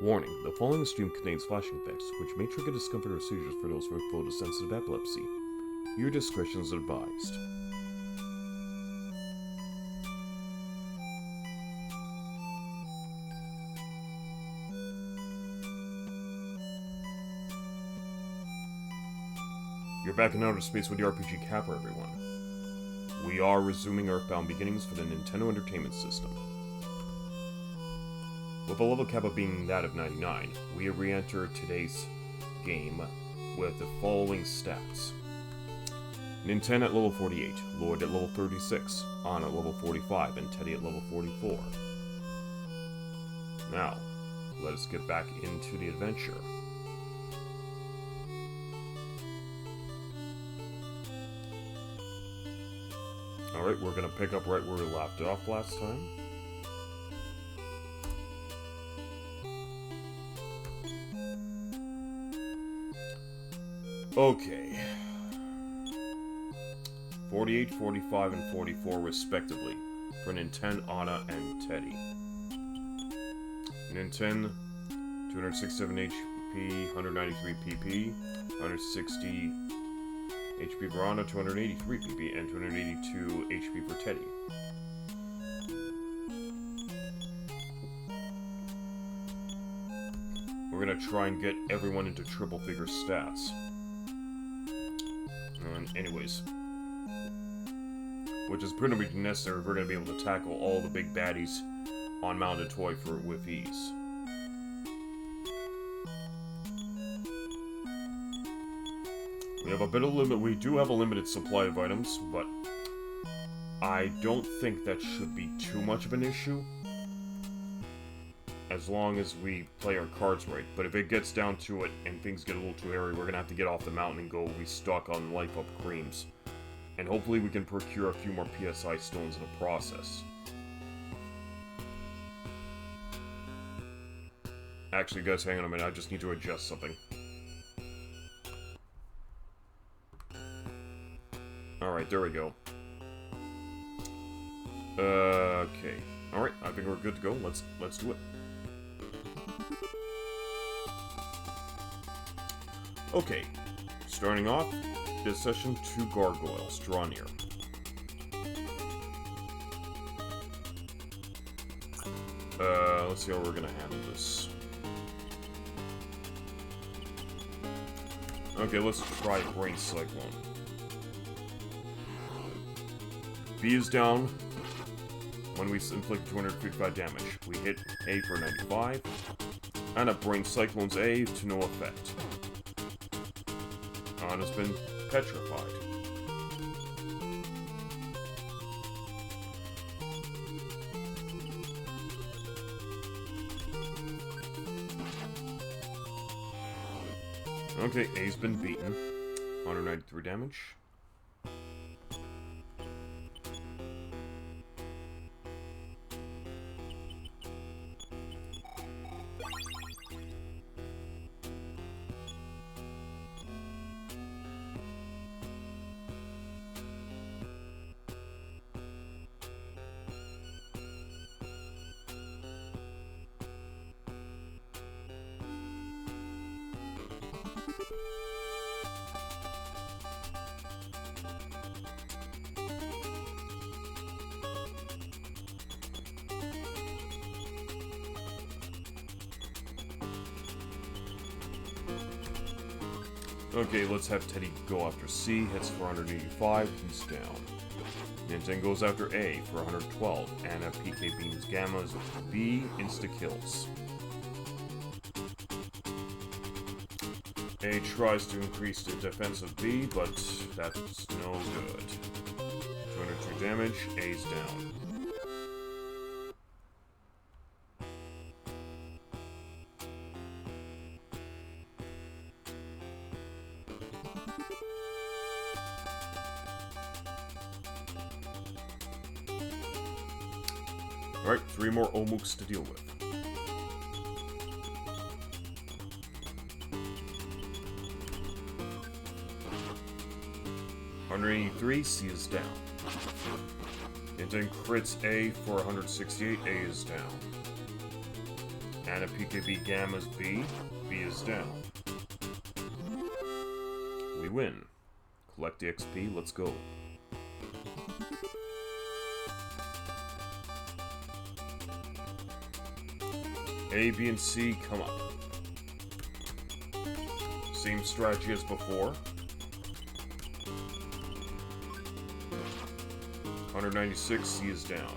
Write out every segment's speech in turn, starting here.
Warning, the following stream contains flashing effects, which may trigger discomfort or seizures for those with photosensitive epilepsy. Your discretion is advised. You're back in outer space with the RPG Capper, everyone. We are resuming EarthBound beginnings for the Nintendo Entertainment System. With a level cap being that of 99, we re-enter today's game with the following stats. NINTEN at level 48, LLOYD at level 36, Anna at level 45, and Teddy at level 44. Now, let us get back into the adventure. Alright, we're gonna pick up right where we left off last time. Okay. 48, 45, and 44 respectively, for NINTEN, Anna, and Teddy. NINTEN, 267 HP, 193 PP, 160 HP for Anna, 283 PP, and 282 HP for Teddy. We're gonna try and get everyone into triple figure stats. Anyways, which is pretty much necessary if we're going to be able to tackle all the big baddies on Mounted Toy with ease. We have a bit of limit. We do have a limited supply of items, but I don't think that should be too much of an issue, as long as we play our cards right. But if it gets down to it and things get a little too hairy, we're going to have to get off the mountain and go restock on Life Up creams. And hopefully we can procure a few more PSI stones in the process. Actually, guys, hang on a minute. I just need to adjust something. Alright, there we go. Okay. Alright, I think we're good to go. Let's do it. Okay, starting off, this session, 2 gargoyles, draw near. Let's see how we're gonna handle this. Okay, let's try Brain Cyclone. B is down when we inflict 255 damage. We hit A for 95, and a Brain Cyclone's A to no effect. Has been petrified. Okay, A's been beaten. 193 damage. Okay, let's have Teddy go after C, hits for 185, he's down. NINTEN goes after A for 112, and a PK beams Gamma's B, insta-kills. A tries to increase the defense of B, but that's no good. 202 damage, A's down. Alright, 3 more Omooks to deal with. $183, C is down. NINTEN crits A for 168, A is down. And if PKB Gamma's B, B is down. We win. Collect the XP, let's go. A, B, and C come up. Same strategy as before. 196, C is down.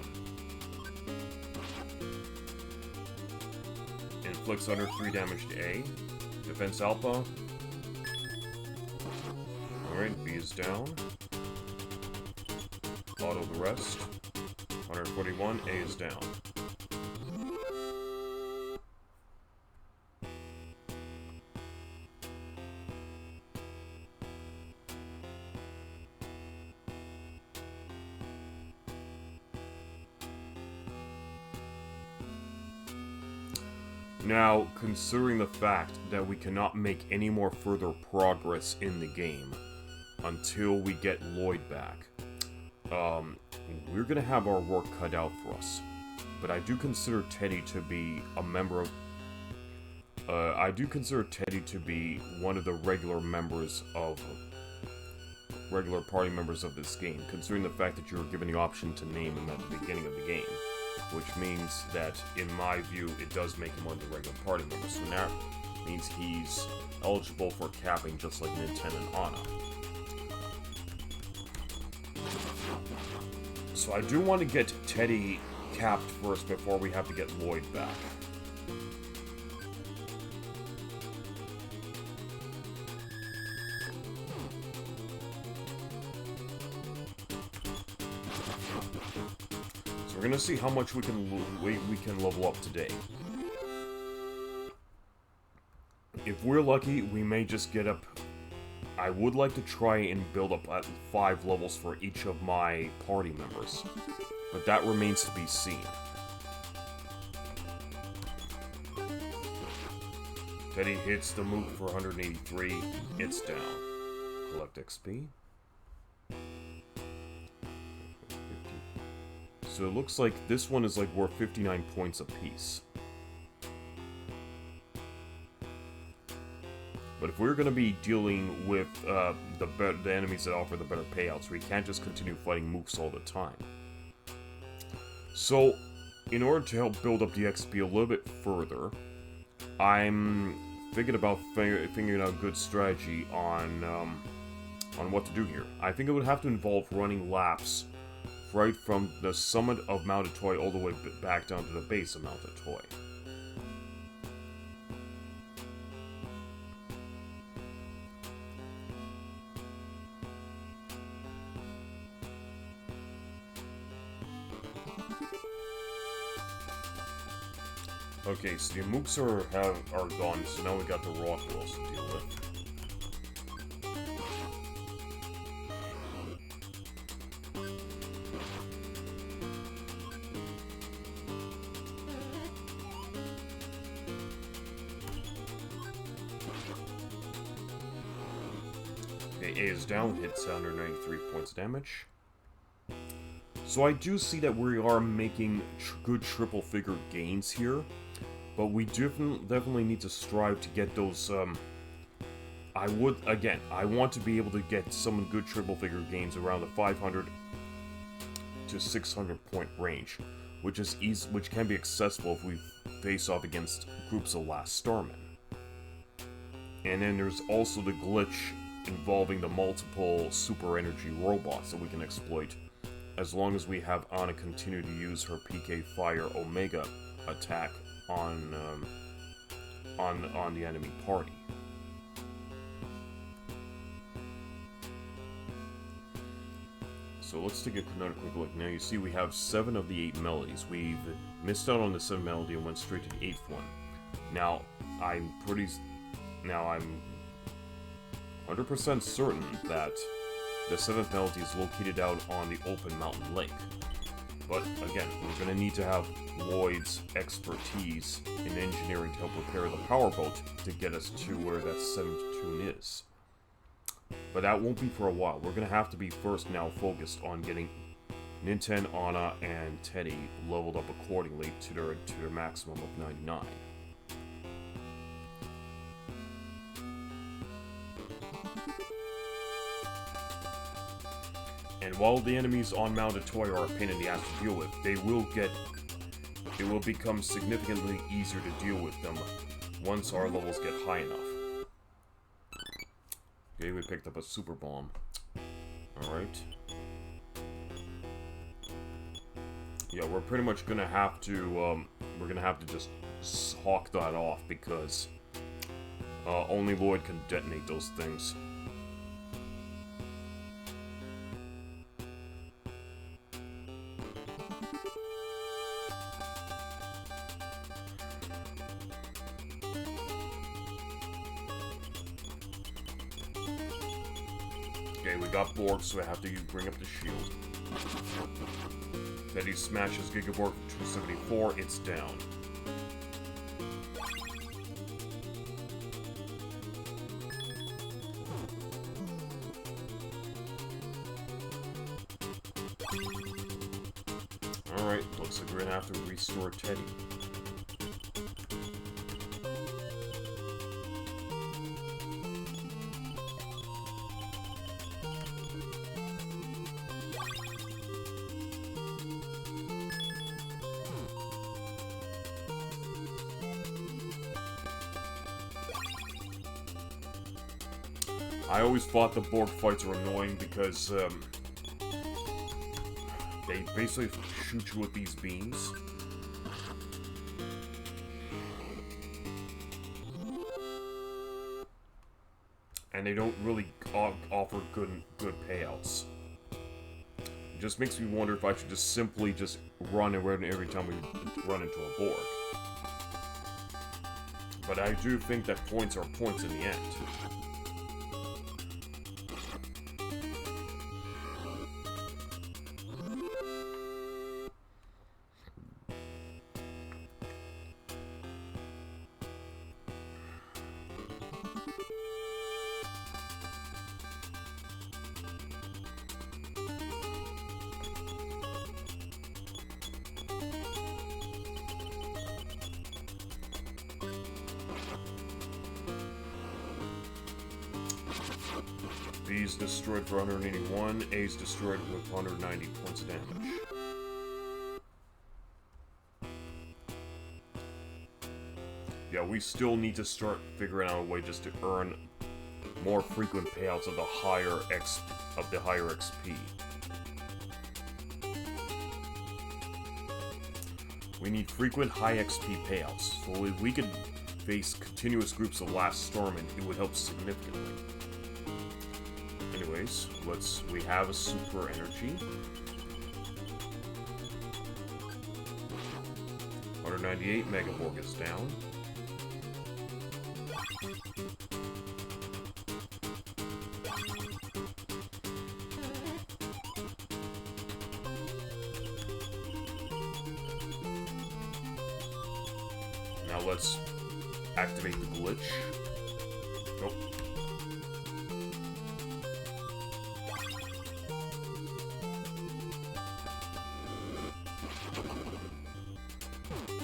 Inflicts under 3 damage to A. Defense Alpha. Alright, B is down. Auto the rest. 141, A is down. Now, considering the fact that we cannot make any more further progress in the game until we get Lloyd back, we're gonna have our work cut out for us. But I do consider Teddy to be a member of... I do consider Teddy to be one of the regular party members of this game, considering the fact that you were given the option to name him at the beginning of the game. Which means that, in my view, it does make him one of the regular party members. So now it means he's eligible for capping just like NINTEN and Anna. So I do want to get Teddy capped first before we have to get Lloyd back. We're gonna see how much we can level up today. If we're lucky, we may just get up... I would like to try and build up at 5 levels for each of my party members, but that remains to be seen. Teddy hits the move for 183, it's down. Collect XP. So it looks like this one is like worth 59 points apiece. But if we're going to be dealing with the enemies that offer the better payouts, we can't just continue fighting moves all the time. So, in order to help build up the XP a little bit further, I'm thinking about figuring out a good strategy on what to do here. I think it would have to involve running laps right from the summit of Mounted Toy all the way back down to the base of Mounted Toy. Okay, so the mooks are gone, so now we got the rock wheels to deal with. Okay, A is down, hits 193 points of damage. So I do see that we are making good triple figure gains here, but we definitely need to strive to get those, I want to be able to get some good triple figure gains around the 500 to 600 point range, which can be accessible if we face off against groups of Last Starmen. And then there's also the glitch involving the multiple super energy robots that we can exploit, as long as we have Anna continue to use her PK Fire Omega attack on the enemy party. So let's take another quick look. Now you see we have 7 of the 8 melodies. We've missed out on the 7th melody and went straight to the 8th one. Now I'm 100% certain that the 7th melody is located out on the open mountain lake. But again, we're going to need to have Lloyd's expertise in engineering to help repair the powerboat to get us to where that 7th tune is. But that won't be for a while. We're going to have to be first now focused on getting NINTEN, Anna, and Teddy leveled up accordingly to their maximum of 99. And while the enemies on Mounted Toy are a pain in the ass to deal with, it will become significantly easier to deal with them once our levels get high enough. Okay, we picked up a super bomb. Alright. Yeah, we're pretty much gonna have to, just hawk that off because only Lloyd can detonate those things. Okay, we got Borg, so I have to bring up the shield. Teddy smashes Gigaborg 274, it's down. Alright, looks like we're gonna have to restore Teddy. I always thought the Borg fights were annoying because, they basically shoot you with these beams. And they don't really offer good payouts. It just makes me wonder if I should just simply just run around every time we run into a Borg. But I do think that points are points in the end. B's destroyed for 181, A's destroyed with 190 points of damage. Yeah, we still need to start figuring out a way just to earn more frequent payouts of the higher XP. We need frequent high XP payouts, so if we could face continuous groups of Last Storm, and it would help significantly. Anyways, we have a super energy. 198, Megaborg is down. Now let's activate the glitch. Nope.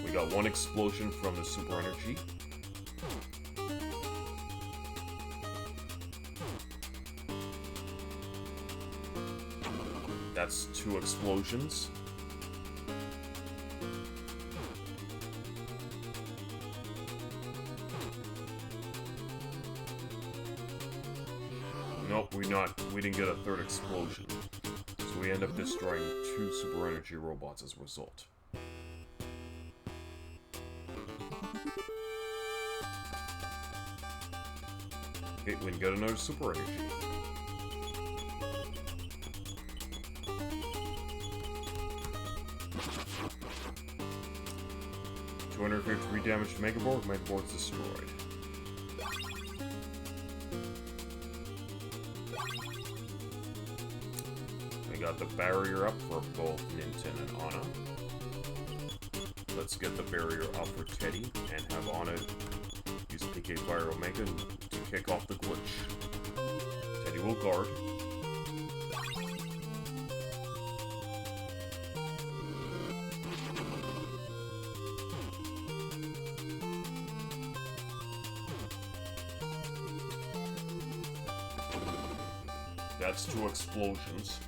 We got one explosion from the super energy. That's 2 explosions. Nope, we didn't get a 3rd explosion. So we end up destroying 2 super energy robots as a result. Okay, we can get another super energy. $253 damage to Megaborg. Megaborg's destroyed. We got the barrier up for both NINTEN and Anna. Let's get the barrier up for Teddy and have Anna use PK Fire Omega to kick off the glitch. Teddy will guard. That's 2 explosions.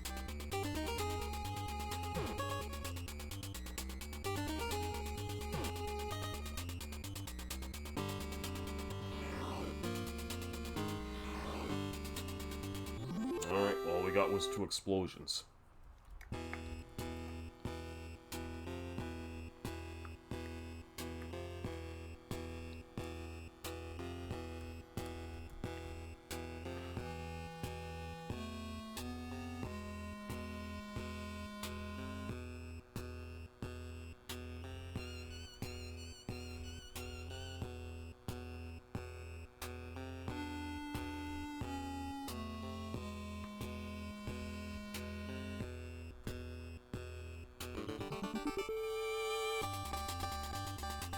got was 2 explosions.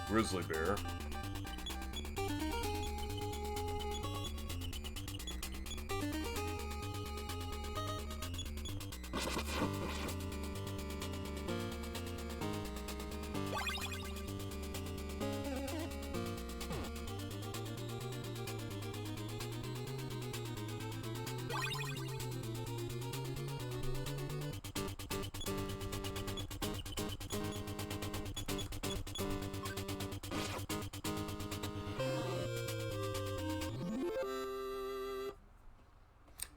Grizzly bear.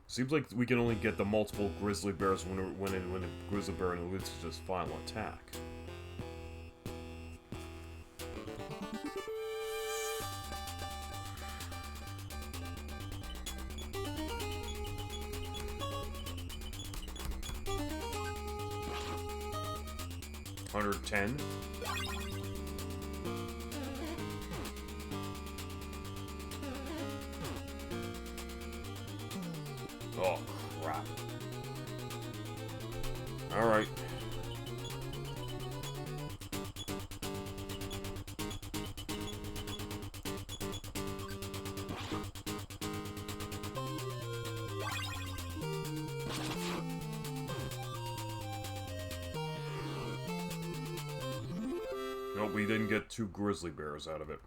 Seems like we can only get the multiple grizzly bears when a grizzly bear eludes his final attack. $110. Oh, crap. Alright. Nope, we didn't get 2 grizzly bears out of it.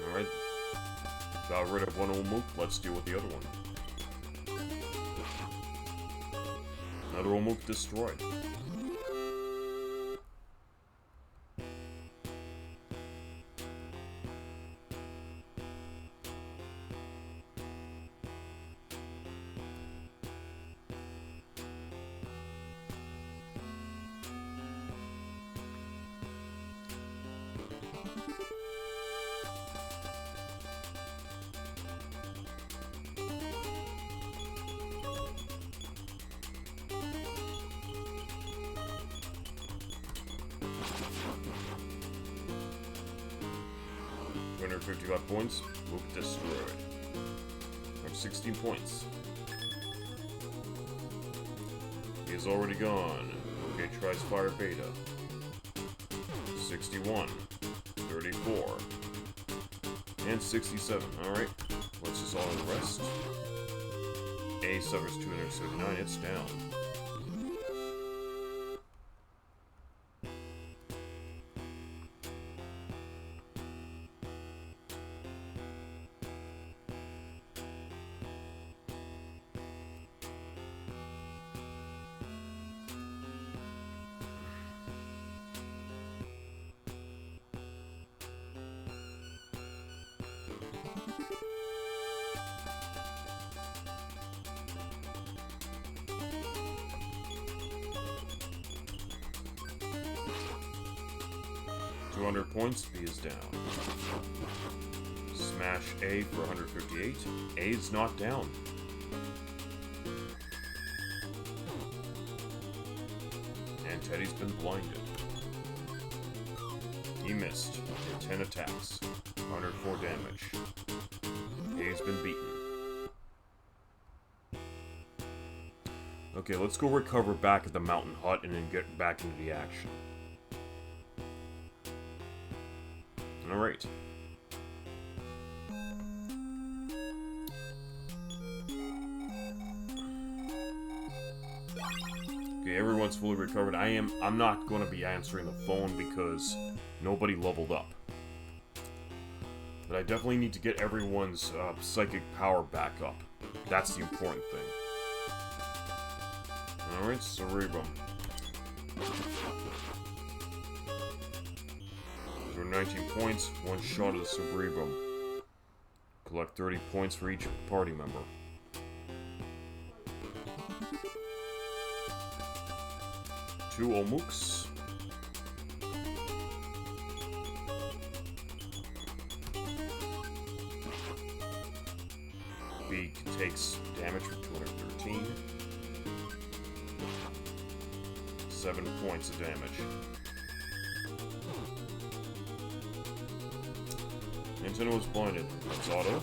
Alright. Got rid of one Omook, let's deal with the other one. Another Omook destroyed. $255 points. Mook destroyed. Or 16 points. He is already gone. Okay, tries Fire Beta. 61. 34. And 67. Alright. Let's just all the rest. A suffers 279. It's down. Points, B is down. Smash A for 158. A is not down. And Teddy's been blinded. He missed. 10 attacks. 104 damage. A's been beaten. Okay, let's go recover back at the mountain hut and then get back into the action. Alright. Okay, everyone's fully recovered. I'm not going to be answering the phone because nobody leveled up. But I definitely need to get everyone's psychic power back up. That's the important thing. Alright, Cerebrum. For 19 points, one shot of the Cerebrum. Collect 30 points for each party member. Two Omuks. B takes damage for 213. 7 points of damage. Nintendo was blinded. It's auto.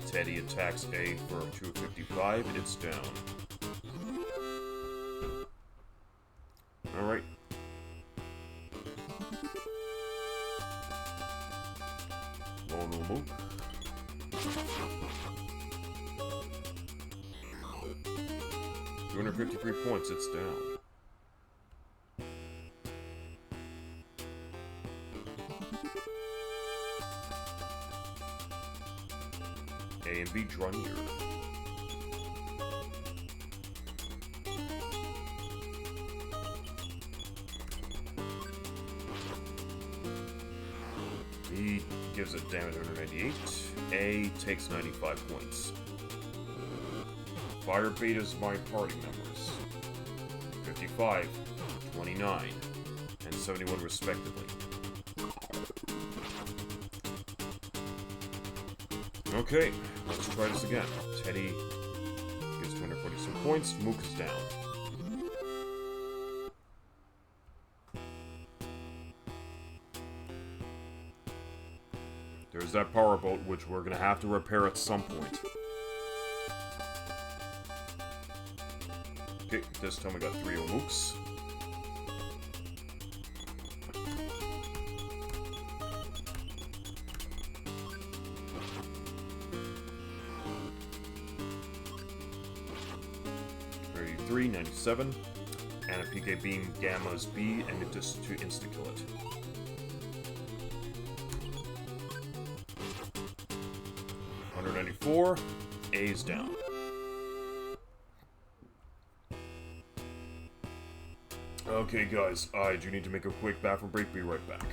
Teddy attacks A for 255. It's down. Alright. Lone Omook. $253 points, it's down. A and B draw near. B gives it damage 198. A takes 95 points. Fire betas my party members. 55, 29, and 71 respectively. Okay, let's try this again. Teddy gives 246 points, Mook is down. There's that power boat, which we're gonna have to repair at some point. Okay, this time we got 3 Omooks. $33, 97, and a PK Beam Gamma's B, and it just to insta-kill it. $194, A is down. Okay guys, I do need to make a quick bathroom break, be right back.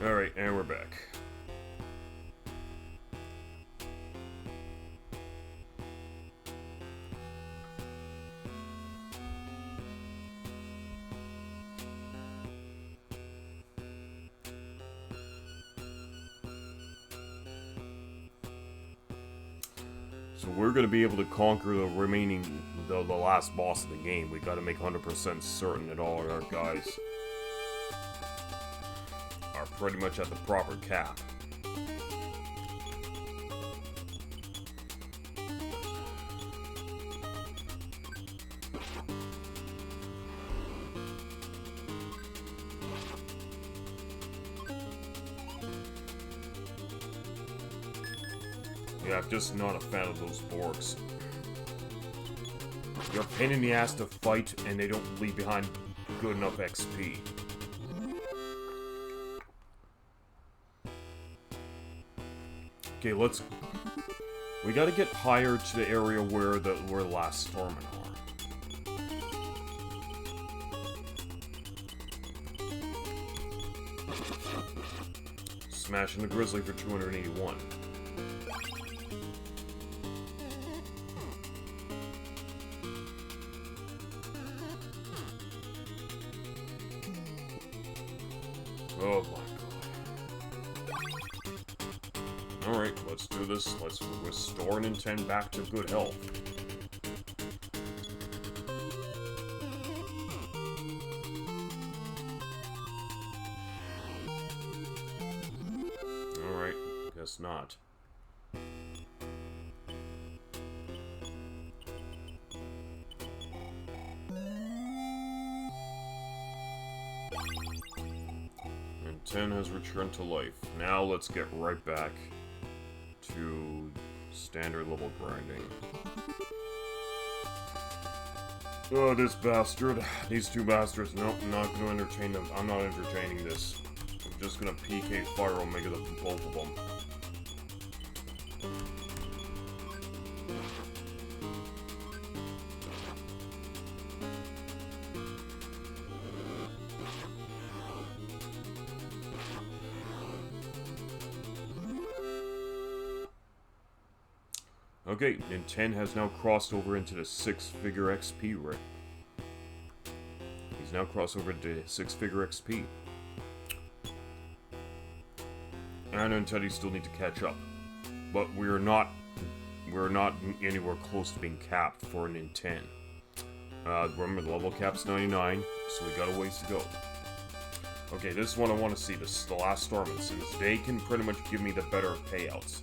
Alright, and we're back. So we're going to be able to conquer the remaining, the last boss of the game. We got to make 100% certain that all our guys are pretty much at the proper cap. Yeah, I'm just not a fan of those Borgs. They're a pain in the ass to fight, and they don't leave behind good enough XP. Okay, let's... We gotta get higher to the area where the last Stormen are. Smashing the Grizzly for 281. Oh my god. Alright, let's do this. Let's restore NINTEN back to good health. Alright, guess not. NINTEN has returned to life. Now let's get right back to standard level grinding. Oh, this bastard. These two bastards. Nope, I'm not gonna entertain them. I'm not entertaining this. I'm just gonna PK Fire Omega the both of them. Okay, NINTEN has now crossed over into the 6-figure XP rate. He's now crossed over to 6-figure XP. And and Teddy still need to catch up. But we're not anywhere close to being capped for NINTEN. Remember, the level cap's 99, so we got a ways to go. Okay, this one I want to see, this is the last Stormen, since they can pretty much give me the better payouts.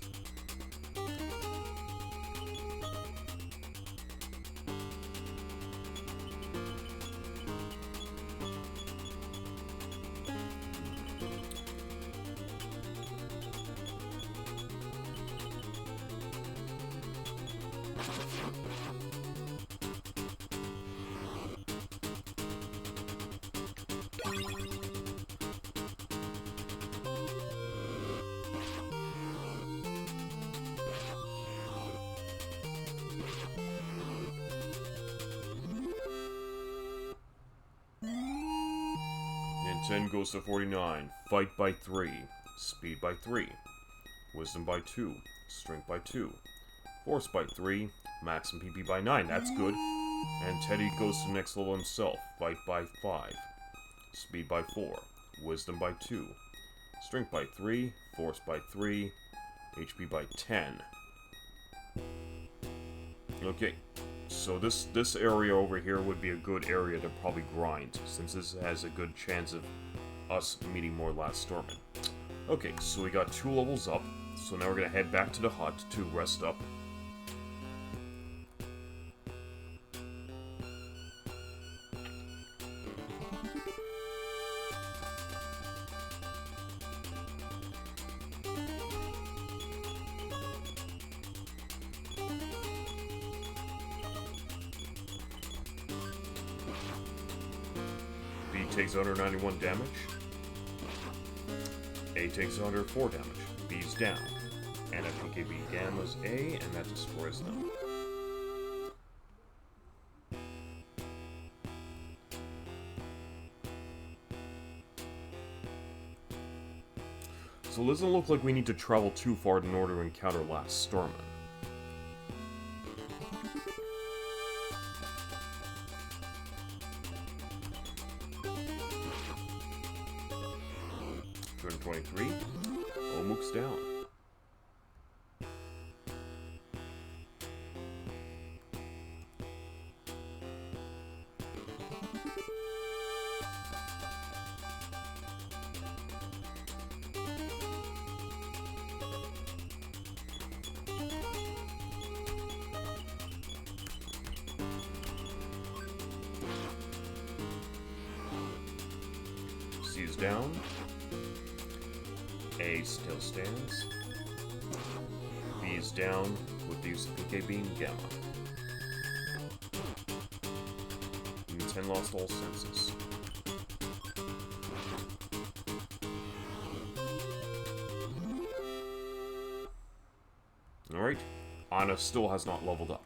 NINTEN goes to 49, Fight by 3, Speed by 3, Wisdom by 2, Strength by 2, Force by 3, Max and PP by 9, that's good. And Teddy goes to the next level himself, Fight by 5, Speed by 4, Wisdom by 2, Strength by 3, Force by 3, HP by 10. Okay. So this area over here would be a good area to probably grind, since this has a good chance of us meeting more last Stormen. Okay, so we got 2 levels up, so now we're gonna head back to the hut to rest up. B takes 191 damage. A takes 104 damage. B's down. And a PKB Gamma's A, and that destroys them. So it doesn't look like we need to travel too far in order to encounter Last Starman. $223. Omuk's down. C is down. A still stands. B is down with the use of PK Beam Gamma. NINTEN lost all senses. Alright, Anna still has not leveled up.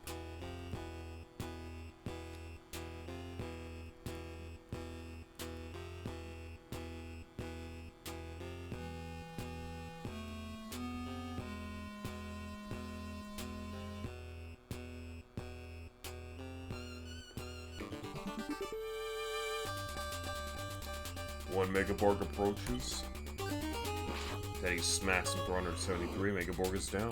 One Megaborg approaches. Teddy smacks him for 173. Megaborg is down.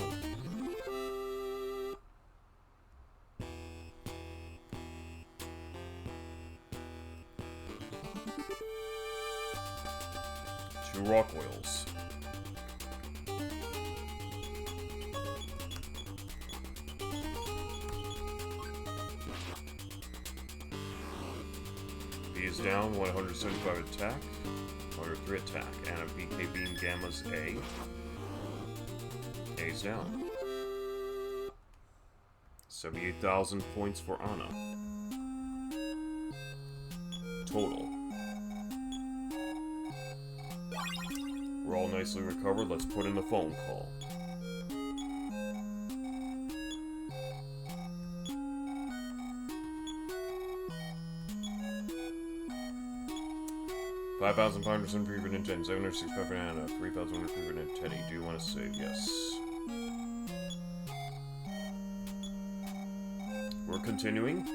Two rock whales. B is down, 175 attack, 103 attack, and a BK Beam Gamma's A. A's down. 78,000 points for Anna. Total. We're all nicely recovered, let's put in the phone call. $5,500 for even NINTEN, 765 banana, 3,100 for even Teddy. Do you want to save? Yes. We're continuing.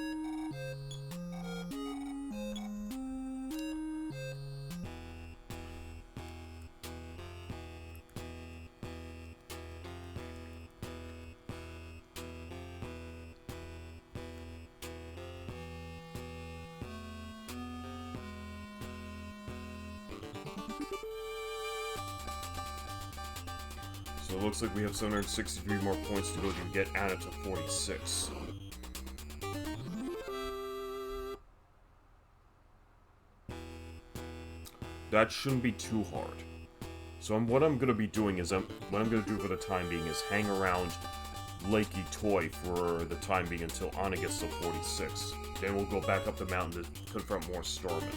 So it looks like we have 763 more points to go to get Anna to 46. That shouldn't be too hard. So what I'm going to be doing is, what I'm going to do for the time being is hang around Lakey Toy for the time being until Anna gets to 46. Then we'll go back up the mountain to confront more Starmen.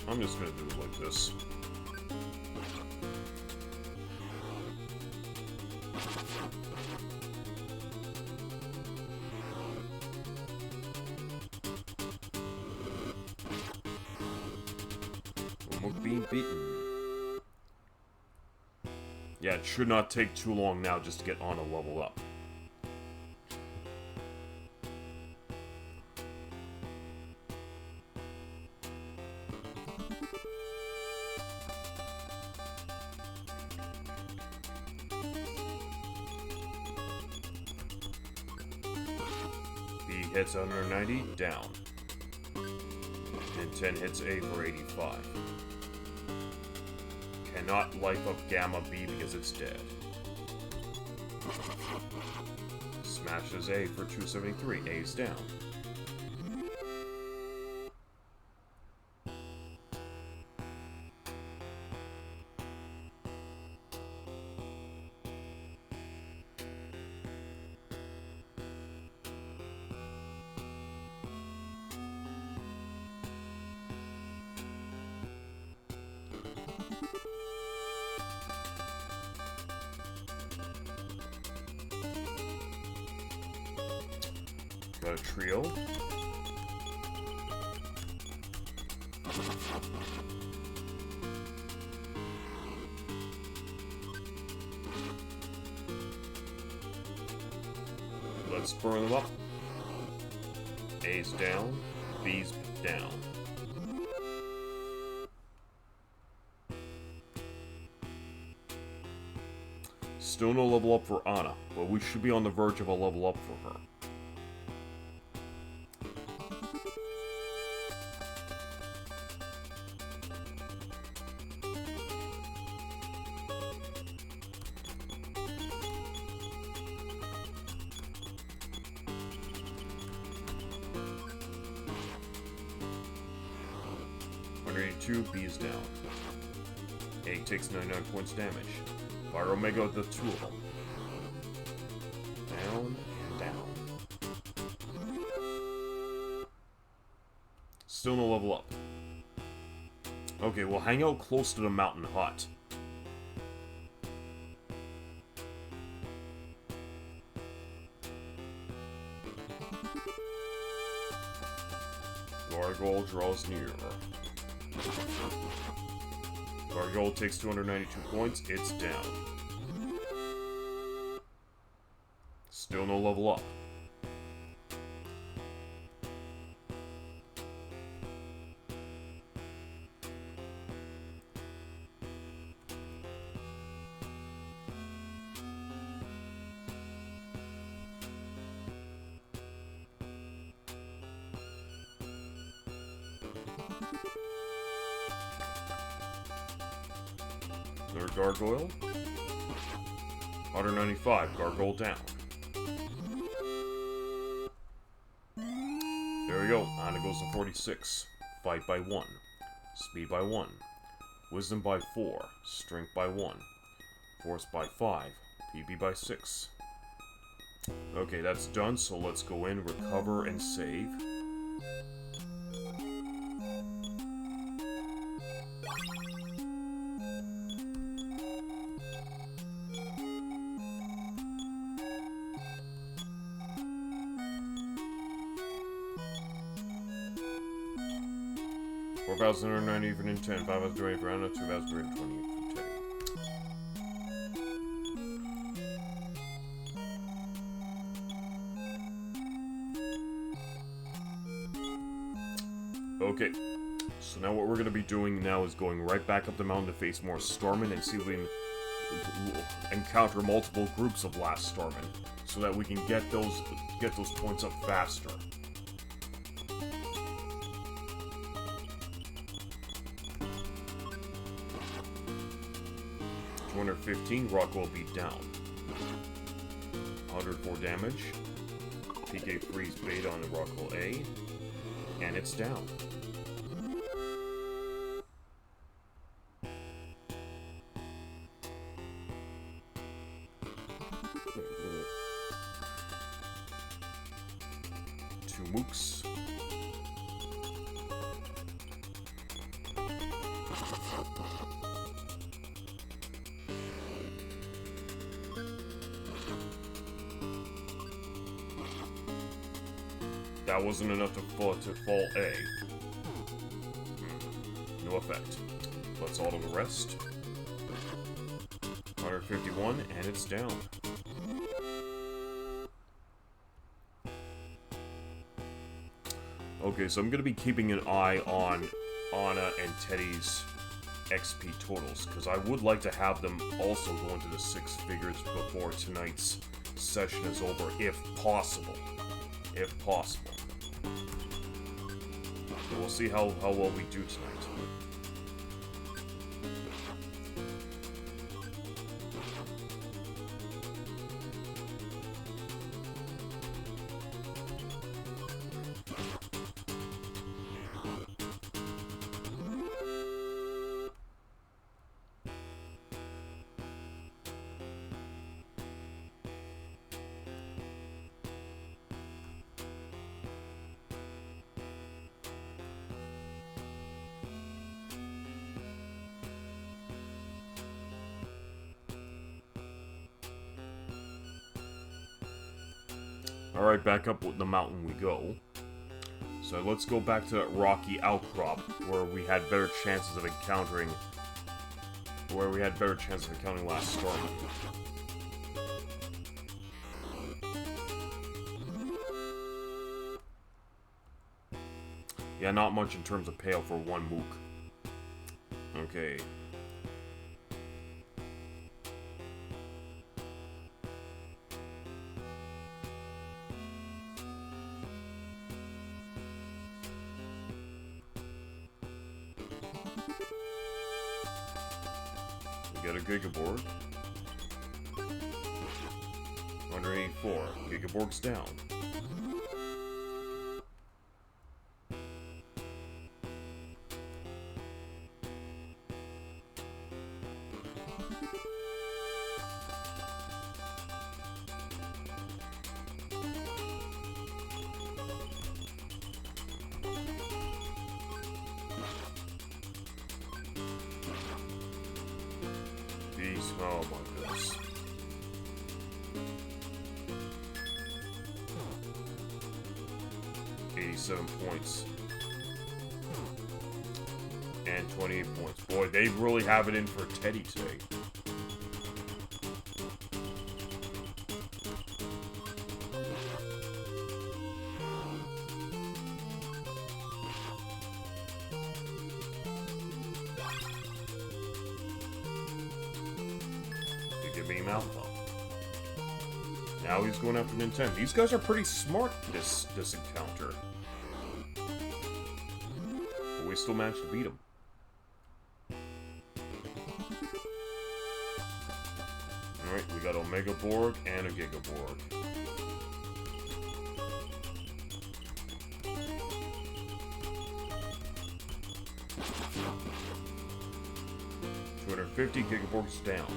I'm just gonna do it like this. Omuk being beaten. Yeah, it should not take too long now just to get Anna level up. Hits 190, down. NINTEN hits A for 85. Cannot life up Gamma B because it's dead. Smashes A for 273, A's down. Got a trio. Let's burn them up. A's down, B's down. Still no level up for Anna, but we should be on the verge of a level up for her. B is down. A takes 99 points damage. Fire Omega the two of them. Down and down. Still no level up. Okay, we'll hang out close to the mountain hut. Gargoyle draws near. Gargoyle takes 292 points, it's down. Still no level up. Another Gargoyle. 195, Gargoyle down. There we go, Anna goes to 46. Fight by 1. Speed by 1. Wisdom by 4. Strength by 1. Force by 5. PB by 6. Okay, that's done, so let's go in, recover, and save. $4,190 for NINTEN, $5,020 for Anna, $2,320 for Teddy. Okay, so now what we're going to be doing now is going right back up the mountain to face more Stormin and see if we can encounter multiple groups of last Stormin so that we can get those points up faster. 215, Rock will be down. 104 damage. PK Freeze Bait on the Rockall A. And it's down. Two Mooks. That wasn't enough to fall A. No effect. Let's auto the rest. 151, and it's down. Okay, so I'm going to be keeping an eye on Anna and Teddy's XP totals, because I would like to have them also go into the 6 figures before tonight's session is over, if possible. If possible. So we'll see how well we do tonight. Alright, back up the mountain we go. So let's go back to that rocky outcrop where we had better chances of encountering... last storm. Yeah, not much in terms of payout for one mook. Okay. Get a Gigaborg. 184. Gigaborg's down. Oh my goodness. $87 points. And 28 points. Boy, they really have it in for Teddy today. Beam Alpha. Now he's going after NINTEN. These guys are pretty smart this encounter. But we still managed to beat him. Alright, we got Omega Borg and a Gigaborg. $250, Gigaborg's down.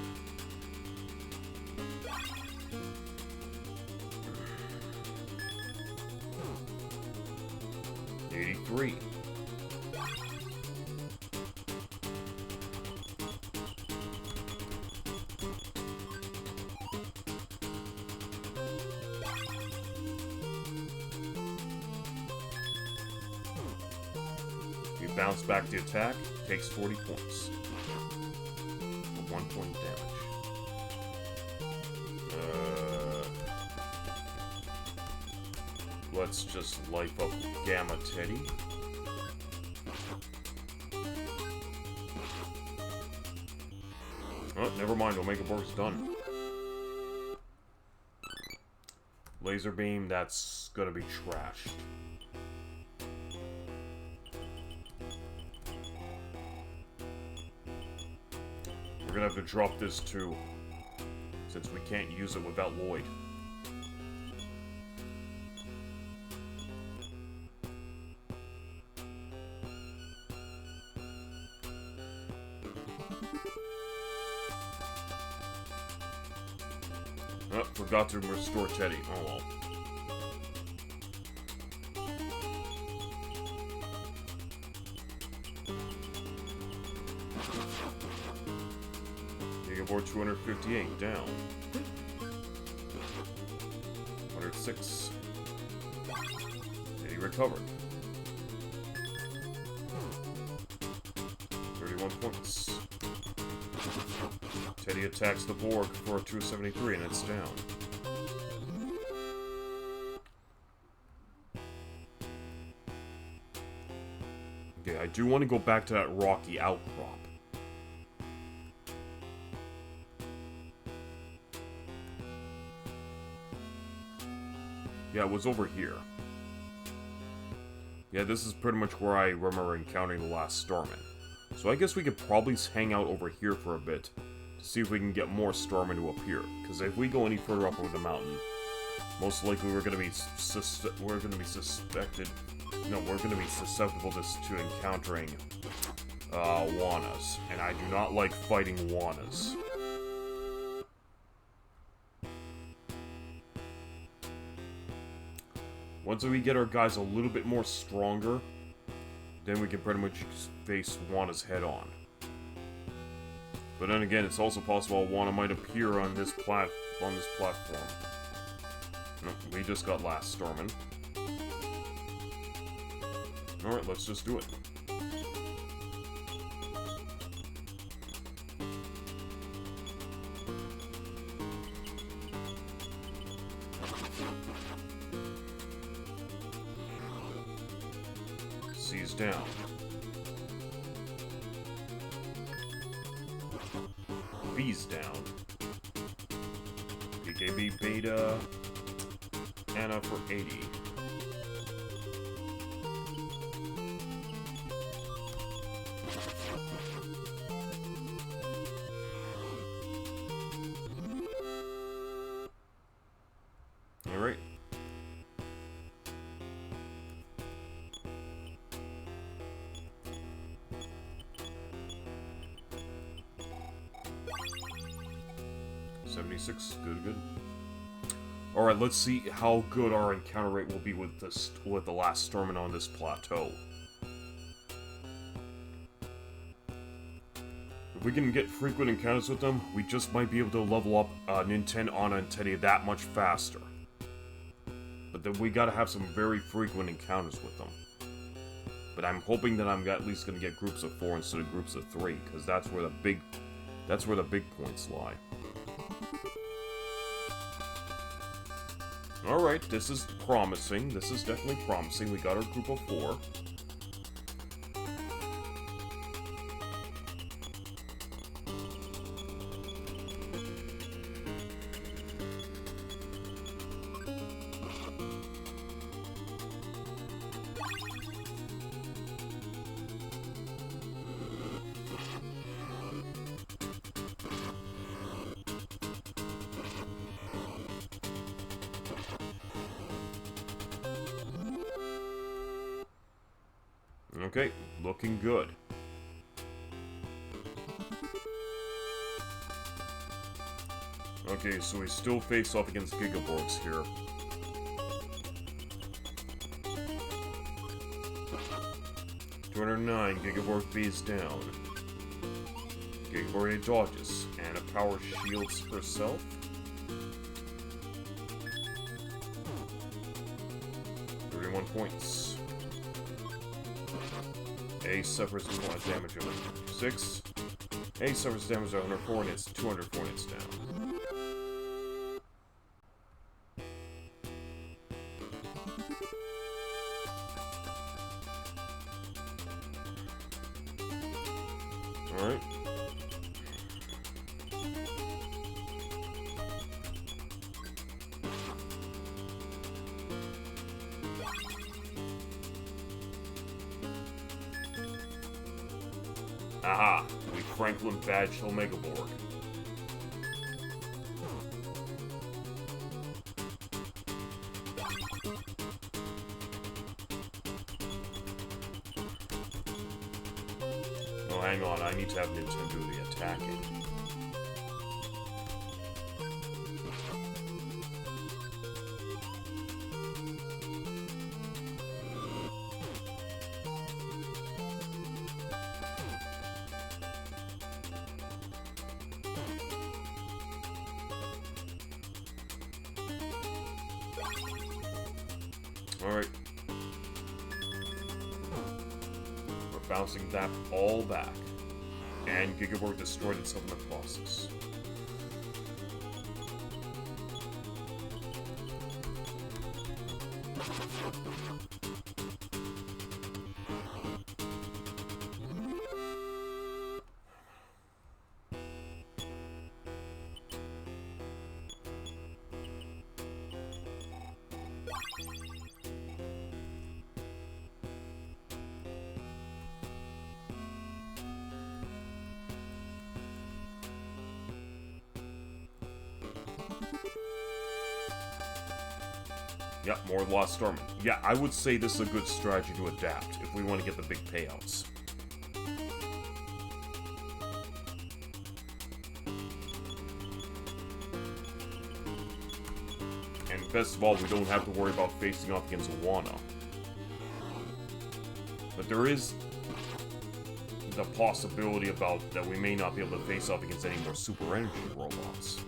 $83. We bounce back the attack, takes 40 points. For 1 point damage. Let's just life up Gamma Teddy. Oh, never mind, Omega Borg's done. Laser Beam, that's gonna be trashed. We're gonna have to drop this too, since we can't use it without LLOYD. Oh, forgot to restore Teddy. Oh well. Gigaborg 258 down. 106. Teddy recovered. 31 points. Teddy attacks the Borg for 273 and it's down. Okay, I do want to go back to that rocky outcrop. Yeah, it was over here. Yeah, this is pretty much where I remember encountering the last Starman. So I guess we could probably hang out over here for a bit to see if we can get more Starmen to appear. Because if we go any further up over the mountain, most likely we're going to be susceptible to encountering Wanas, and I do not like fighting Wanas. Once we get our guys a little bit more stronger, then we can pretty much face Wanas head on. But then again, it's also possible Wana might appear on this platform. No, we just got last Stormin. Alright, let's just do it. C's down. B's down. BKB Beta. Anna for 80. Alright. $76, good. Alright, let's see how good our encounter rate will be with the last Stormin on this plateau. If we can get frequent encounters with them, we just might be able to level up NINTEN, Anna, and Teddy that much faster. But then we gotta have some very frequent encounters with them. But I'm hoping that I'm at least gonna get groups of 4 instead of groups of 3, because that's where the big points lie. Alright, this is promising. This is definitely promising. We got our group of 4. Okay, looking good. Okay, so we still face off against Gigaborgs here. $209, Gigaborg B's down. Gigaborg A dodges, and a power shields herself. $31 points. A suffers damage of 6. A suffers damage of 104 and it's 204 and it's down. Alright. Aha! We Franklin badged Omega Borg. Oh, hang on, I need to have NINTEN do the attacking. Alright. We're bouncing that all back. And Gigaborg destroyed itself in the process. Yeah, more Lost Stormin. Yeah, I would say this is a good strategy to adapt if we want to get the big payouts. And best of all, we don't have to worry about facing off against Wana. But there is the possibility about that we may not be able to face off against any more super energy robots.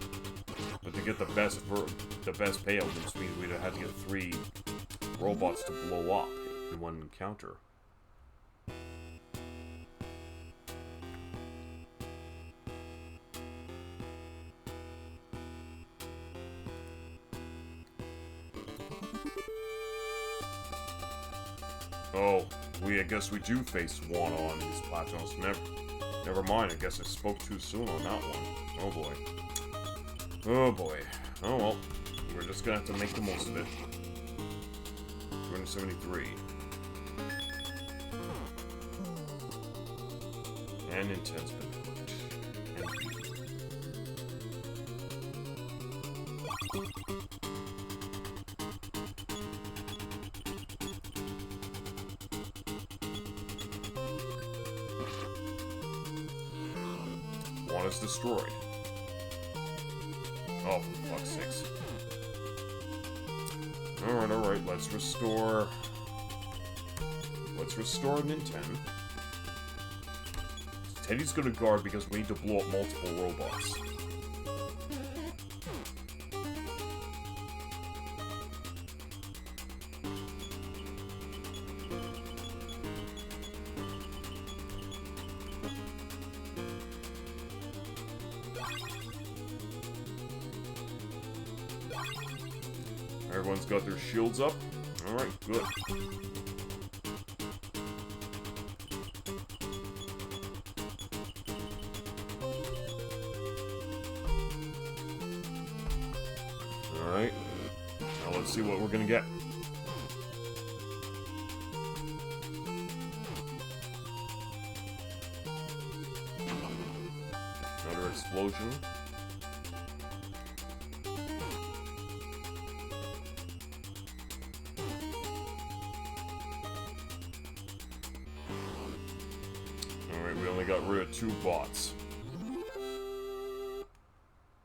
But to get the best payout, which means we'd have to get 3 robots to blow up in one encounter. Oh, I guess we do face one on these platforms. Never mind, I guess I spoke too soon on that one. Oh boy. Oh boy. Oh well. We're just gonna have to make the most of it. 273. And Ninten's been hooked. And one is destroyed. Oh, for fuck's sakes. Alright, let's restore Ninten. Teddy's gonna guard because we need to blow up multiple robots. Everyone's got their shields up. Alright, good. Alright. Now let's see what we're gonna get. Another explosion. Alright, we only got rid of 2 bots.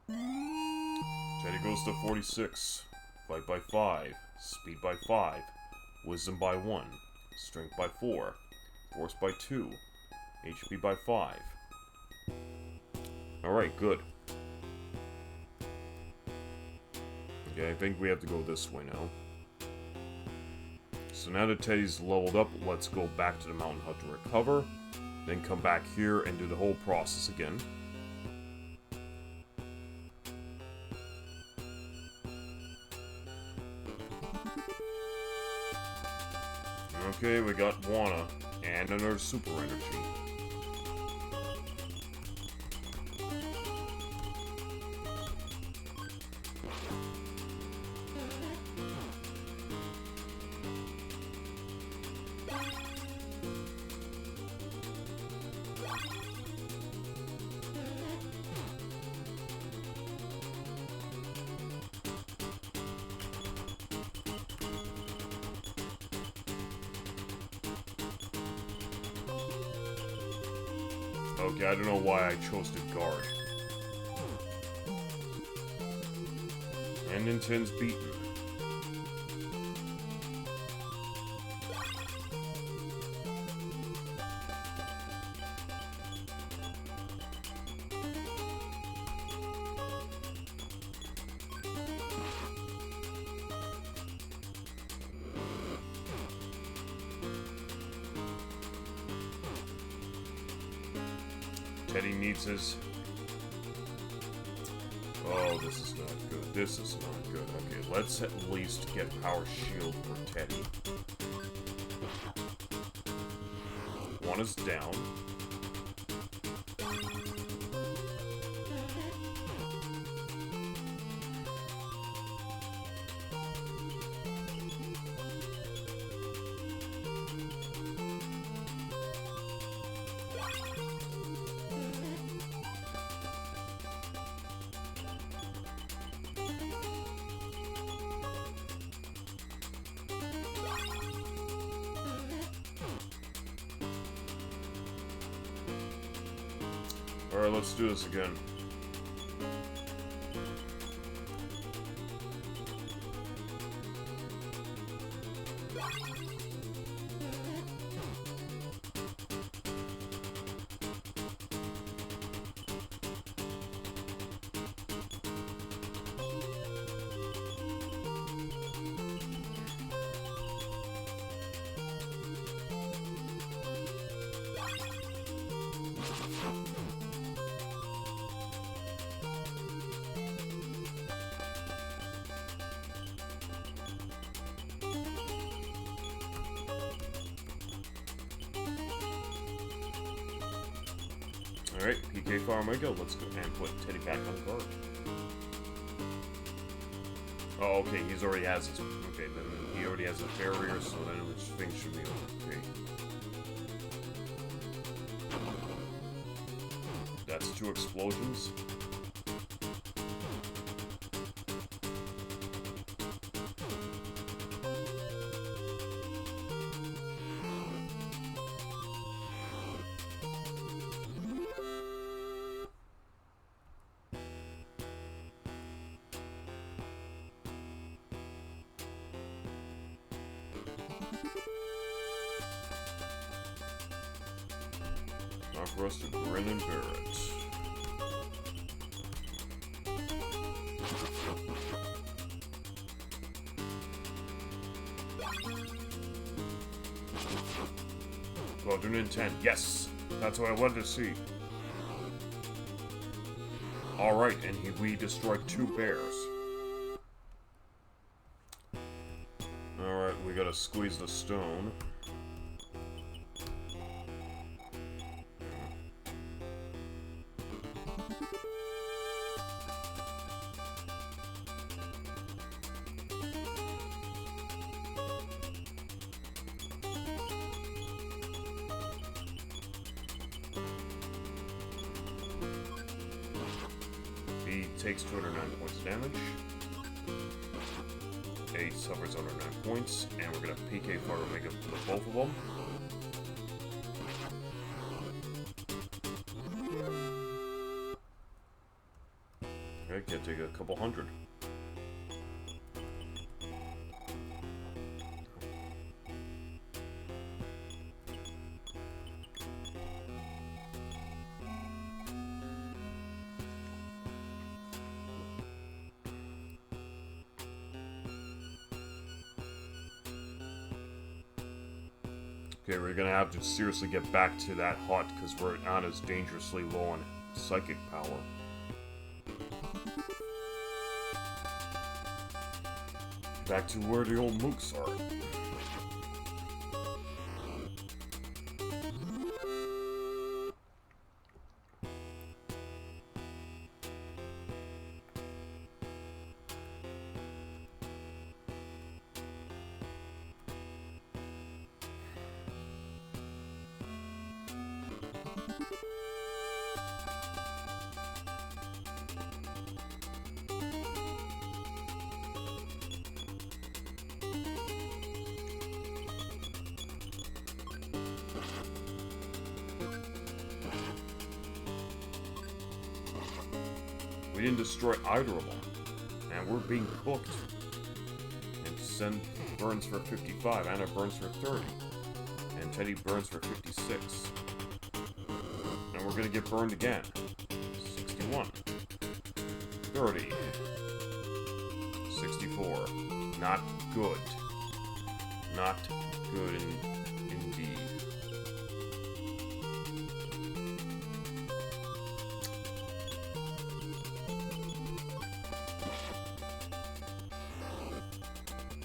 Teddy goes to 46. Fight by 5. Speed by 5. Wisdom by 1. Strength by 4. Force by 2. HP by 5. Alright, good. Okay, I think we have to go this way now. So now that Teddy's leveled up, let's go back to the mountain hut to recover. Then come back here and do the whole process again. Okay, we got Wanna and another super energy. Okay, I don't know why I chose to guard. And Ninten's beaten. Teddy needs his... Oh, this is not good. This is not good. Okay, let's at least get Power Shield for Teddy. One is down. Alright, let's do this again. Alright, PK Fire Omega, let's go and put Teddy back on the card. Oh, okay, he already has his... Okay, then he already has a barrier, so then which thing should be okay. That's 2 explosions. Not for us to grin and bear it. Go to NINTEN. Yes! That's what I wanted to see. Alright, and we destroyed 2 bears. Alright, we gotta squeeze the stone. He takes 209 points of damage. A suffers 109 points, and we're gonna PK Fire Omega for both of them. Okay, can take a couple hundred. Okay, we're gonna have to seriously get back to that hut because we're not as dangerously low on psychic power. Back to where the old mooks are. We didn't destroy either of them, and we're being cooked. And Sen burns for 55, Anna burns for 30, and Teddy burns for 56. And we're gonna get burned again. 61, 30, 64. Not good. Not good indeed.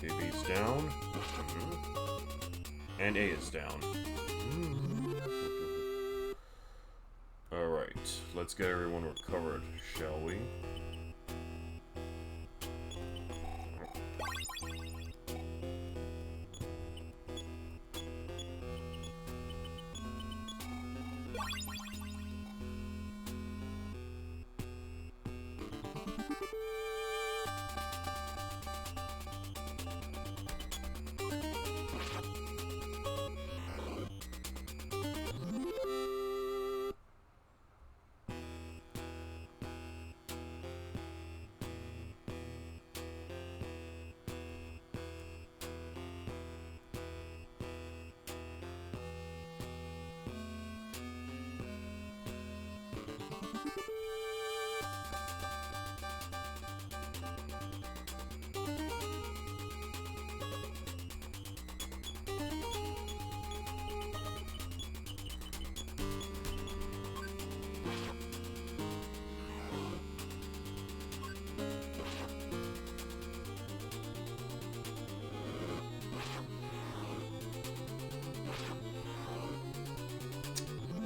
B's down. And A is down. Alright, let's get everyone recovered, shall we?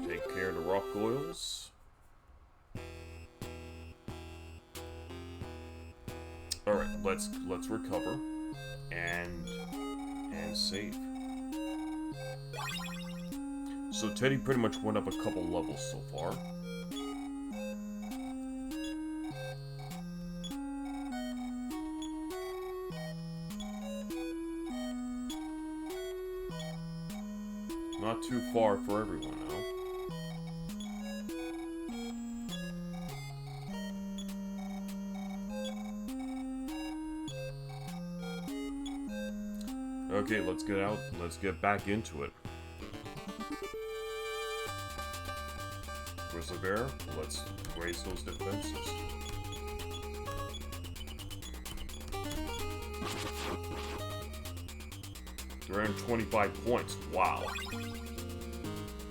Take care of the rock oils. Alright, let's recover and save. So Teddy pretty much went up a couple levels so far. Not too far for everyone, though. Okay, let's get out. Let's get back into it. Grizzly Bear, let's raise those defenses. They're in 25 points. Wow.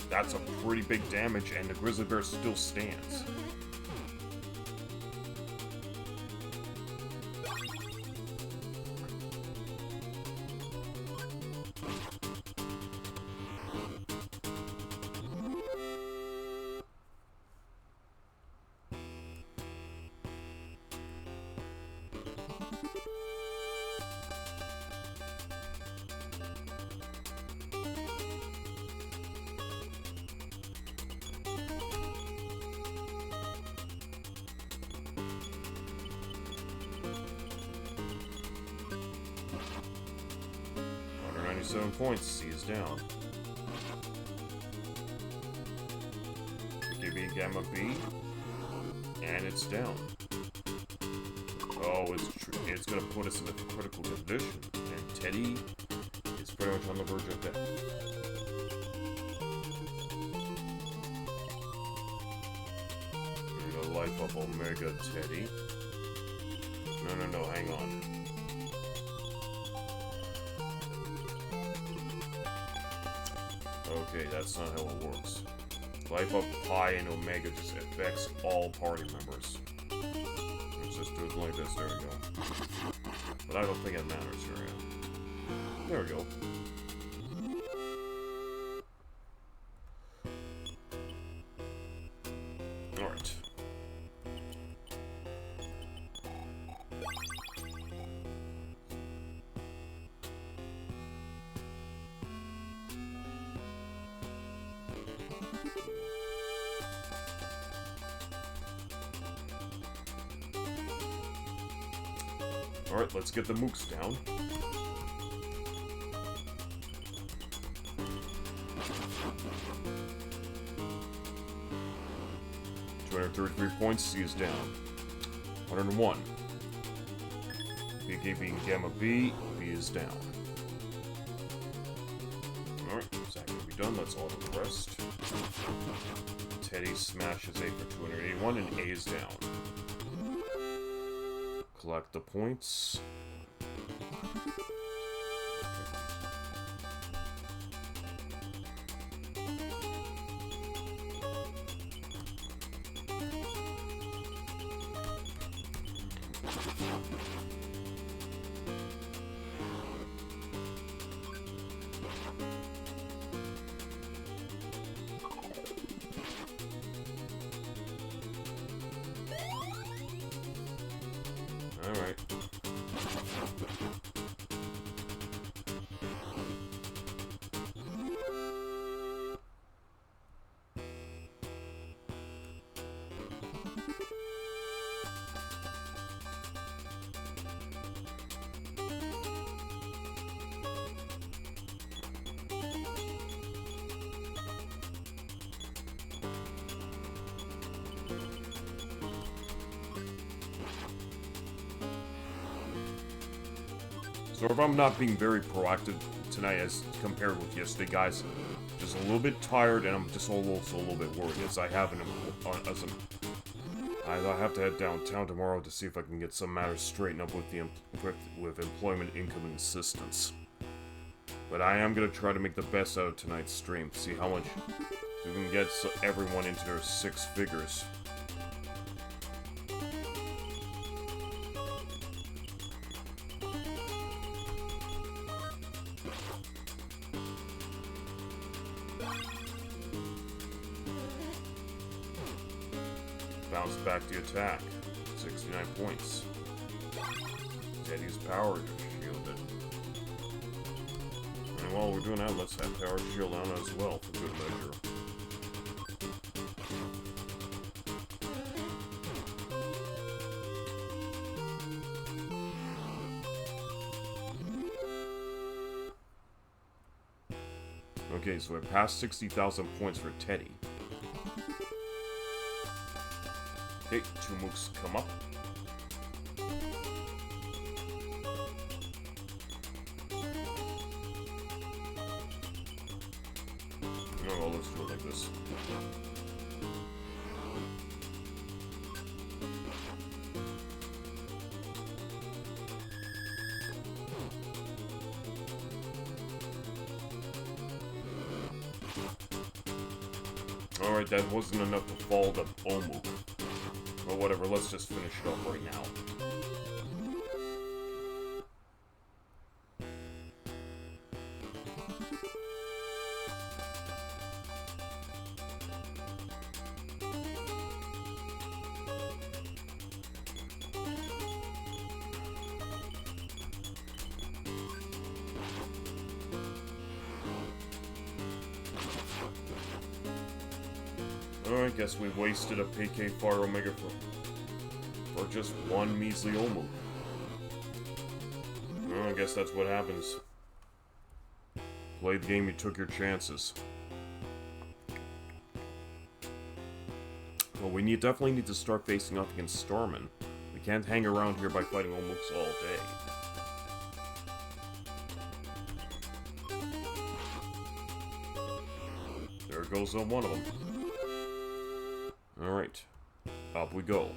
That's a pretty big damage, and the Grizzly Bear still stands. Points, C is down. KB Gamma B, and it's down. Oh, it's gonna put us in a critical condition, and Teddy is pretty much on the verge of death. We're gonna life up Omega Teddy. No, hang on. Okay, that's not how it works. Life up Pi and Omega just affects all party members. Let's just do it like this, there we go. But I don't think it matters here. There we go. Alright. Alright, let's get the mooks down. $233 points, C is down. 101. BKB and Gamma B, B is down. Alright, is that gonna be done? Let's auto the rest. Teddy smashes A for 281 and A is down. Collect the points. Alright. So if I'm not being very proactive tonight as compared with yesterday, guys, just a little bit tired and I'm just also a little bit worried as I have I have to head downtown tomorrow to see if I can get some matters straightened up with the with employment income assistance. But I am gonna try to make the best out of tonight's stream. See how much we can get everyone into their 6 figures. Bounce back the attack. 69 points. Teddy's power shielded. And while we're doing that, let's have power shield on as well, for good measure. Okay, so we're past 60,000 points for Teddy. Okay, 2 mooks come up. Oh, let's do it like this. Alright, that wasn't enough to fall the Omook. But whatever, let's just finish it up right now. I guess we wasted a PK Fire Omega for just one measly Omook. I guess that's what happens. Played the game, you took your chances. Well, we definitely need to start facing up against Starman. We can't hang around here by fighting Omooks all day. There goes one of them. Alright, up we go.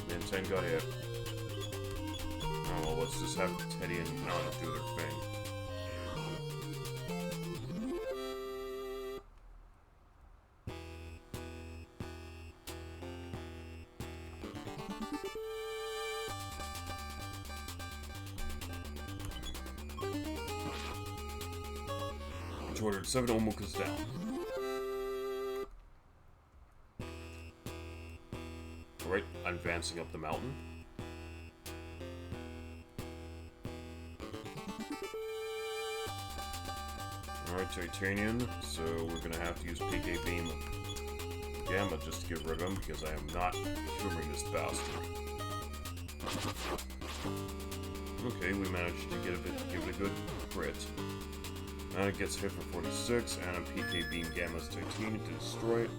Ninten got hit. Oh, well, let's just have Teddy and Nana do their thing. Ordered 7 Omookas down. Alright, advancing up the mountain. Alright, Titanian, so we're gonna have to use PK Beam Gamma just to get rid of him, because I am not humoring this bastard. Okay, we managed to give it a good crit. And it gets hit for 46, and a PK Beam Gamma's Titanian to destroy it.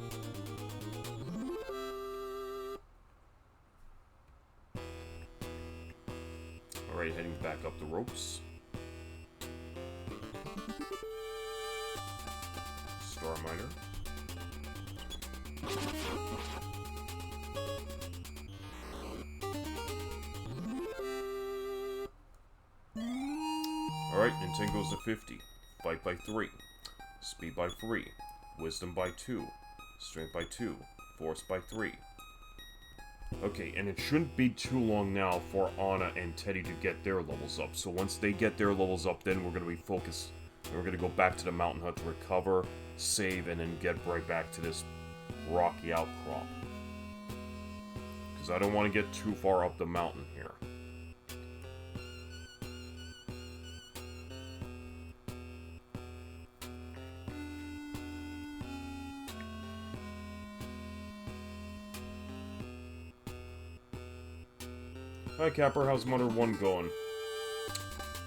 Alright, heading back up the ropes. Star Miner. Alright, Ninten goes to 50. Fight by 3. Speed by 3. Wisdom by 2. Strength by 2. Force by 3. Okay, and it shouldn't be too long now for Anna and Teddy to get their levels up. So once they get their levels up, then we're going to be focused. We're going to go back to the mountain hut to recover, save, and then get right back to this rocky outcrop. Because I don't want to get too far up the mountain here. Hi Capper, how's Mother 1 going?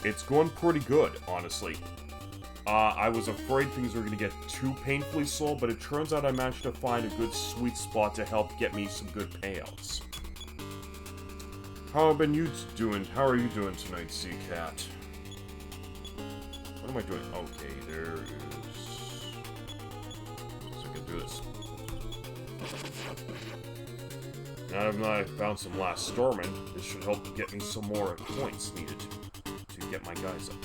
It's going pretty good, honestly. I was afraid things were going to get too painfully slow, but it turns out I managed to find a good sweet spot to help get me some good payouts. How have you doing? How are you doing tonight, Sea-Cat? What am I doing? Okay, there is... So I can do this. Now that I found some last Stormin, this should help get me some more points needed to get my guys up.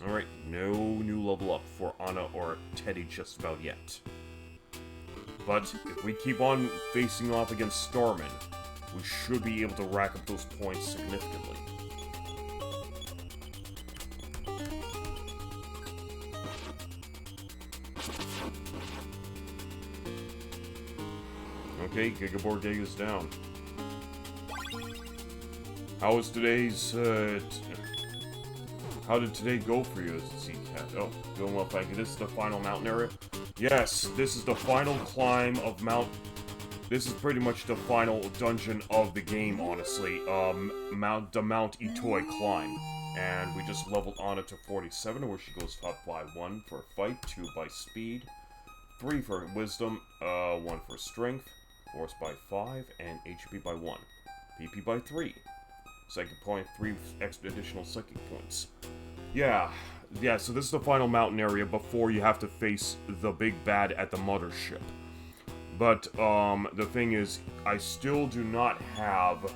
Alright, no new level up for Anna or Teddy just about yet. But if we keep on facing off against Starman, we should be able to rack up those points significantly. Okay, Gigaborg Egg is down. How was today's, how did today go for you as a Sea-Cat? Oh, doing well, thank you. This is the final mountain area? Yes, this is the final climb of Mount... This is pretty much the final dungeon of the game, honestly. The Mount Itoi climb. And we just leveled Anna to 47, where she goes up by 1 for fight, 2 by speed, 3 for wisdom, 1 for strength, force by 5, and HP by 1. PP by 3. Psychic point, 3 additional psychic points. Yeah, so this is the final mountain area before you have to face the big bad at the mothership. But, the thing is, I still do not have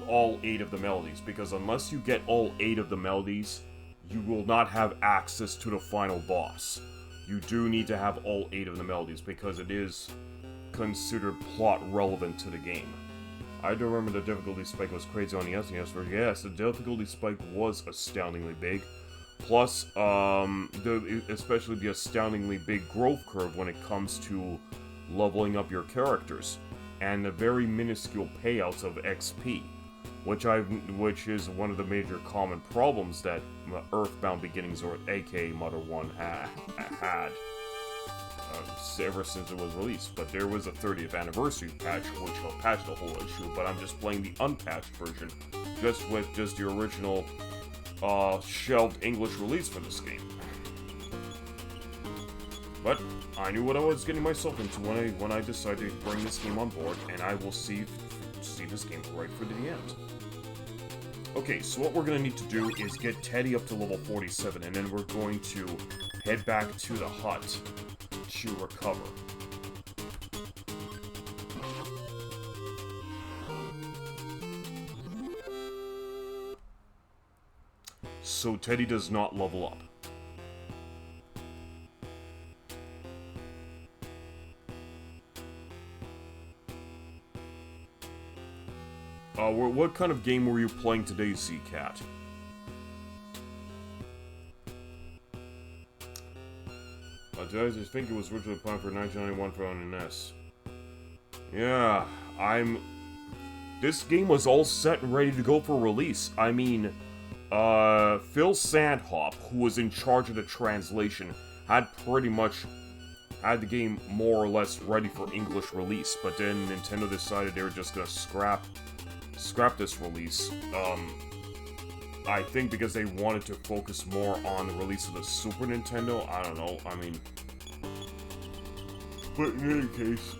all 8 of the melodies, because unless you get all 8 of the melodies, you will not have access to the final boss. You do need to have all 8 of the melodies, because it is considered plot relevant to the game. I do remember the difficulty spike was crazy on the SNES version. Yes, the difficulty spike was astoundingly big. Plus, especially the astoundingly big growth curve when it comes to leveling up your characters, and the very minuscule payouts of XP, which is one of the major common problems that EarthBound Beginnings, or aka Mother 1, had. Ever since it was released, but there was a 30th anniversary patch which will patch the whole issue, but I'm just playing the unpatched version, just with the original shelved English release for this game. But I knew what I was getting myself into when I decided to bring this game on board, and I will see this game right through to the end. Okay, so what we're going to need to do is get Teddy up to level 47, and then we're going to head back to the hut to recover. So Teddy does not level up. What kind of game were you playing today, Sea-Cat? I just think it was originally planned for 1991 for on the NES. Yeah, this game was all set and ready to go for release. I mean, Phil Sandhop, who was in charge of the translation, had pretty much had the game more or less ready for English release, but then Nintendo decided they were just gonna scrap this release. I think because they wanted to focus more on the release of the Super Nintendo. I don't know, I mean... But in any case,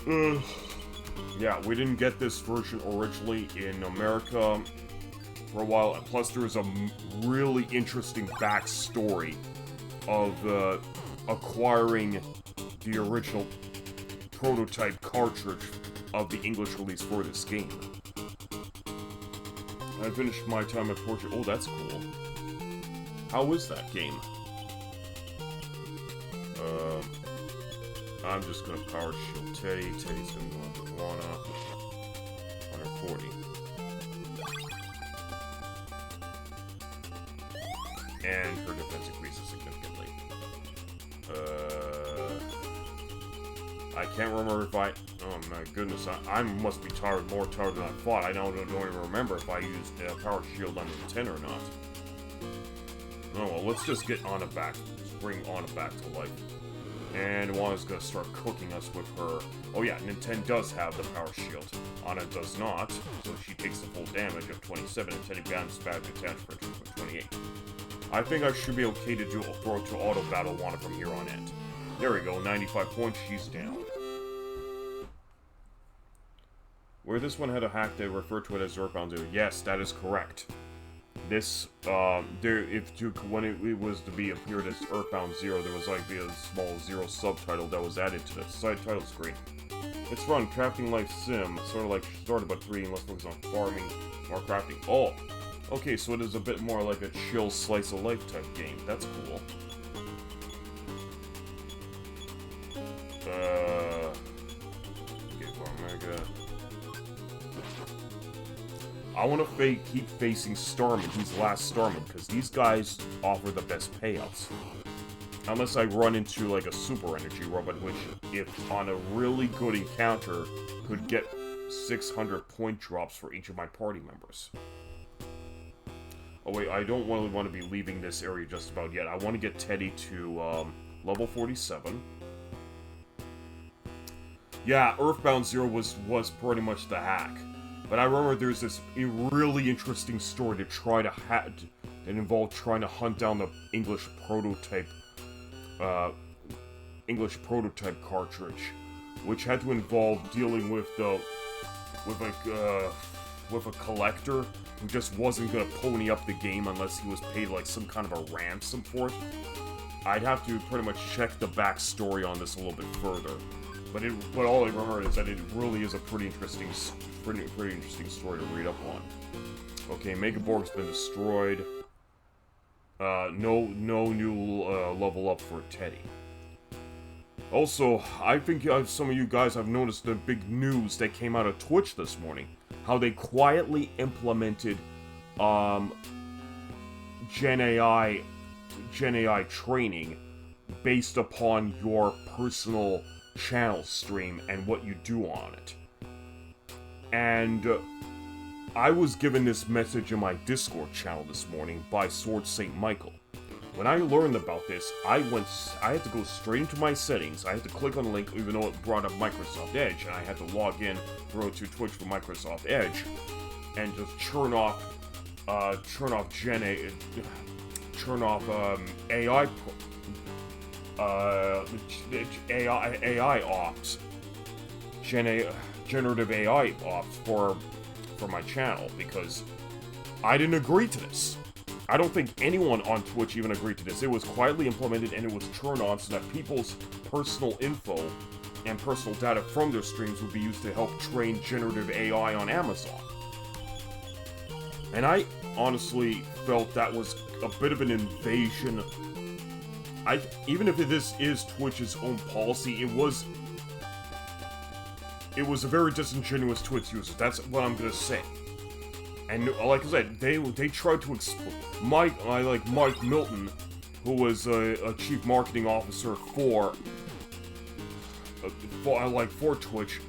yeah, we didn't get this version originally in America for a while. Plus, there was a really interesting backstory of acquiring the original prototype cartridge of the English release for this game. I finished my time at Portrait. Oh, that's cool. How is that game? I'm just gonna power shield Teddy. Teddy's gonna go into Lana. 140. And her defense increases significantly. I can't remember if I... Oh my goodness, I must be more tired than I thought. I don't even remember if I used power shield on NINTEN or not. Oh well, let's just get Anna back. Let's bring Anna back to life. And Juana's gonna start cooking us with her... Oh yeah, NINTEN does have the power shield. Anna does not, so she takes the full damage of 27 and Teddy bounces back to attack for 28. I think I should be okay to throw to auto battle Juana from here on in. There we go, 95 points, she's down. Where this one had a hack, they refer to it as EarthBound 0. Yes, that is correct. This, when it was to be appeared as EarthBound 0, there was like a small 0 subtitle that was added to the side title screen. It's fun, crafting life sim, sort of like started but 3 and less focus on farming, more crafting. Oh, okay, so it is a bit more like a chill slice of life type game. That's cool. Okay, for Omega. I want to keep facing Starman, these last Starman, because these guys offer the best payouts. Unless I run into, like, a super energy robot, which, if on a really good encounter, could get 600 point drops for each of my party members. Oh wait, I don't really want to be leaving this area just about yet. I want to get Teddy to, level 47. Yeah, EarthBound 0 was pretty much the hack. But I remember there's this really interesting story to try to that involved trying to hunt down the English prototype cartridge, which had to involve dealing with a collector who just wasn't gonna pony up the game unless he was paid like some kind of a ransom for it. I'd have to pretty much check the backstory on this a little bit further. But all I remember is that it really is a pretty interesting story to read up on. Okay, Megaborg's been destroyed. No new level up for Teddy. Also, I think some of you guys have noticed the big news that came out of Twitch this morning. How they quietly implemented Gen AI training based upon your personal channel stream and what you do on it. And I was given this message in my Discord channel this morning by Sword St. Michael. When I learned about this, I had to go straight into my settings. I had to click on the link, even though it brought up Microsoft Edge, and I had to log in, go to Twitch for Microsoft Edge, and just turn off AI ops, generative AI ops for my channel, because I didn't agree to this. I don't think anyone on Twitch even agreed to this. It was quietly implemented and it was turned on so that people's personal info and personal data from their streams would be used to help train generative AI on Amazon. And I honestly felt that was a bit of an invasion. Even if this is Twitch's own policy, it was a very disingenuous Twitch user. That's what I'm gonna say. And like I said, they tried to Mike Milton, who was a chief marketing officer for Twitch,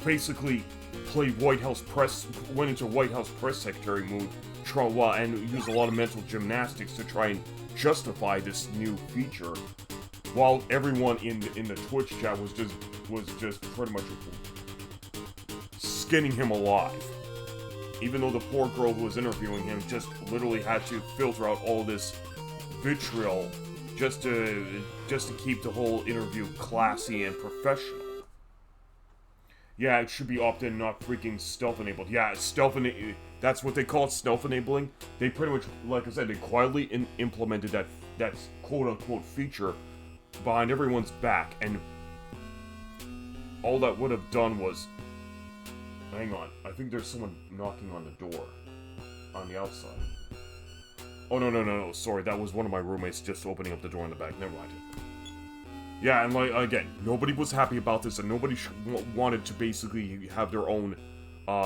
basically played White House press, went into White House press secretary mood, and used a lot of mental gymnastics to try and justify this new feature, while everyone in the Twitch chat was just pretty much skinning him alive. Even though the poor girl who was interviewing him just literally had to filter out all this vitriol just to keep the whole interview classy and professional. Yeah, it should be opt-in, not freaking stealth-enabled. Yeah, that's what they call it, stealth-enabling. They pretty much, like I said, they quietly implemented that quote-unquote feature behind everyone's back, and all that would have done was... Hang on, I think there's someone knocking on the door. On the outside. Oh, no, sorry, that was one of my roommates just opening up the door in the back, never mind. Yeah, and like, again, nobody was happy about this, and nobody wanted to basically have their own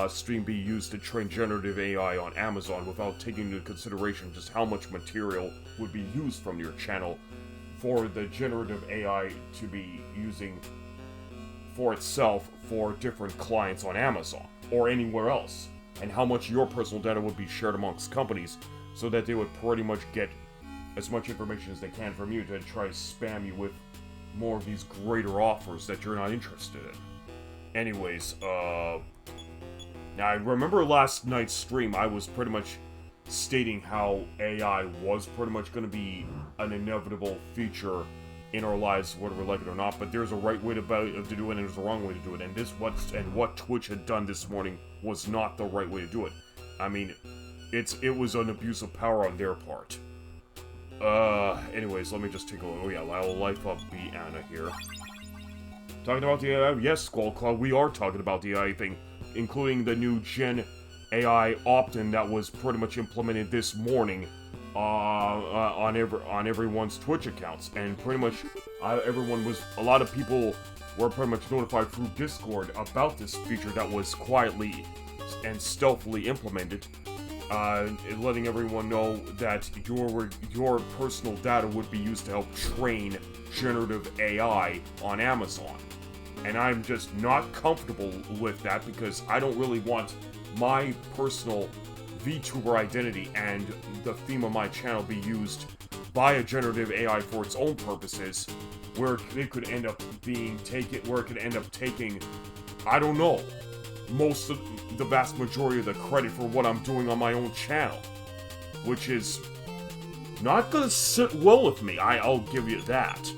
stream be used to train generative AI on Amazon without taking into consideration just how much material would be used from your channel for the generative AI to be using for itself for different clients on Amazon or anywhere else, and how much your personal data would be shared amongst companies so that they would pretty much get as much information as they can from you to try to spam you with more of these greater offers that you're not interested in. Anyways, now I remember last night's stream, I was pretty much stating how AI was pretty much going to be an inevitable feature in our lives, whether we like it or not, but there's a right way to do it and there's a wrong way to do it, and what Twitch had done this morning was not the right way to do it. I mean, it was an abuse of power on their part. Anyways, let me just take a look. Oh yeah, I'll life up Anna here. Talking about the AI, yes, Squall Cloud, we are talking about the AI thing, including the new Gen AI opt-in that was pretty much implemented this morning on everyone's Twitch accounts, and pretty much a lot of people were pretty much notified through Discord about this feature that was quietly and stealthily implemented, letting everyone know that your personal data would be used to help train generative AI on Amazon. And I'm just not comfortable with that because I don't really want my personal VTuber identity and the theme of my channel be used by a generative AI for its own purposes, where it could end up taking, I don't know, the vast majority of the credit for what I'm doing on my own channel, which is not gonna sit well with me, I'll give you that.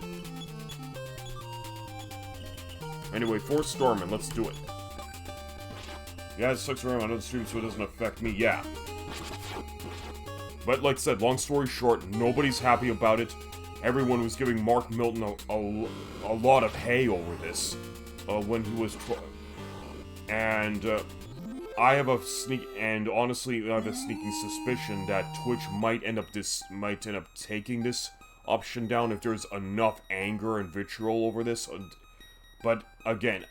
Anyway, for Stormin, let's do it. Yeah, it sucks around on other streams so it doesn't affect me, yeah. But like I said, long story short, nobody's happy about it. Everyone was giving Mark Milton a lot of hay over this when he was and I have a honestly, I have a sneaking suspicion that Twitch might end up taking this option down if there's enough anger and vitriol over this. But again,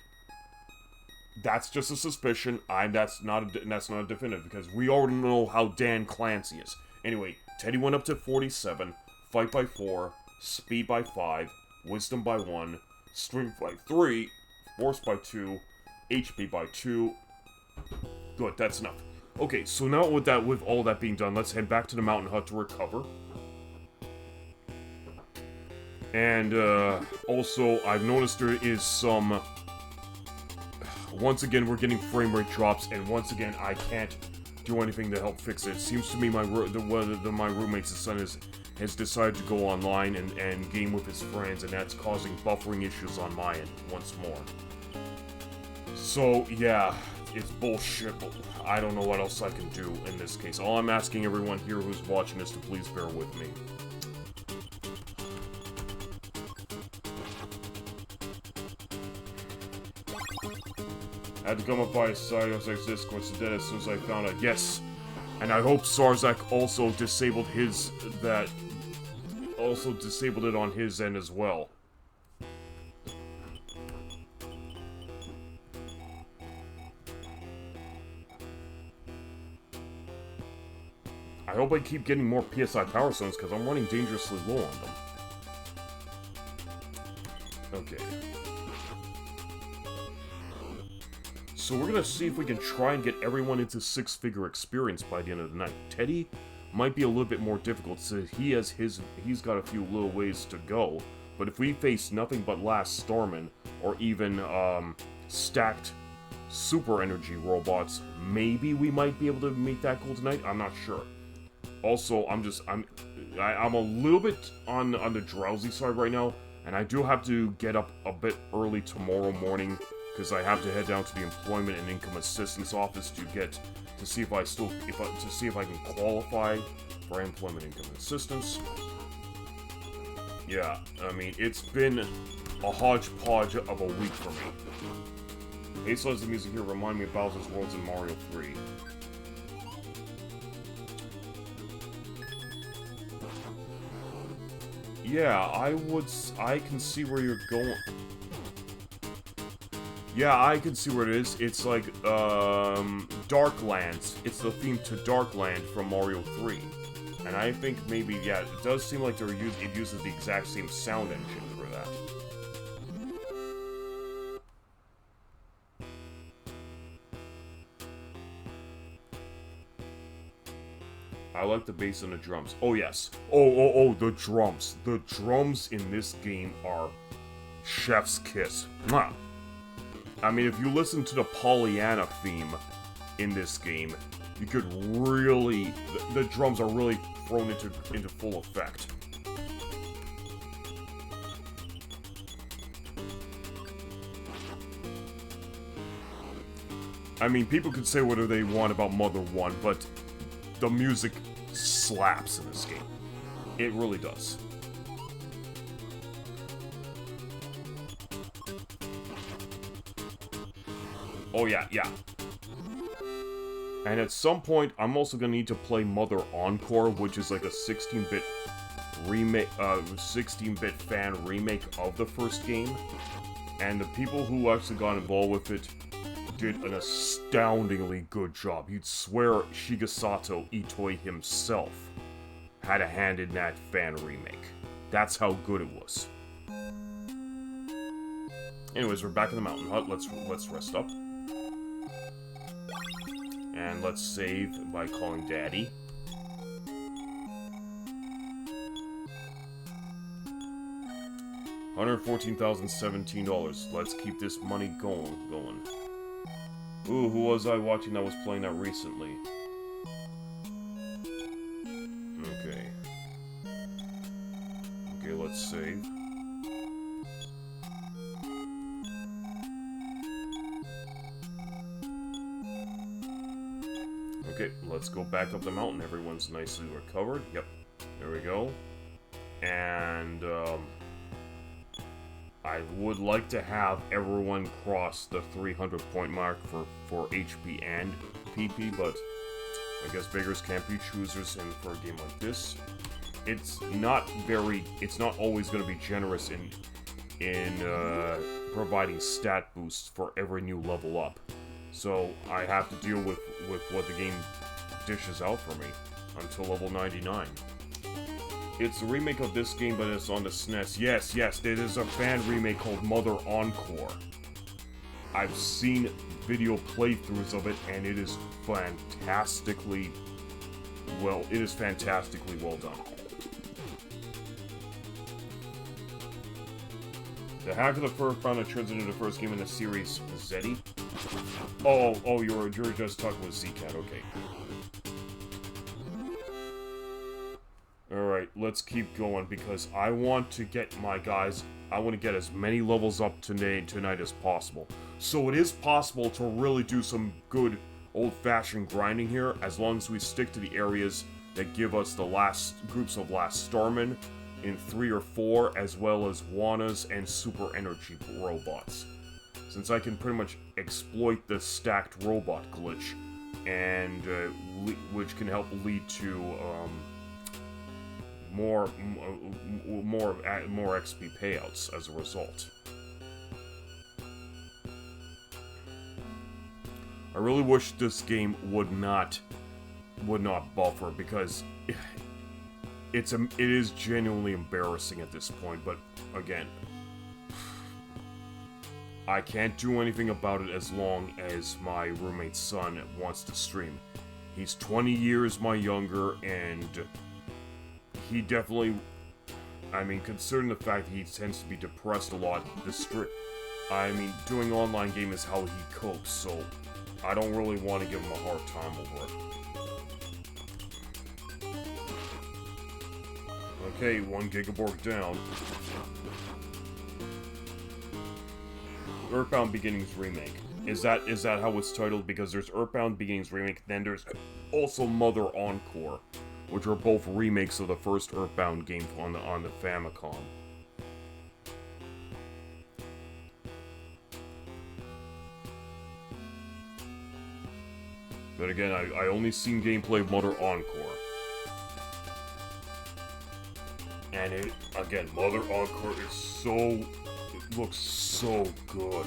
that's just a suspicion. That's not a definitive, because we already know how Dan Clancy is. Anyway, Teddy went up to 47, Fight by 4, Speed by 5, Wisdom by 1, Strength by 3, Force by 2, HP by 2. Good, that's enough. Okay, so now with all that being done, let's head back to the mountain hut to recover. And also, I've noticed there is some. Once again, we're getting frame rate drops, and once again, I can't do anything to help fix it. It seems to me my roommate's son has decided to go online and game with his friends, and that's causing buffering issues on my end once more. So, yeah, it's bullshit, but I don't know what else I can do in this case. All I'm asking everyone here who's watching is to please bear with me. I had to come up by Sarzak's Discord today as soon as I found out. Yes, and I hope Sarzak also disabled it on his end as well. I hope I keep getting more PSI Power Stones, because I'm running dangerously low on them. Okay. So we're gonna see if we can try and get everyone into six-figure experience by the end of the night. Teddy might be a little bit more difficult, so he's got a few little ways to go. But if we face nothing but Last Stormin, or even stacked super energy robots, maybe we might be able to meet that goal tonight. I'm not sure. Also, I'm a little bit on the drowsy side right now, and I do have to get up a bit early tomorrow morning, because I have to head down to the Employment and Income Assistance Office to see if I can qualify for Employment Income Assistance. Yeah, I mean, it's been a hodgepodge of a week for me. Ace loves the music here remind me of Bowser's Worlds in Mario 3. Yeah, I can see where you're going. Yeah, I can see where it is. It's like, Darklands. It's the theme to Darkland from Mario 3. And I think maybe, yeah, it does seem like it uses the exact same sound engine for that. I like the bass and the drums. Oh, yes. Oh, the drums. The drums in this game are Chef's kiss. Mwah. I mean, if you listen to the Pollyanna theme in this game, you could really... The drums are really thrown into full effect. I mean, people could say whatever they want about Mother 1, but the music slaps in this game. It really does. Oh yeah, yeah. And at some point, I'm also gonna need to play Mother Encore, which is like a 16-bit remake, 16-bit fan remake of the first game. And the people who actually got involved with it did an astoundingly good job. You'd swear Shigesato Itoi himself had a hand in that fan remake. That's how good it was. Anyways, we're back in the mountain hut. Let's rest up. And let's save by calling Daddy. $114,017. Let's keep this money going. Ooh, who was I watching that was playing that recently? Okay. Okay, let's save. Okay, let's go back up the mountain. Everyone's nicely recovered. Yep, there we go. And, I would like to have everyone cross the 300-point mark for HP and PP, but I guess beggars can't be choosers, and for a game like this, it's not always going to be generous in providing stat boosts for every new level up. So I have to deal with what the game dishes out for me until level 99. It's a remake of this game, but it's on the SNES. Yes, there is a fan remake called Mother Encore. I've seen video playthroughs of it, and it is fantastically well done. The hack of the EarthBound that turns into the first game in the series, Zeddy. Oh, you're just talking with Zcat, okay. Alright, let's keep going, because I want to get my guys, I want to get as many levels up tonight as possible. So it is possible to really do some good old-fashioned grinding here, as long as we stick to the areas that give us the last groups of last Starmen in 3 or 4, as well as Wanas and Super Energy robots. Since I can pretty much exploit the stacked robot glitch, and which can help lead to more XP payouts as a result. I really wish this game would not buffer, because it is genuinely embarrassing at this point. But again, I can't do anything about it as long as my roommate's son wants to stream. He's 20 years my younger, and he definitely, I mean, considering the fact that he tends to be depressed a lot, doing online game is how he copes, so I don't really want to give him a hard time over it. Okay, 1 Gigaborg down. EarthBound Beginnings Remake. Is that how it's titled? Because there's EarthBound Beginnings Remake, then there's also Mother Encore, which are both remakes of the first EarthBound game on the Famicom. But again, I only seen gameplay of Mother Encore. And Mother Encore is it looks so good.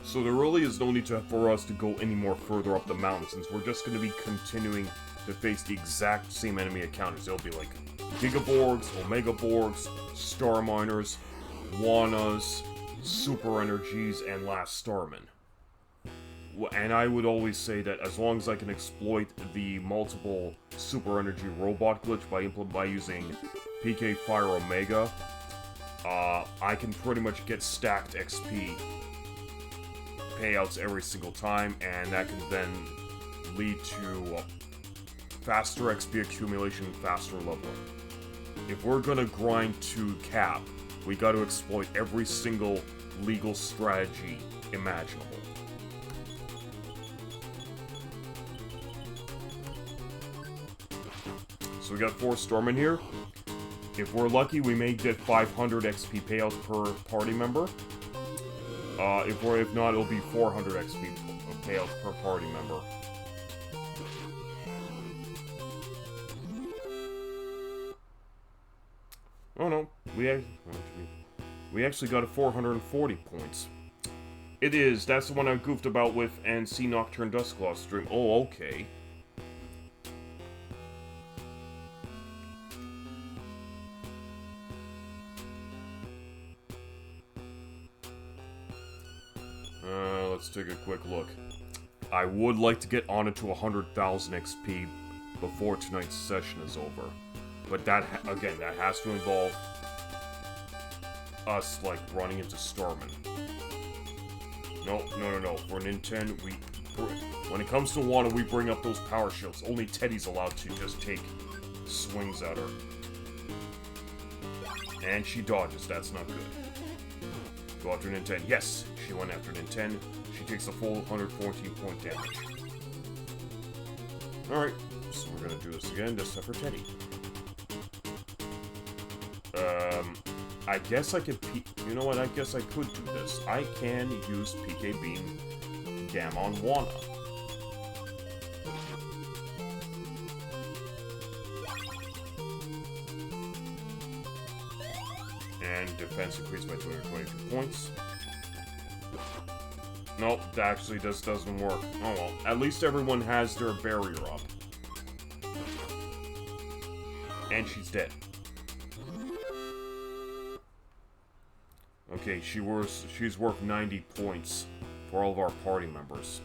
So there really is no need for us to go any more further up the mountain, since we're just going to be continuing to face the exact same enemy encounters. There'll be like Gigaborgs, Omegaborgs, Star Miners, Wanas, Super Energies, and Last Starman. And I would always say that as long as I can exploit the multiple Super Energy robot glitch by using PK Fire Omega, I can pretty much get stacked XP payouts every single time, and that can then lead to faster XP accumulation, faster leveling. If we're gonna grind to cap, we gotta exploit every single legal strategy imaginable. So we got 4 Stormin here. If we're lucky, we may get 500 XP payouts per party member. If not, it'll be 400 XP payouts per party member. Oh no, we actually got a 440 points. That's the one I goofed about with and see Nocturne Dustclaw stream. Oh, okay. Let's take a quick look. I would like to get on it to 100,000 XP before tonight's session is over. But that, again, that has to involve us, like, running into Starman. No. For NINTEN, when it comes to Wana, we bring up those power shields. Only Teddy's allowed to just take swings at her. And she dodges, that's not good. Go after NINTEN. Yes, she went after NINTEN. She takes a full 114 point damage. Alright, so we're gonna do this again, this time for Teddy. I guess I could you know what, I guess I could do this. I can use PK Beam Gam on Wana. And defense increased by 222 points. Nope, that actually doesn't work. Oh well, at least everyone has their barrier up. And she's dead. Okay, she's worth 90 points for all of our party members.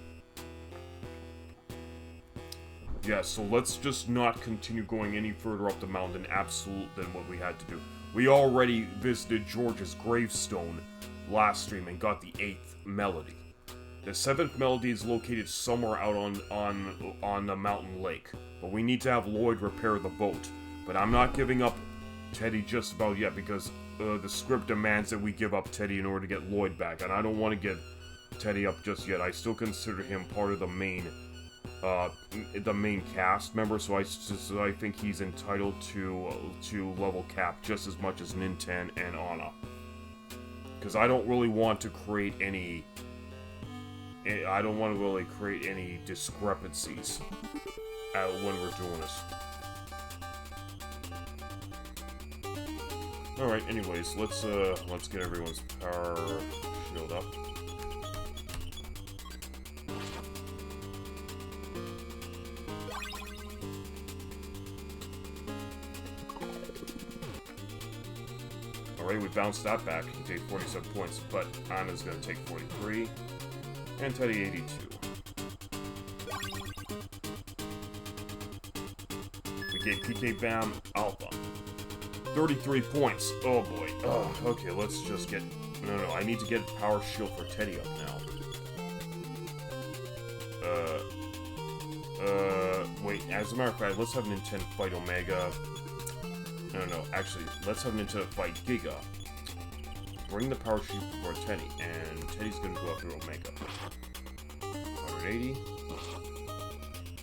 Yeah, so let's just not continue going any further up the mountain than what we had to do. We already visited George's gravestone last stream and got the 8th melody. The 7th melody is located somewhere out on the mountain lake, but we need to have Lloyd repair the boat. But I'm not giving up Teddy just about yet because the script demands that we give up Teddy in order to get Lloyd back, and I don't want to get Teddy up just yet. I still consider him part of the main cast member, so I think he's entitled to level cap just as much as NINTEN and Anna. Because I don't really want to create any. I don't want to really create any discrepancies when we're doing this. Alright, anyways, let's get everyone's power shield up. Alright, we bounced that back. You take 47 points, but Anna's gonna take 43. And Teddy 82. We gave PK Bam Alpha 33 points. Oh boy. Oh, okay, let's just get... No, I need to get Power Shield for Teddy up now. Wait, as a matter of fact, let's have NINTEN fight Omega. No, actually, let's have NINTEN fight Giga. Bring the Power Shield for Teddy, and Teddy's gonna go after Omega. 180.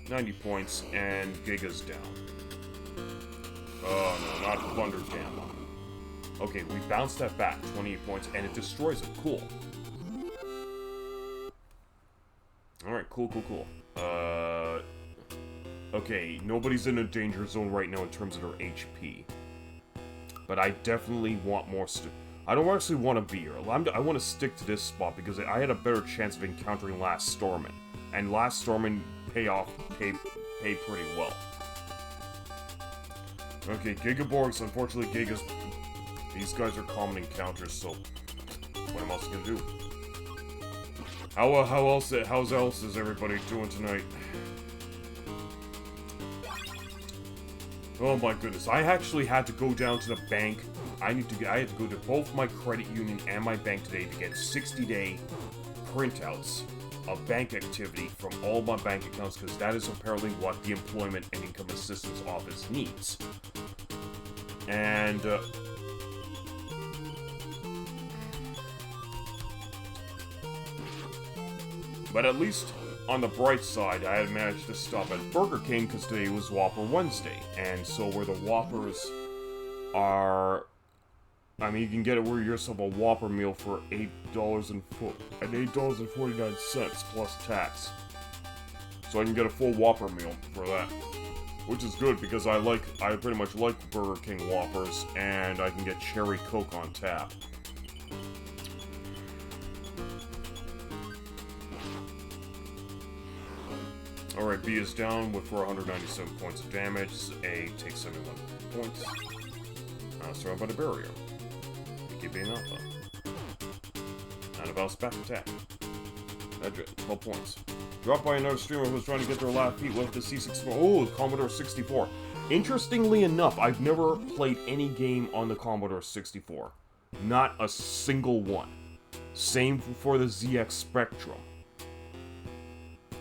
90 points, and Giga's down. Oh no, not Thunder Jam. Okay, we bounced that back, 28 points, and it destroys it. Cool. Alright, cool. Okay, nobody's in a danger zone right now in terms of their HP. But I definitely want more I don't actually want to be here. I want to stick to this spot because I had a better chance of encountering Last Storman. And Last Storman pay pretty well. Okay, Gigaborgs, unfortunately, these guys are common encounters, so what am I else gonna do? How's else is everybody doing tonight? Oh my goodness, I actually had to go down to the bank. I had to go to both my credit union and my bank today to get 60-day printouts of bank activity from all my bank accounts, because that is apparently what the Employment and Income Assistance Office needs. And, but at least on the bright side, I had managed to stop at Burger King because today was Whopper Wednesday. And so where the Whoppers are, I mean, you can get yourself a Whopper meal for $8.49 plus tax. So I can get a full Whopper meal for that. Which is good because I pretty much like Burger King Whoppers, and I can get Cherry Coke on tap. Alright, B is down with 497 points of damage. A takes 71 points. Surrounded by the barrier. Keep being alpha. And a bounce back attack. 12 points. Dropped by another streamer who was trying to get their last feet with the C64. Oh, the Commodore 64. Interestingly enough, I've never played any game on the Commodore 64. Not a single one. Same for the ZX Spectrum.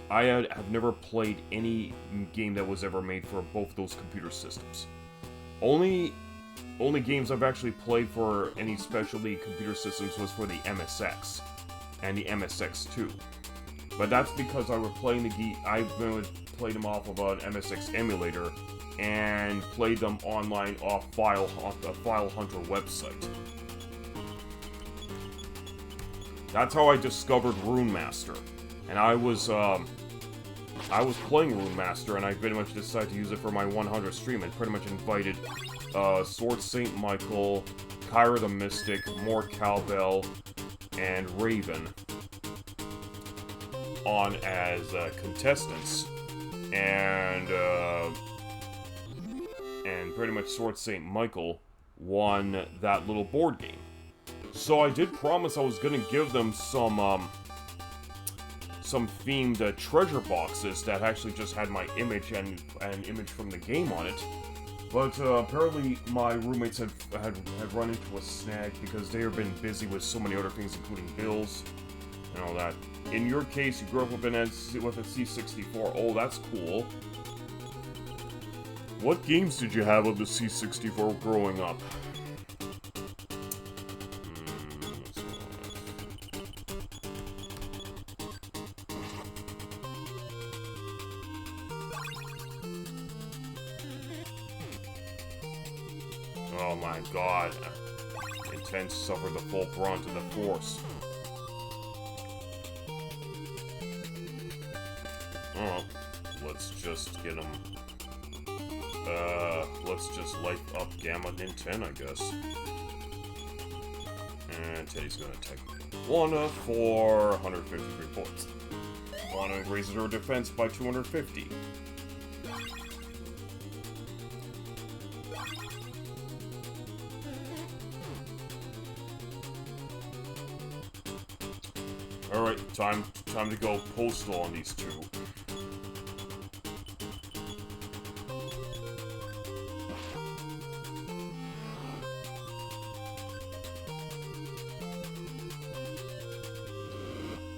I have never played any game that was ever made for both those computer systems. Only games I've actually played for any specialty computer systems was for the MSX and the MSX2. But that's because I was playing I played them off of an MSX emulator and played them online off the File Hunter website. That's how I discovered Rune Master. And I was playing Rune Master, and I pretty much decided to use it for my 100th stream, and pretty much invited Sword Saint Michael, Kyra the Mystic, more Cowbell, and Raven on as contestants, and pretty much Sword Saint Michael won that little board game. So I did promise I was gonna give them some themed treasure boxes that actually just had my image and an image from the game on it. But apparently my roommates had run into a snag because they have been busy with so many other things, including bills and all that. In your case, you grew up with a C64. Oh, that's cool. What games did you have of the C64 growing up? Oh my god. Intense suffered the full brunt of the force. Oh, let's just get him. Let's just light up Gamma NINTEN, I guess. And Teddy's gonna attack Lana for 153 points. Lana raises her defense by 250. Alright, time to go postal on these two.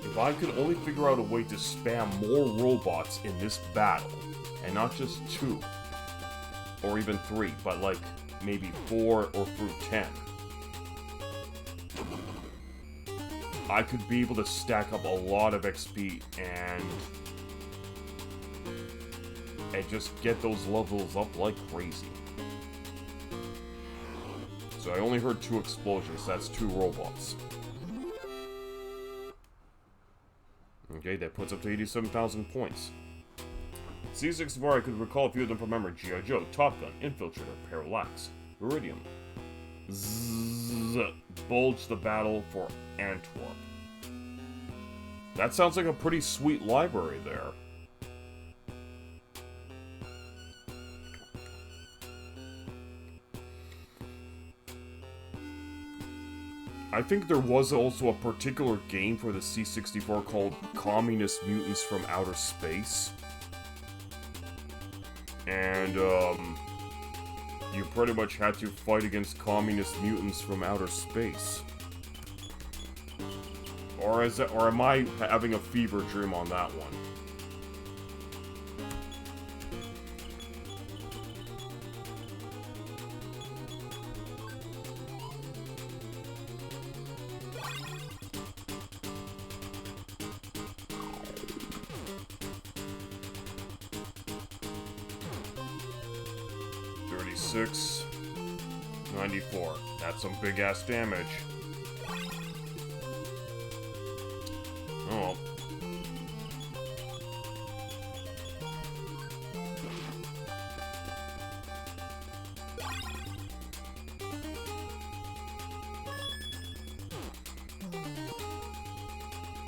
If I could only figure out a way to spam more robots in this battle, and not just 2, or even 3, but like maybe 4 or through 10, I could be able to stack up a lot of XP and just get those levels up like crazy. So I only heard 2 explosions, that's 2 robots. Okay, that puts up to 87,000 points. C64, I could recall a few of them from memory. G.I. Joe, Top Gun, Infiltrator, Parallax, Iridium. Zzz, Bulge the Battle for Antwerp. That sounds like a pretty sweet library there. I think there was also a particular game for the C64 called Communist Mutants from Outer Space. And, you pretty much had to fight against communist mutants from outer space. Or am I having a fever dream on that one? $36, $94. That's some big ass damage. Oh.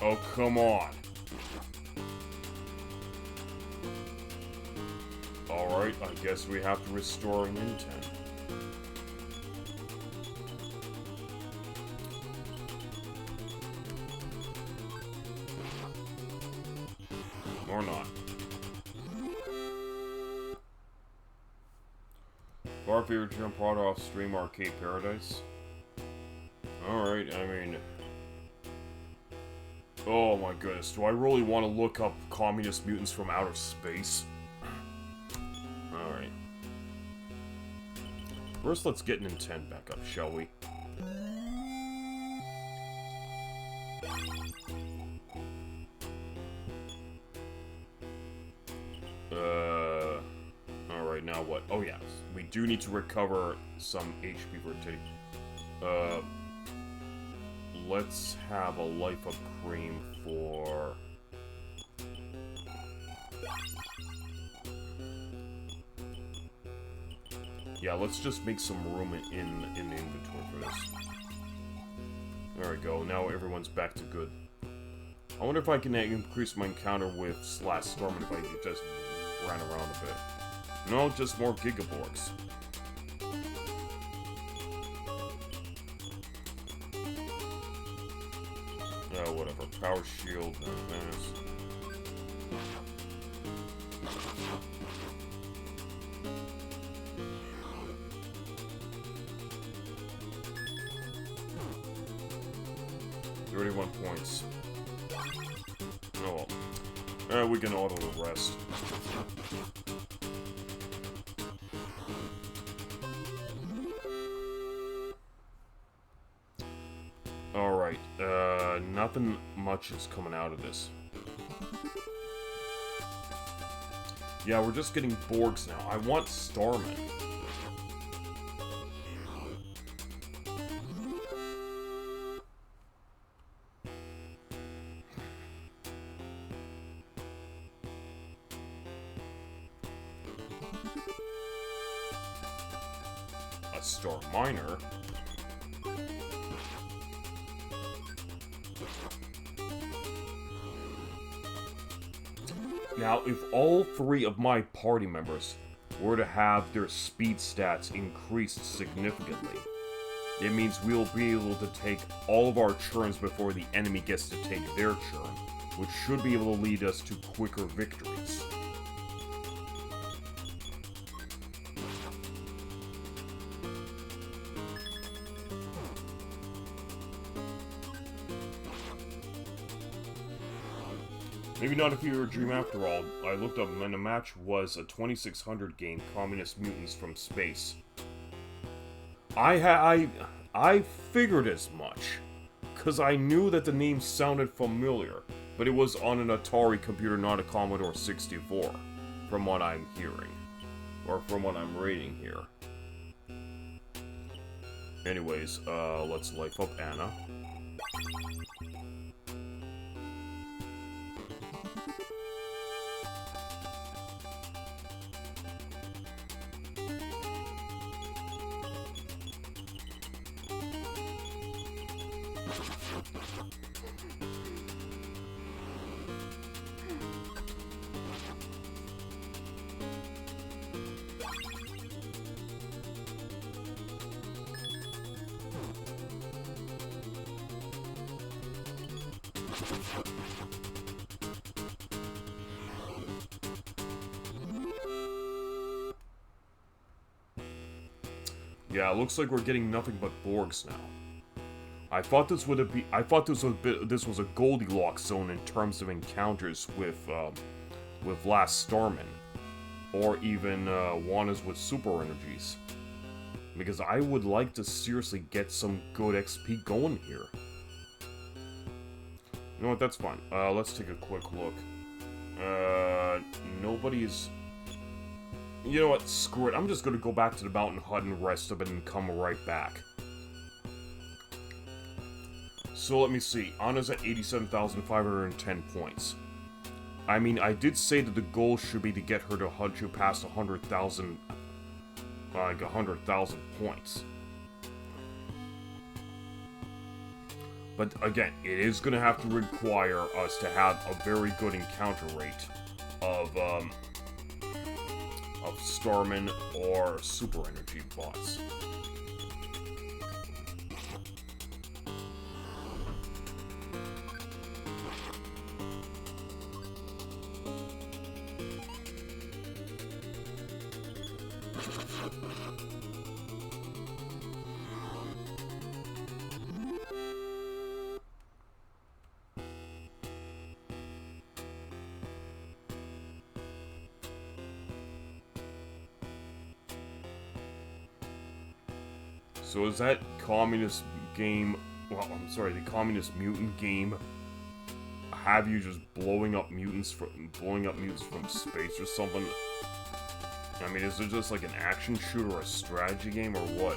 Oh, come on. Alright, I guess we have to restore NINTEN. Or not. Our favorite jump brought off Stream Arcade Paradise. Alright, I mean... Oh my goodness, do I really want to look up communist mutants from outer space? Alright. First, let's get NINTEN back up, shall we? Alright, now what? Oh yeah, we do need to recover some HP for taking. Let's have a life up cream for... Yeah, let's just make some room in the inventory for this. There we go, now everyone's back to good. I wonder if I can increase my encounter with /Storm if I just ran around a bit. No, just more Gigaborgs. Whatever. Power shield, advance. $31 points. Oh well. We can auto the rest. Alright, nothing much is coming out of this. Yeah, we're just getting Borgs now. I want Starman. A Star Miner? Now, if all 3 of my party members were to have their speed stats increased significantly, it means we'll be able to take all of our turns before the enemy gets to take their turn, which should be able to lead us to quicker victories. Maybe not a fever dream after all. I looked up and the match was a 2600 game, Communist Mutants from Space. I figured as much, cause I knew that the name sounded familiar, but it was on an Atari computer, not a Commodore 64, from what I'm hearing. Or from what I'm reading here. Anyways, let's life up Anna. Yeah, it looks like we're getting nothing but Borgs now. I thought this was a Goldilocks zone in terms of encounters with Last Starman, or even Juanas with super energies, because I would like to seriously get some good XP going here. You know what? That's fine. Let's take a quick look. Nobody's. You know what? Screw it. I'm just gonna go back to the mountain hut and rest a bit and come right back. So let me see. Anna's at 87,510 points. I mean, I did say that the goal should be to get her to Hudju past 100,000, like 100,000 points. But again, it is going to have to require us to have a very good encounter rate of Starman or Super Energy bots. So is that communist game, well, I'm sorry, the communist mutant game have you just blowing up mutants from space or something? I mean, is it just like an action shooter or a strategy game or what?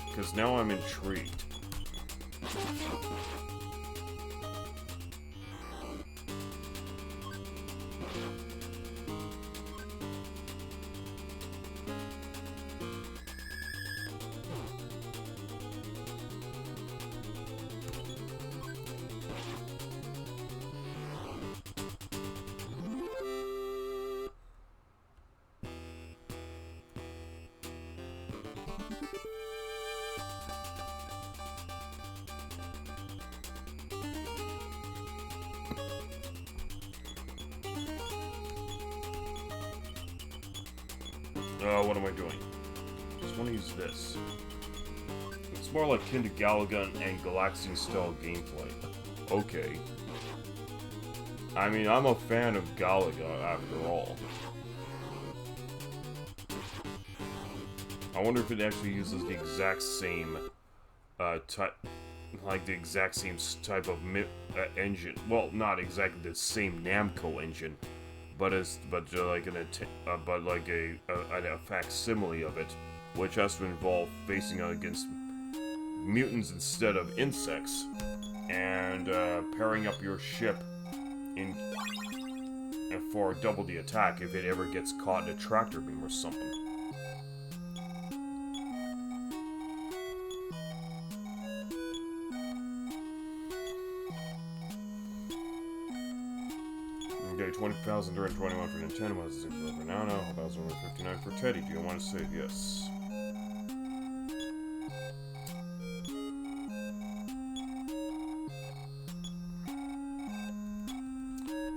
Because now I'm intrigued. What am I doing? Just want to use this. It's more like akin to Galaga and Galaxian style gameplay. Okay. I mean, I'm a fan of Galaga after all. I wonder if it actually uses the exact same type, like the exact same type of engine. Well, not exactly the same Namco engine, but a facsimile of it, which has to involve facing against mutants instead of insects, and pairing up your ship for double the attack if it ever gets caught in a tractor beam or something. Okay, 20,321 for Nintendo, 1,064 for Nano, 1,159 for Teddy. Do you want to save? Yes.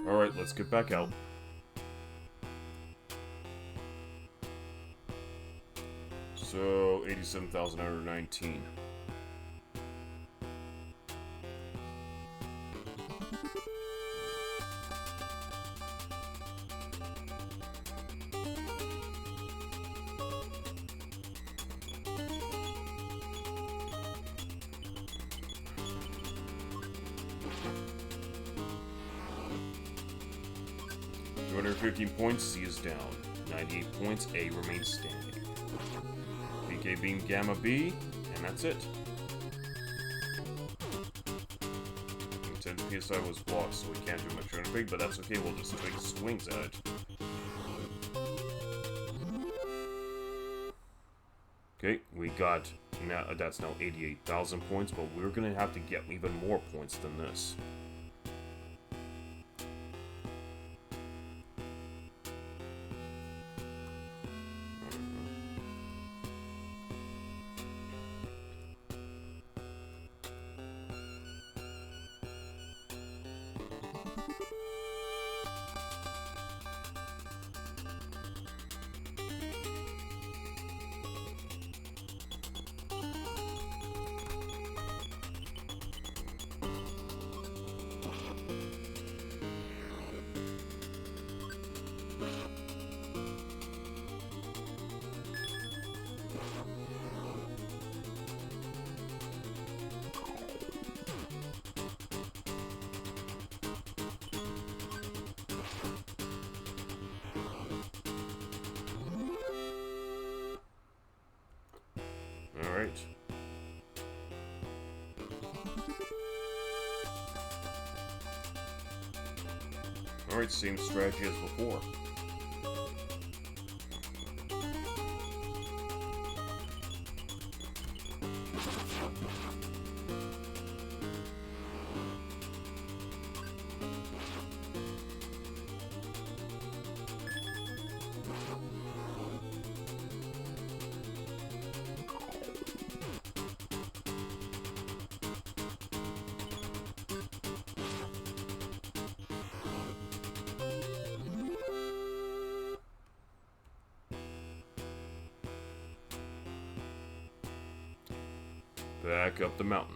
Alright, let's get back out. So, 87,919. Points, C is down. 98 points, A remains standing. PK Beam Gamma B, and that's it. 10 PSI was blocked, so we can't do much on big, but that's okay, we'll just take swings at it. Okay, we got, now that's now 88,000 points, but we're gonna have to get even more points than this. Alright. Alright, same strategy as before. Back up the mountain.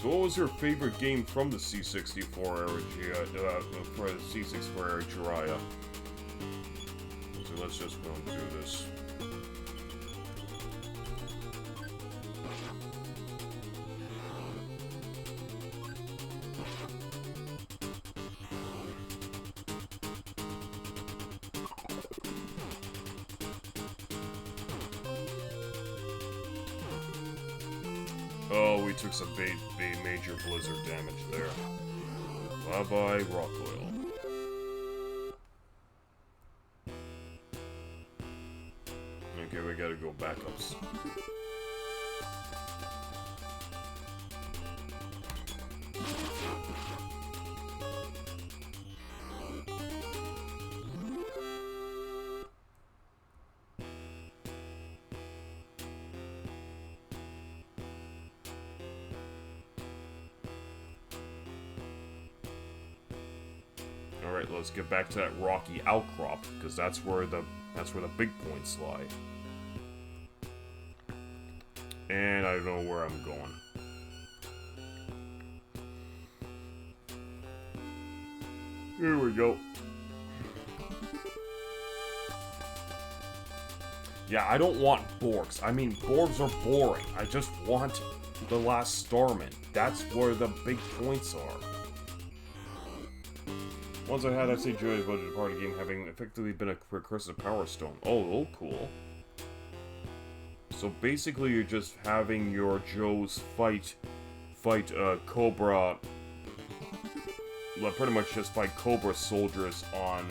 So what was your favorite game from the C64 era, for the C64 era, Jiraiya? So let's just go and do this. Oh, we took some major blizzard damage there. Bye-bye, rock oil. Okay, we gotta go back up. Alright, let's get back to that rocky outcrop, because that's where the big points lie. And I don't know where I'm going. Here we go. Yeah, I don't want Borgs. I mean, Borgs are boring. I just want the last Starman. That's where the big points are. Once I had, I'd say joy about the party game having effectively been a recursive Power Stone. Oh, cool. So basically, you're just having your Joes fight Cobra. Well, pretty much just fight Cobra soldiers on,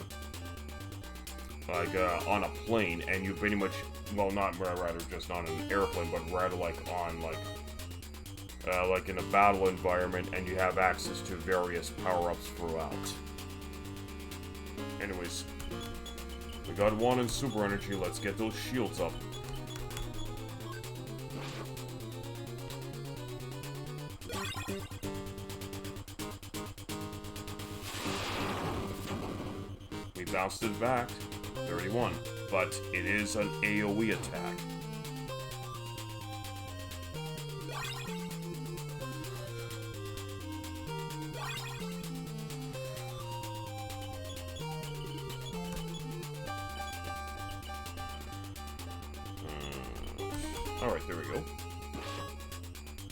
like, on a plane, and you pretty much, well, not rather just on an airplane, but rather like on like in a battle environment, and you have access to various power-ups throughout. Anyways, we got one in super energy. Let's get those shields up. We bounced it back. 31. But it is an AoE attack. Alright, there we go.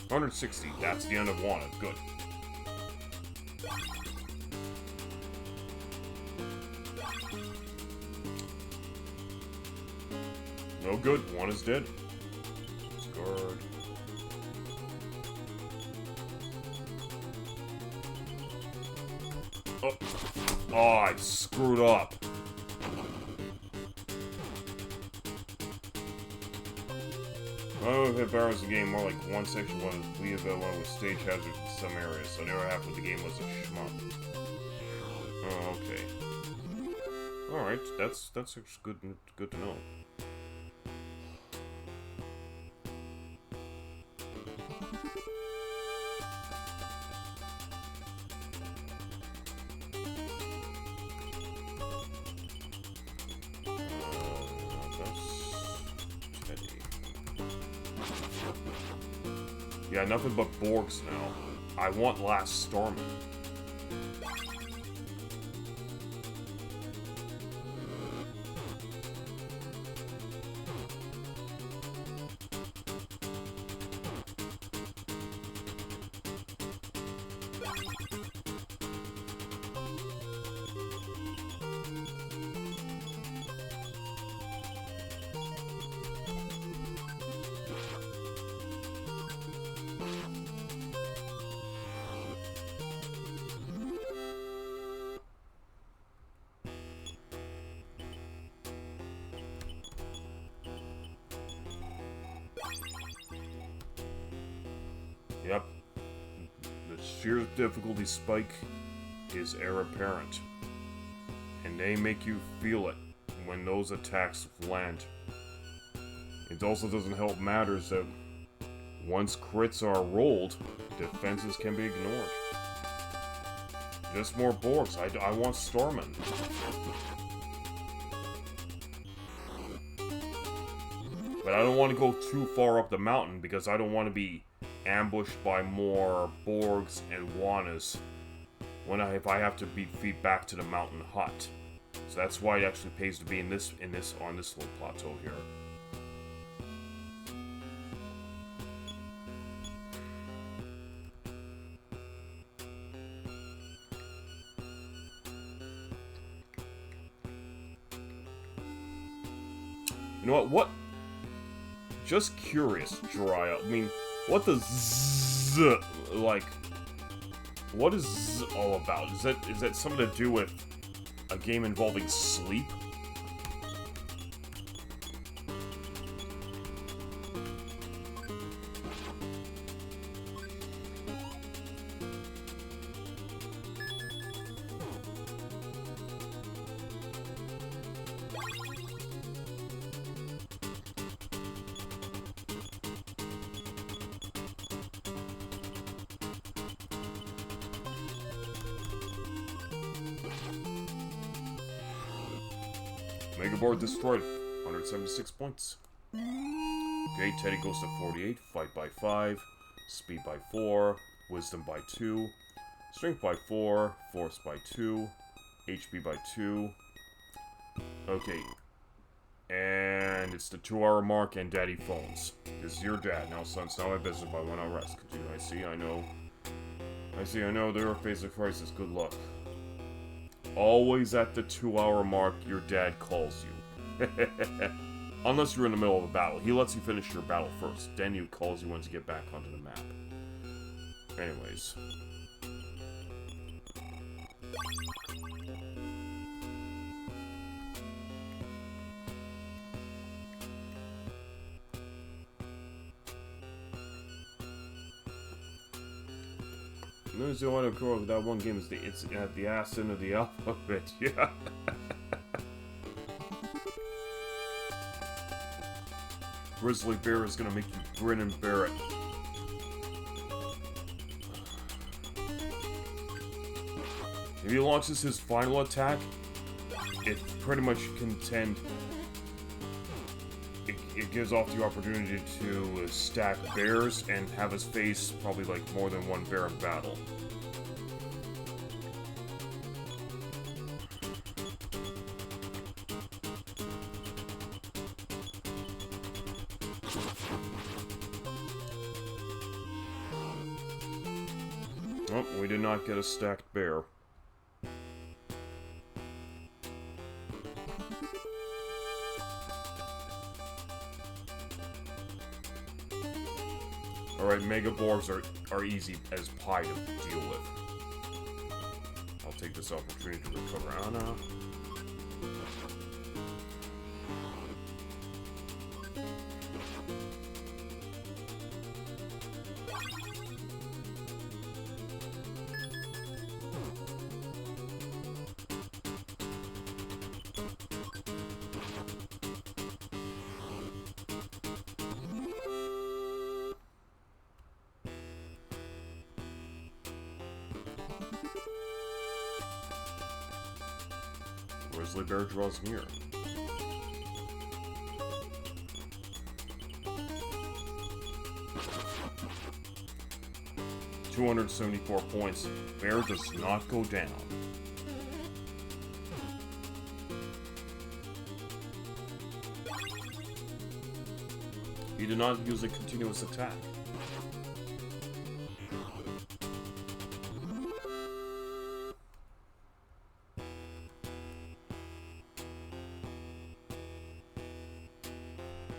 160, that's the end of wanted. Good. No good, one is dead. Discard. Oh, I screwed up. Hit barrels in the game more like one section one leave one with stage hazards in some areas, so never half of the game was a shmup. Oh, okay. Alright, that's good to know. Yeah, nothing but Borgs now. I want last Starman. Yep. The sheer difficulty spike is heir apparent. And they make you feel it when those attacks land. It also doesn't help matters that once crits are rolled, defenses can be ignored. Just more Borgs. I want Stormin. But I don't want to go too far up the mountain because I don't want to be ambushed by more Borgs and Wanas if I have to beat feet back to the mountain hut. So that's why it actually pays to be on this little plateau here. You know what? Just curious, Jiraiya. I mean, what does Z, like, what is Z all about? Is that something to do with a game involving sleep? Mega Board destroyed. 176 points. Okay, Teddy goes to 48. Fight by 5. Speed by 4. Wisdom by 2. Strength by 4. Force by 2. HP by 2. Okay. And it's the 2-hour mark and Daddy phones. This is your dad. Now, son, it's not my business, but I want to rest. Continue. I know. There are phases of crisis. Good luck. Always at the 2-hour mark, your dad calls you. Unless you're in the middle of a battle. He lets you finish your battle first. Then he calls you once you get back onto the map. Anyways. Notice the one of course that one game is it's at the ass end of the alphabet, yeah. Grizzly Bear is gonna make you grin and bear it. If he launches his final attack, it pretty much contend. It gives off the opportunity to stack bears and have us face probably like more than one bear in battle. Oh, we did not get a stacked bear. Alright, Mega Borgs are easy as pie to deal with. I'll take this opportunity to recover Anna. Grizzly Bear draws near. $274 points. Bear does not go down. He did not use a continuous attack.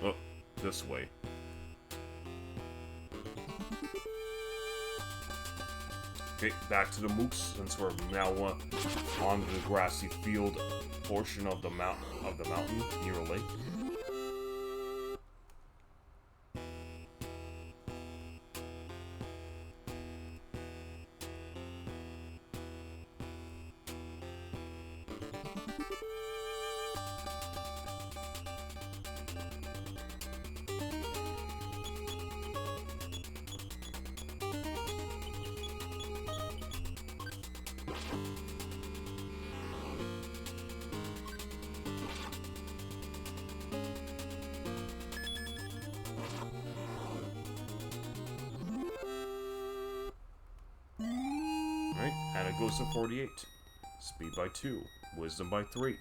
Oh, this way. Okay, back to the mooks, since we're now on the grassy field portion of the mountain near a lake. that goes to 48. Speed by 2. Wisdom by 3.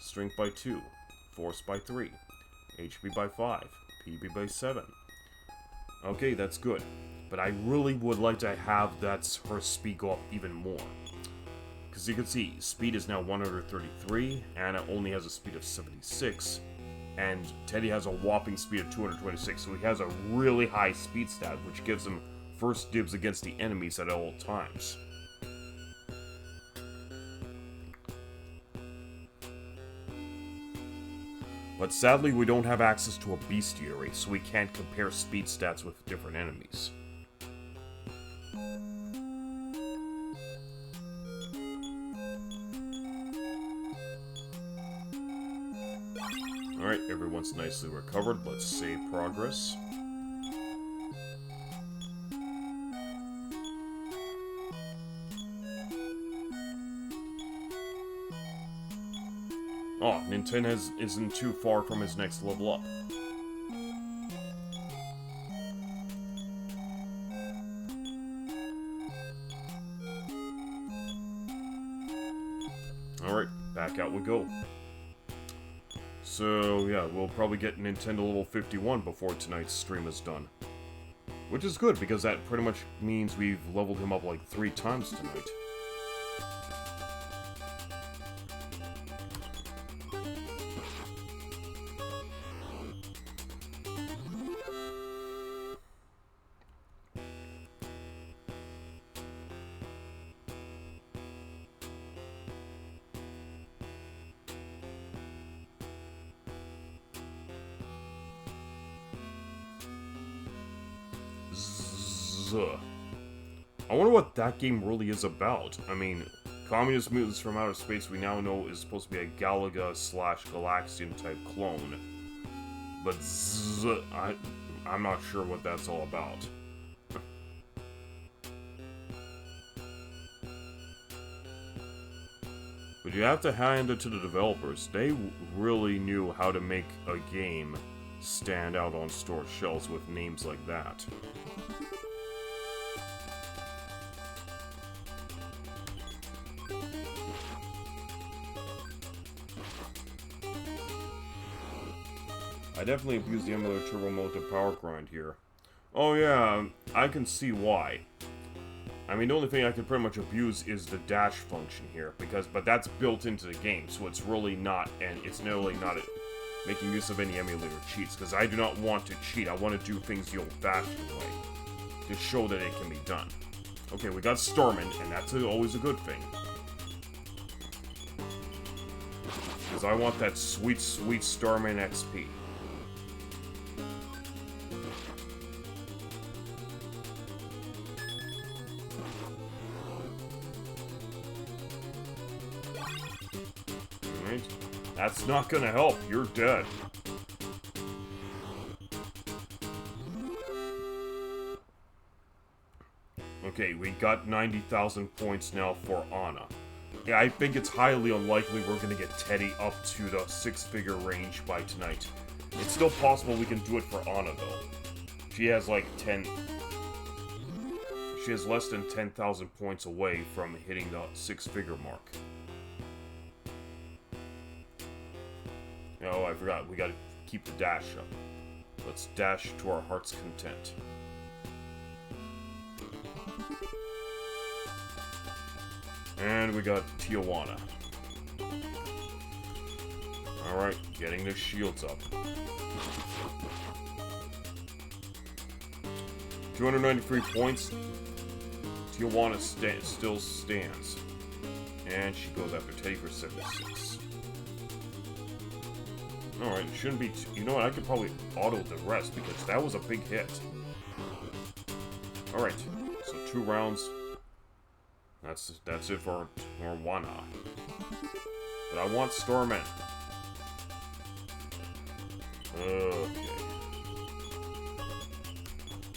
Strength by 2. Force by 3. HP by 5. PB by 7. Okay, that's good. But I really would like to have her speed go up even more. Because you can see, speed is now 133, Anna only has a speed of 76, and Teddy has a whopping speed of 226, so he has a really high speed stat, which gives him first dibs against the enemies at all times. But sadly, we don't have access to a bestiary, so we can't compare speed stats with different enemies. Alright, everyone's nicely recovered. Let's save progress. Oh, NINTEN isn't too far from his next level up. Alright, back out we go. So, yeah, we'll probably get NINTEN to level 51 before tonight's stream is done. Which is good, because that pretty much means we've leveled him up like 3 times tonight. I wonder what that game really is about. I mean, Communist Mutants from Outer Space we now know is supposed to be a Galaga/Galaxian type clone. But I'm not sure what that's all about. But you have to hand it to the developers. They really knew how to make a game stand out on store shelves with names like that. I definitely abused the emulator turbo mode to power grind here. Oh yeah, I can see why. I mean, the only thing I can pretty much abuse is the dash function here, but that's built into the game, so it's really not, and it's really not making use of any emulator cheats, because I do not want to cheat. I want to do things the old-fashioned way, to show that it can be done. Okay, we got Starman, and that's always a good thing. Because I want that sweet, sweet Starman XP. That's not gonna help. You're dead. Okay, we got 90,000 points now for Anna. Yeah, I think it's highly unlikely we're gonna get Teddy up to the 6-figure range by tonight. It's still possible we can do it for Anna, though. She has like 10... She has less than 10,000 points away from hitting the 6-figure mark. Oh, I forgot. We gotta keep the dash up. Let's dash to our heart's content. And we got Tijuana. Alright, getting the shields up. 293 points. Tijuana still stands. And she goes after Teddy for 76. Alright, it shouldn't be... You know what, I could probably auto the rest, because that was a big hit. Alright, so 2 rounds. That's it for Tijuana. But I want Stormin. Okay.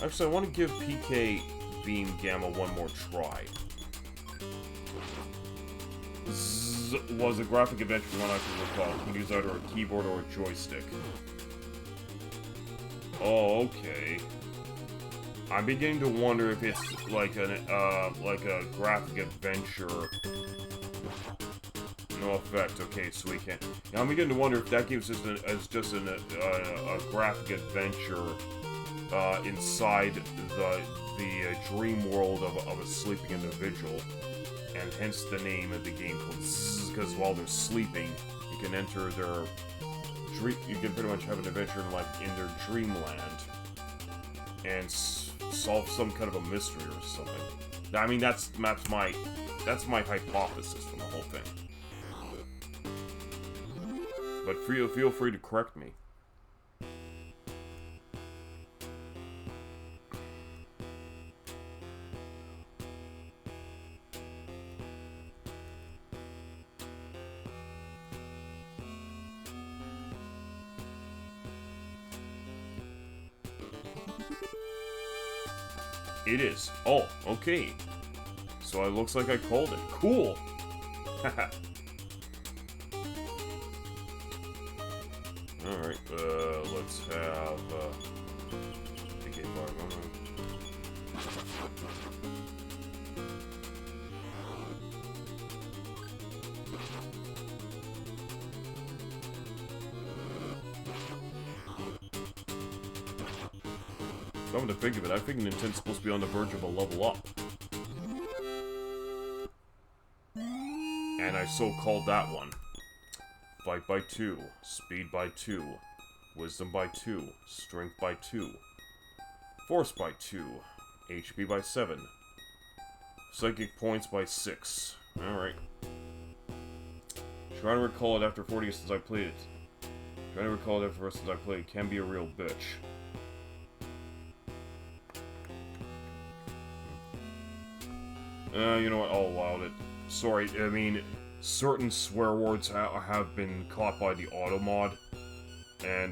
Actually, I want to give PK Beam Gamma one more try. Was a graphic adventure one I can recall. You can use either a keyboard or a joystick. Oh, okay. I'm beginning to wonder if it's like a graphic adventure. No effect. Okay, so we can't. Now I'm beginning to wonder if that gives us a graphic adventure inside the dream world of a sleeping individual, and hence the name of the game called Zzz, because while they're sleeping, you can enter their dream. You can pretty much have an adventure in their dreamland and solve some kind of a mystery or something. I mean, that's my hypothesis from the whole thing. But feel free to correct me. It is. Oh, okay. So it looks like I called it. Cool! Alright, let's have, PK bar. Come to think of it, I think Nintendo's supposed to be on the verge of a level up. And I so called that one. Fight by 2, speed by 2, wisdom by 2, strength by 2, force by 2, HP by 7, psychic points by 6. Alright. Trying to recall it after 40 since I played it. Trying to recall it after since I played it can be a real bitch. You know what? I'll allow it. Sorry, I mean, certain swear words have been caught by the auto mod, and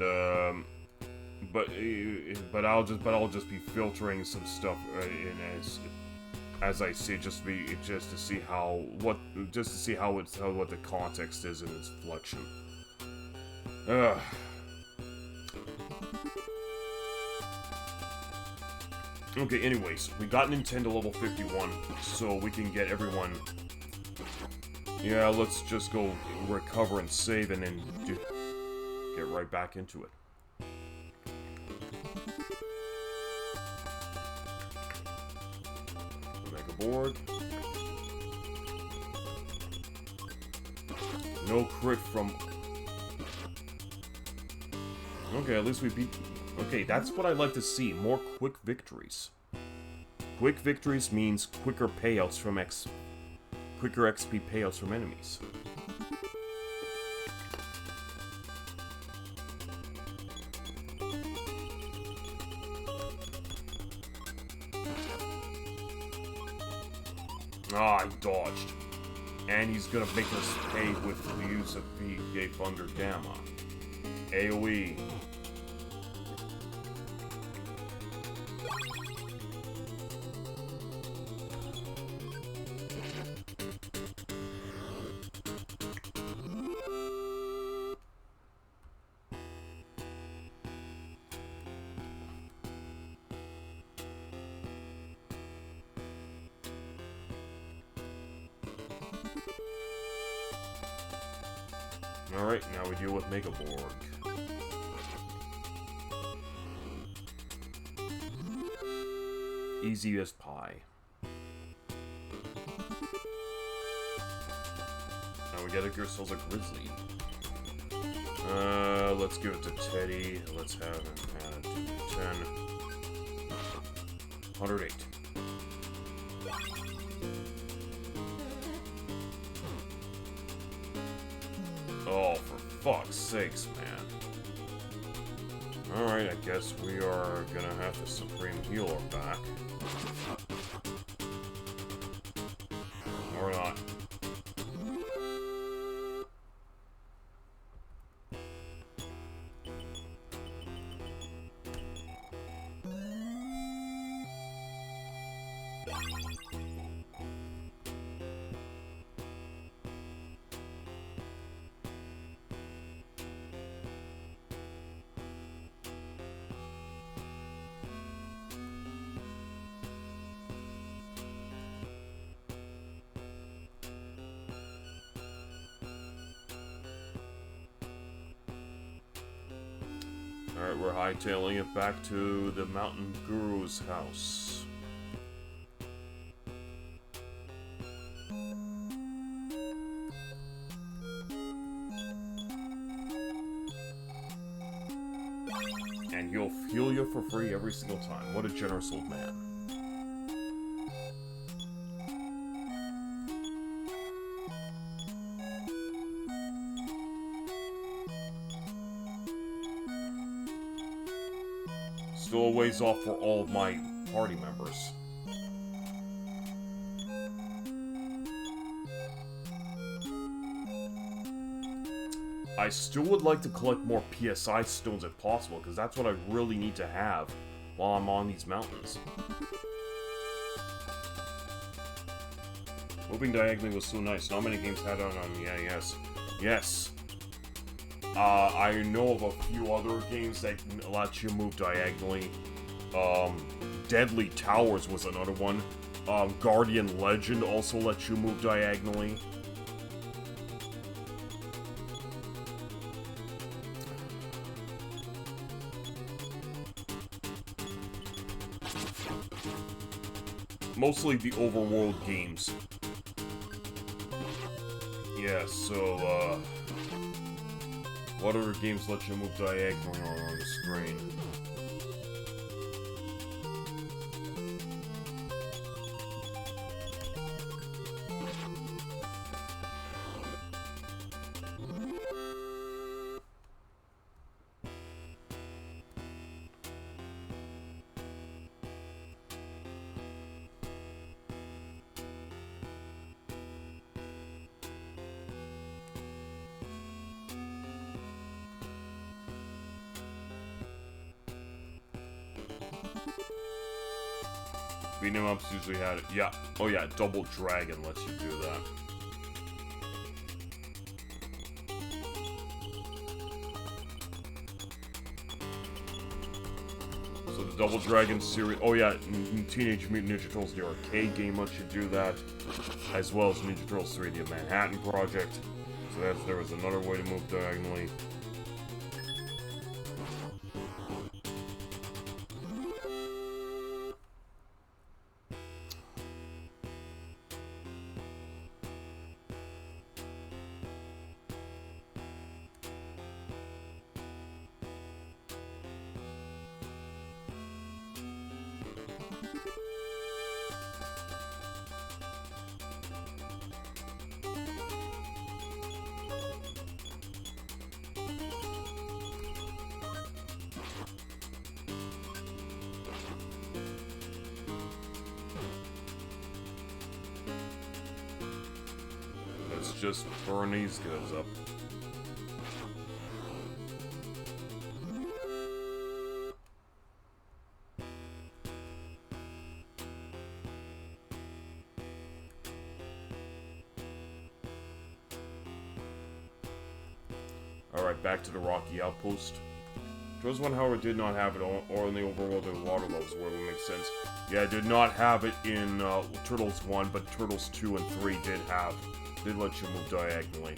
but I'll just be filtering some stuff in as I see, just to see what the context is in its flexion. Okay, anyways, we got Nintendo level 51, so we can get everyone... Yeah, let's just go recover and save and then get right back into it. Mega board. No crit from... Okay, at least we beat... Okay, that's what I like to see. More quick victories. Quick victories means quicker payouts from quicker XP payouts from enemies. Ah, I dodged. And he's gonna make us pay with the use of PK Thunder Gamma. AoE. Alright, now we deal with Megaborg. Easy as pie. Now we gotta get ourselves a Grizzly. Let's give it to Teddy. Let's have him add to 10. 108. Oh, for fuck's sakes, man. Alright, I guess we are gonna have the Supreme Healer back. Or not. Alright, we're hightailing it back to the Mountain Guru's house. And he'll heal you for free every single time. What a generous old man. Still a ways off for all of my party members. I still would like to collect more PSI stones if possible, because that's what I really need to have while I'm on these mountains. Moving diagonally was so nice. Not many games had it on the NES. Yes. I know of a few other games that let you move diagonally. Deadly Towers was another one. Guardian Legend also lets you move diagonally. Mostly the overworld games. Yeah, so, what other games let you move diagonally on the screen? Beat 'em ups usually had it. Yeah. Oh yeah, Double Dragon lets you do that. So the Double Dragon series. Oh yeah, Teenage Mutant Ninja Turtles, the arcade game lets you do that, as well as Ninja Turtles 3: The Manhattan Project. So there was another way to move diagonally. Let's just burn these guys up. Alright, back to the Rocky Outpost. Turtles 1, however, did not have it or in the overworld and water levels, where it would make sense. Yeah, it did not have it in Turtles 1, but Turtles 2 and 3 did let you move diagonally.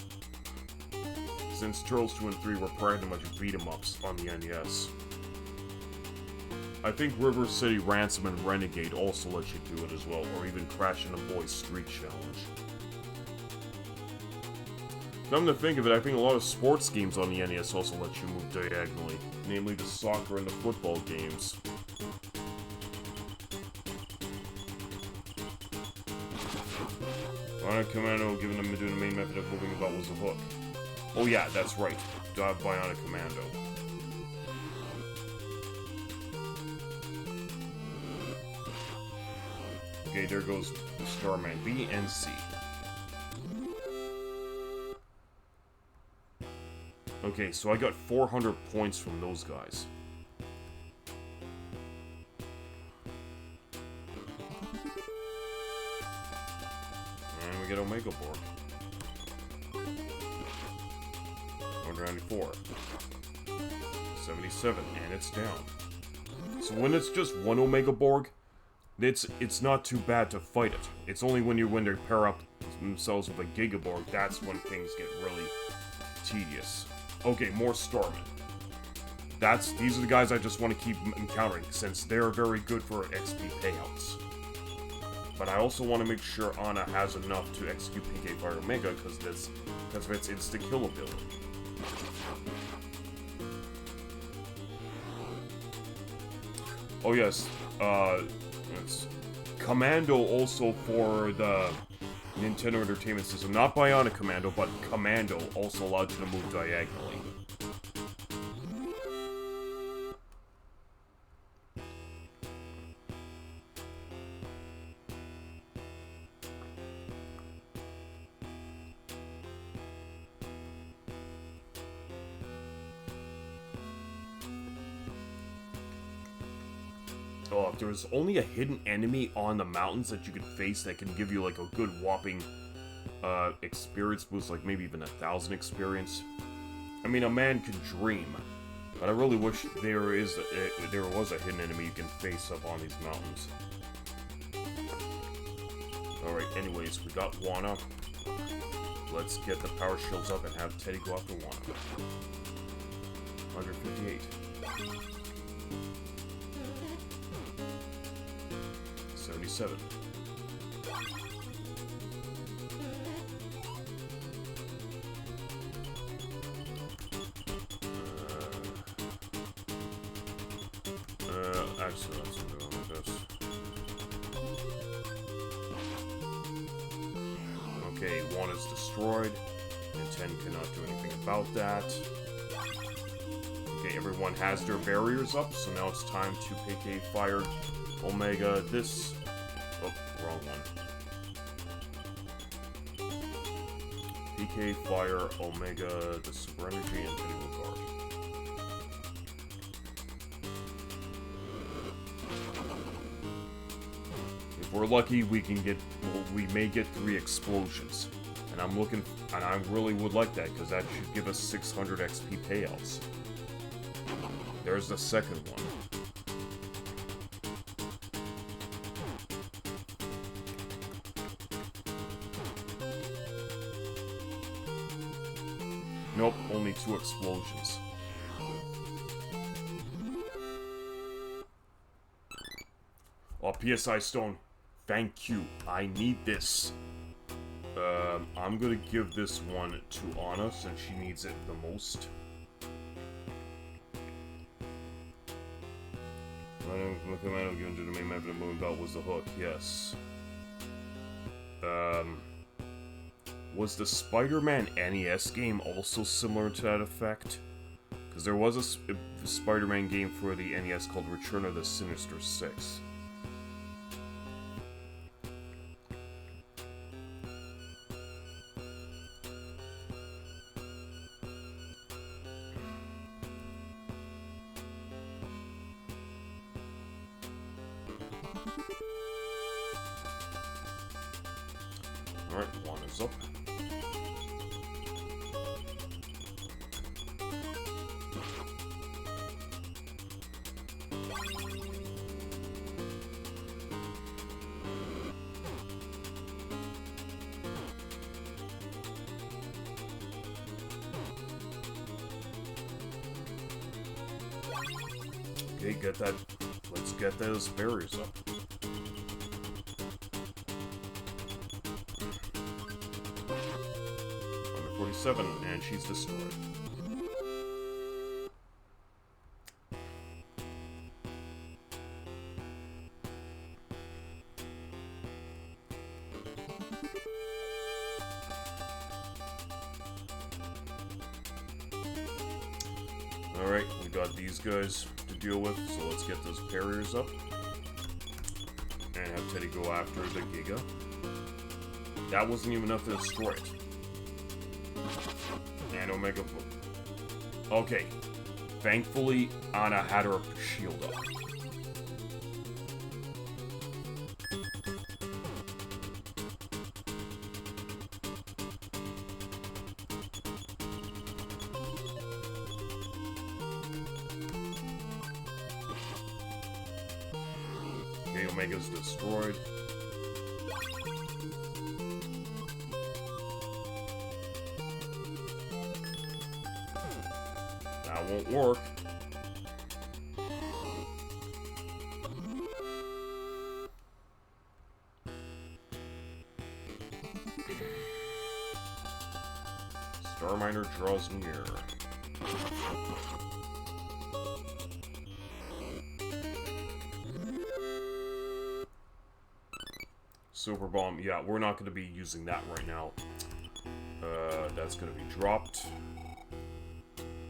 Since Turtles 2 and 3 were pretty much beat-em-ups on the NES. I think River City Ransom and Renegade also let you do it as well, or even Crash and the Boys Street Challenge. Come to think of it, I think a lot of sports games on the NES also let you move diagonally, namely the soccer and the football games. Bionic Commando, given him doing the main method of moving about was a hook. Oh yeah, that's right. Bionic Commando. Okay, there goes the Starman. B and C. Okay, so I got 400 points from those guys. And we get Omega Borg. 194. 77, and it's down. So when it's just one Omega Borg, it's not too bad to fight it. It's only when they pair up themselves with a Gigaborg, that's when things get really tedious. Okay, more Starman. these are the guys I just want to keep encountering, since they're very good for XP payouts. But I also want to make sure Anna has enough to execute PK Fire Omega, because of its instant kill ability. Oh yes, it's Commando also for the Nintendo Entertainment System. Not Bionic Commando, but Commando also allowed you to move diagonally. Oh, if there's only a hidden enemy on the mountains that you could face that can give you like a good whopping experience boost, like maybe even 1,000 experience. I mean, a man could dream, but I really wish there was a hidden enemy you can face up on these mountains. Alright, anyways, we got Juana. Let's get the power shields up and have Teddy go after Juana. 158. 77. Actually, let's go with this. Okay, one is destroyed. NINTEN cannot do anything about that. Okay, everyone has their barriers up, so now it's time to PK Fire Omega this. Oh, wrong one. PK Fire Omega the Super Energy and Pinnacle Guard. If we're lucky, we may get 3 explosions. And I really would like that, because that should give us 600 XP payouts. There's the second one. Nope, only 2 explosions. Oh, PSI Stone. Thank you. I need this. I'm gonna give this one to Anna, since she needs it the most. My commando given to the main map of the moving belt was the hook, yes. Was the Spider-Man NES game also similar to that effect? Because there was a Spider-Man game for the NES called Return of the Sinister Six. Alright, one is up. Okay, get that. Let's get those barriers up. 147, and she's destroyed. Alright, we got these guys to deal with, so let's get those barriers up. And have Teddy go after the Giga. That wasn't even enough to destroy it. And Omega. Okay. Thankfully, Anna had her shield up. Okay, Omega's destroyed. That won't work. Miner draws near. Super Bomb, yeah, we're not going to be using that right now. That's going to be dropped.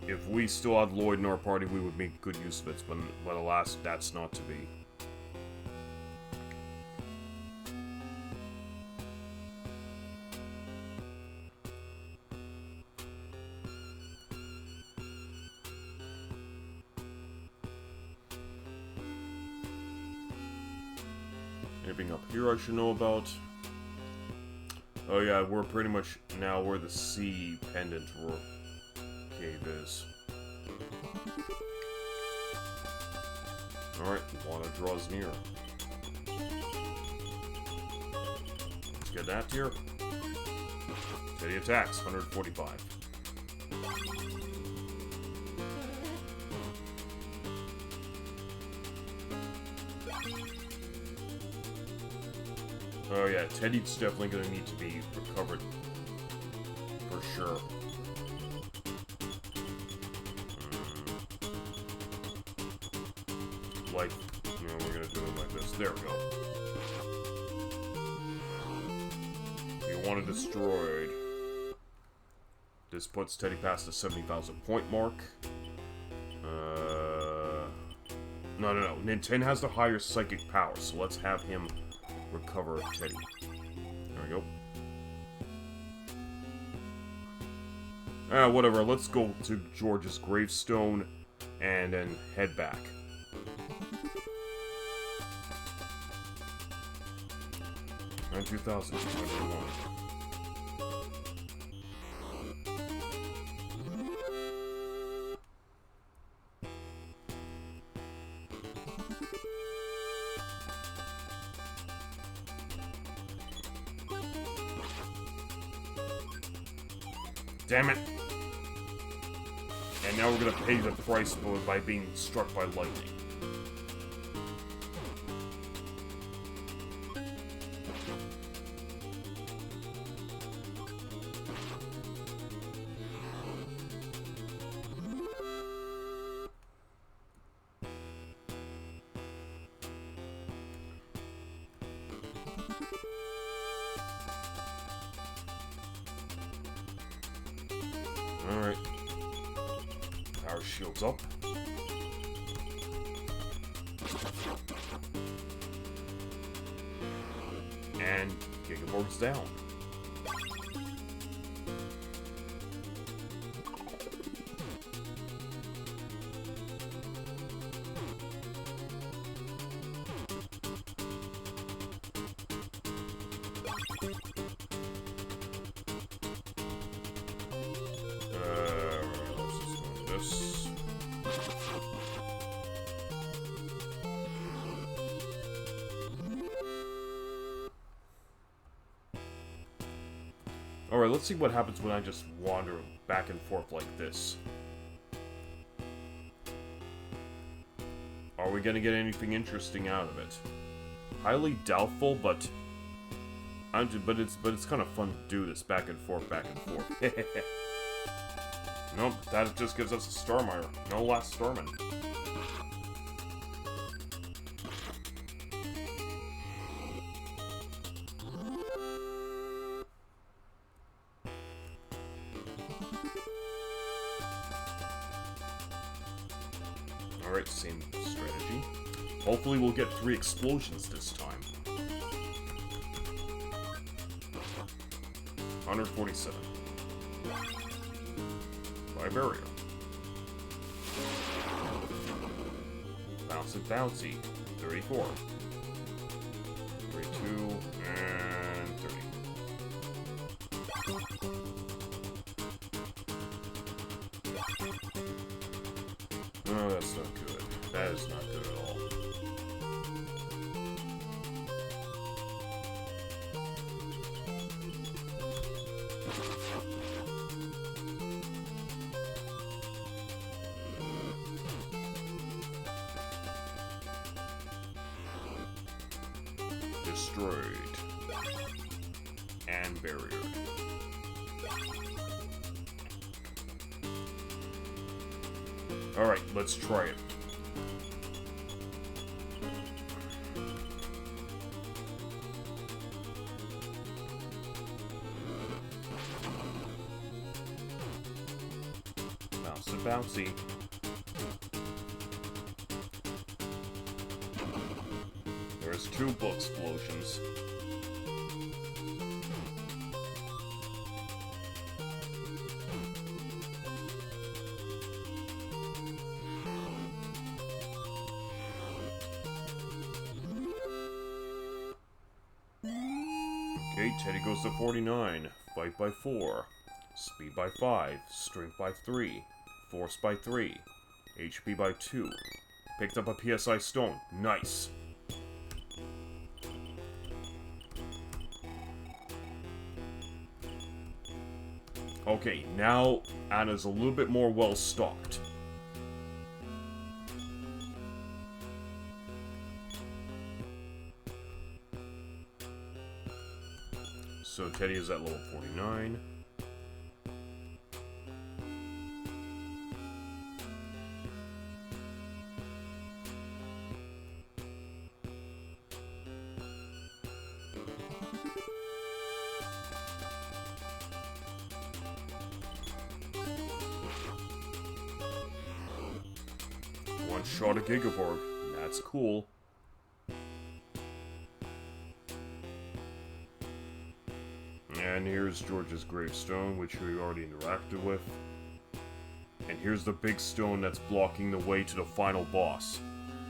If we still had Lloyd in our party, we would make good use of it, but alas, that's not to be. Anything up here I should know about? Oh yeah, we're pretty much now where the sea pendant cave is. Alright, Lana draws near. Let's get that here. Teddy attacks, 145. Oh yeah, Teddy's definitely gonna need to be recovered. For sure. Like, you know, we're gonna do it like this. There we go. You want it destroyed. This puts Teddy past the 70,000 point mark. No. NINTEN has the higher psychic power, so let's have him recover Teddy. There we go. Whatever, let's go to George's gravestone and then head back. And 2,201. Damn it. And now we're gonna pay the price by being struck by lightning. Alright. Power shield's up. And Gigaborg's down. Alright, let's see what happens when I just wander back and forth like this. Are we gonna get anything interesting out of it? Highly doubtful, but it's kind of fun to do this back and forth. Nope, that just gives us a Starminer. No last Starman. Alright, same strategy. Hopefully we'll get 3 explosions this time. 147. By barrier. Bounce and bouncy. 34. 32 and 30. Oh, that's not good. That is not good at all. Destroyed. And barrier. Alright, let's try it. Mouse and bouncy. There's 2 book explosions. Okay, Teddy goes to 49. Fight by 4. Speed by 5. Strength by 3. Force by 3. HP by 2. Picked up a PSI stone. Nice. Okay, now Anna's a little bit more well-stocked. So Teddy is at level 49. One shot of Gigaborg. That's cool. And here's George's gravestone, which we already interacted with. And here's the big stone that's blocking the way to the final boss.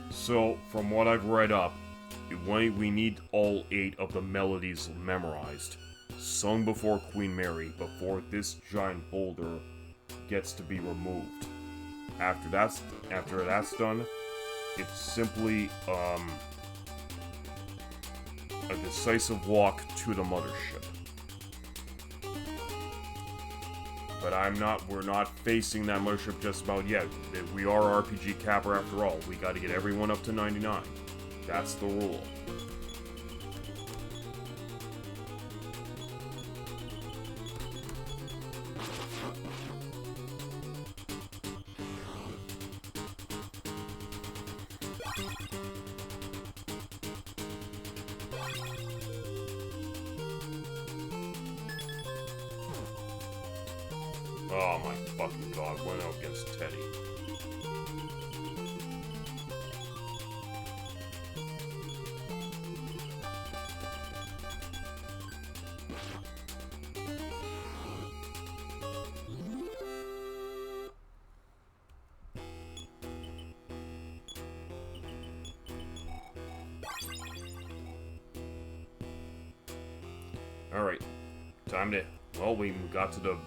So, from what I've read up, we need all 8 of the melodies memorized, sung before Queen Mary, before this giant boulder gets to be removed. After that's done, it's simply a decisive walk to the mothership. But we're not facing that mothership just about yet. We are RPG Capper after all. We gotta get everyone up to 99. That's the rule. Oh my fucking god, went out against Teddy. Alright, time to, well, we got to the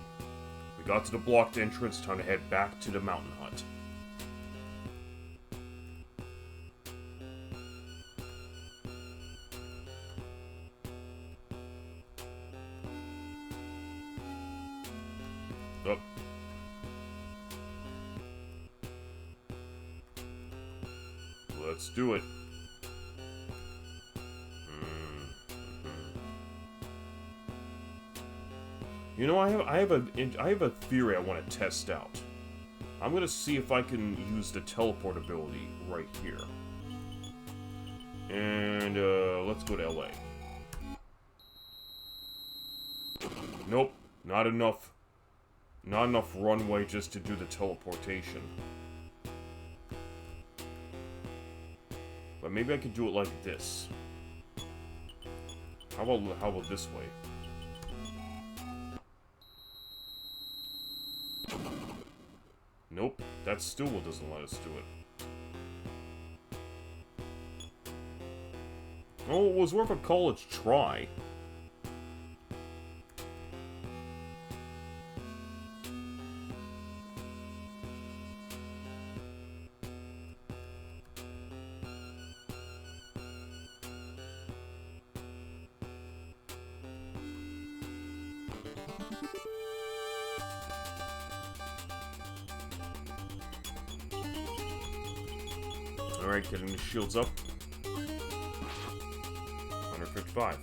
blocked entrance, time to head back to the mountain hut. Up. Let's do it. You know, I have a theory I want to test out. I'm gonna see if I can use the teleport ability right here. And let's go to LA. Nope, not enough runway just to do the teleportation. But maybe I could do it like this. How about this way? Nope, that still doesn't let us do it. Oh, it was worth a college try. Alright, getting the shields up. 155.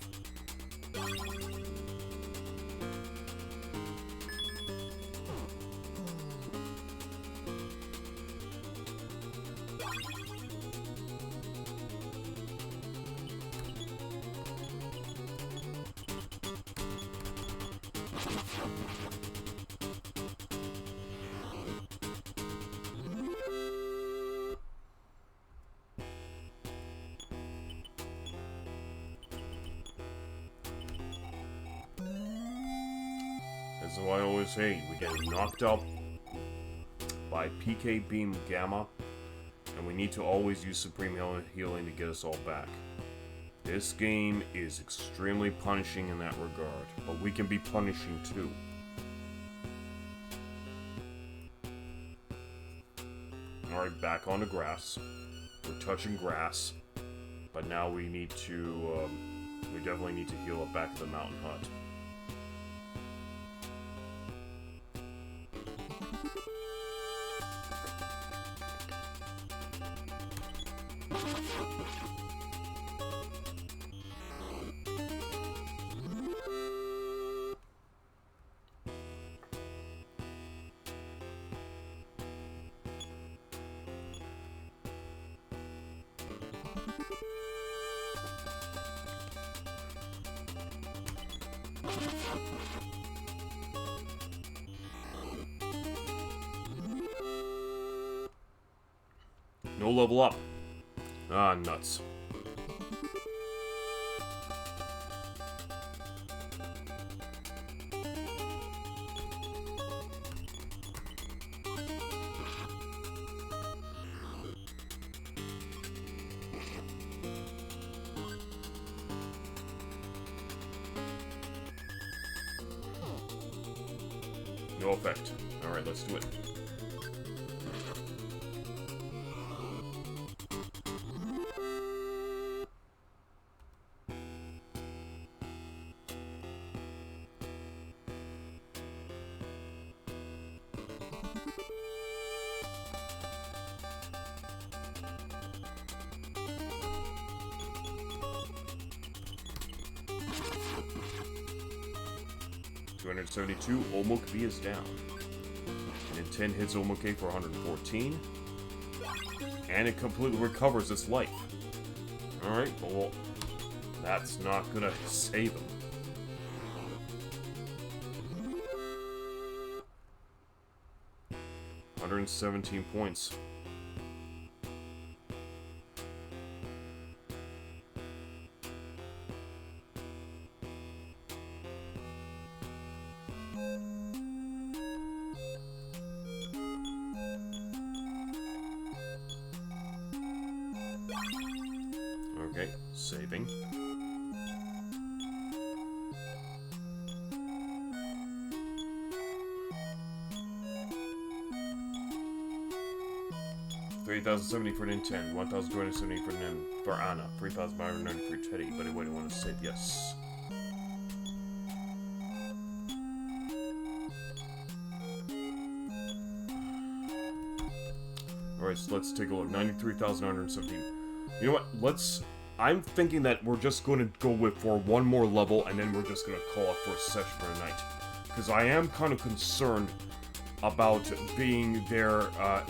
is why I always say we get knocked out by PK Beam Gamma, and we need to always use Supreme Healing to get us all back. This game is extremely punishing in that regard, but we can be punishing too. Alright, back on the grass. We're touching grass, but now we need to, we definitely need to heal up back to the mountain hut. No level up. Ah, nuts. No effect. Alright, let's do it. $272, Omoke is down. NINTEN hits Omoke for 114. And it completely recovers its life. Alright, well, that's not gonna save him. $117 points. Okay, saving. $3,070 for NINTEN, $1,270 for Anna, $3,590 for Teddy, but anyway, I want to save yes. Alright, so let's take a look. 93,917. You know what? I'm thinking that we're just going to go for one more level, and then we're just going to call it for a session for tonight. Because I am kind of concerned about being there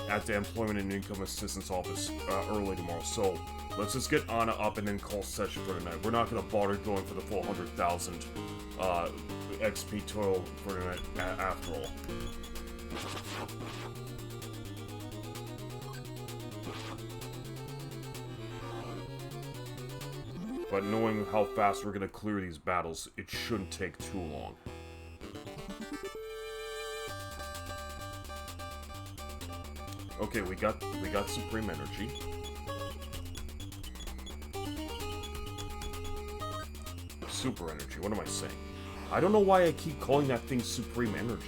at the Employment and Income Assistance Office early tomorrow. So let's just get Anna up and then call session for tonight. We're not going to bother going for the full 100,000 XP total for tonight after all. But knowing how fast we're gonna clear these battles, it shouldn't take too long. Okay, we got Supreme Energy. Super Energy, what am I saying? I don't know why I keep calling that thing Supreme Energy.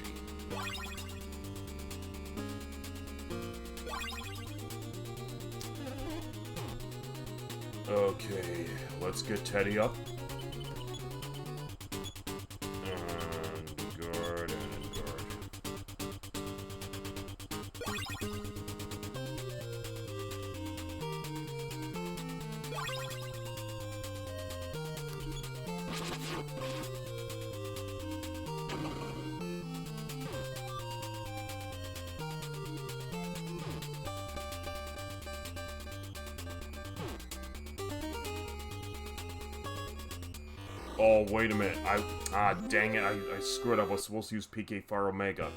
Okay, let's get Teddy up. And guard and guard. Oh, wait a minute. Dang it. I screwed up. I was supposed to use PK Fire Omega.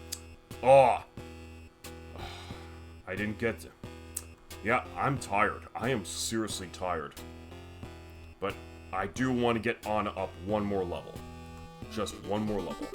Oh! I didn't get to... Yeah, I'm tired. I am seriously tired. But I do want to get on up one more level. Just one more level.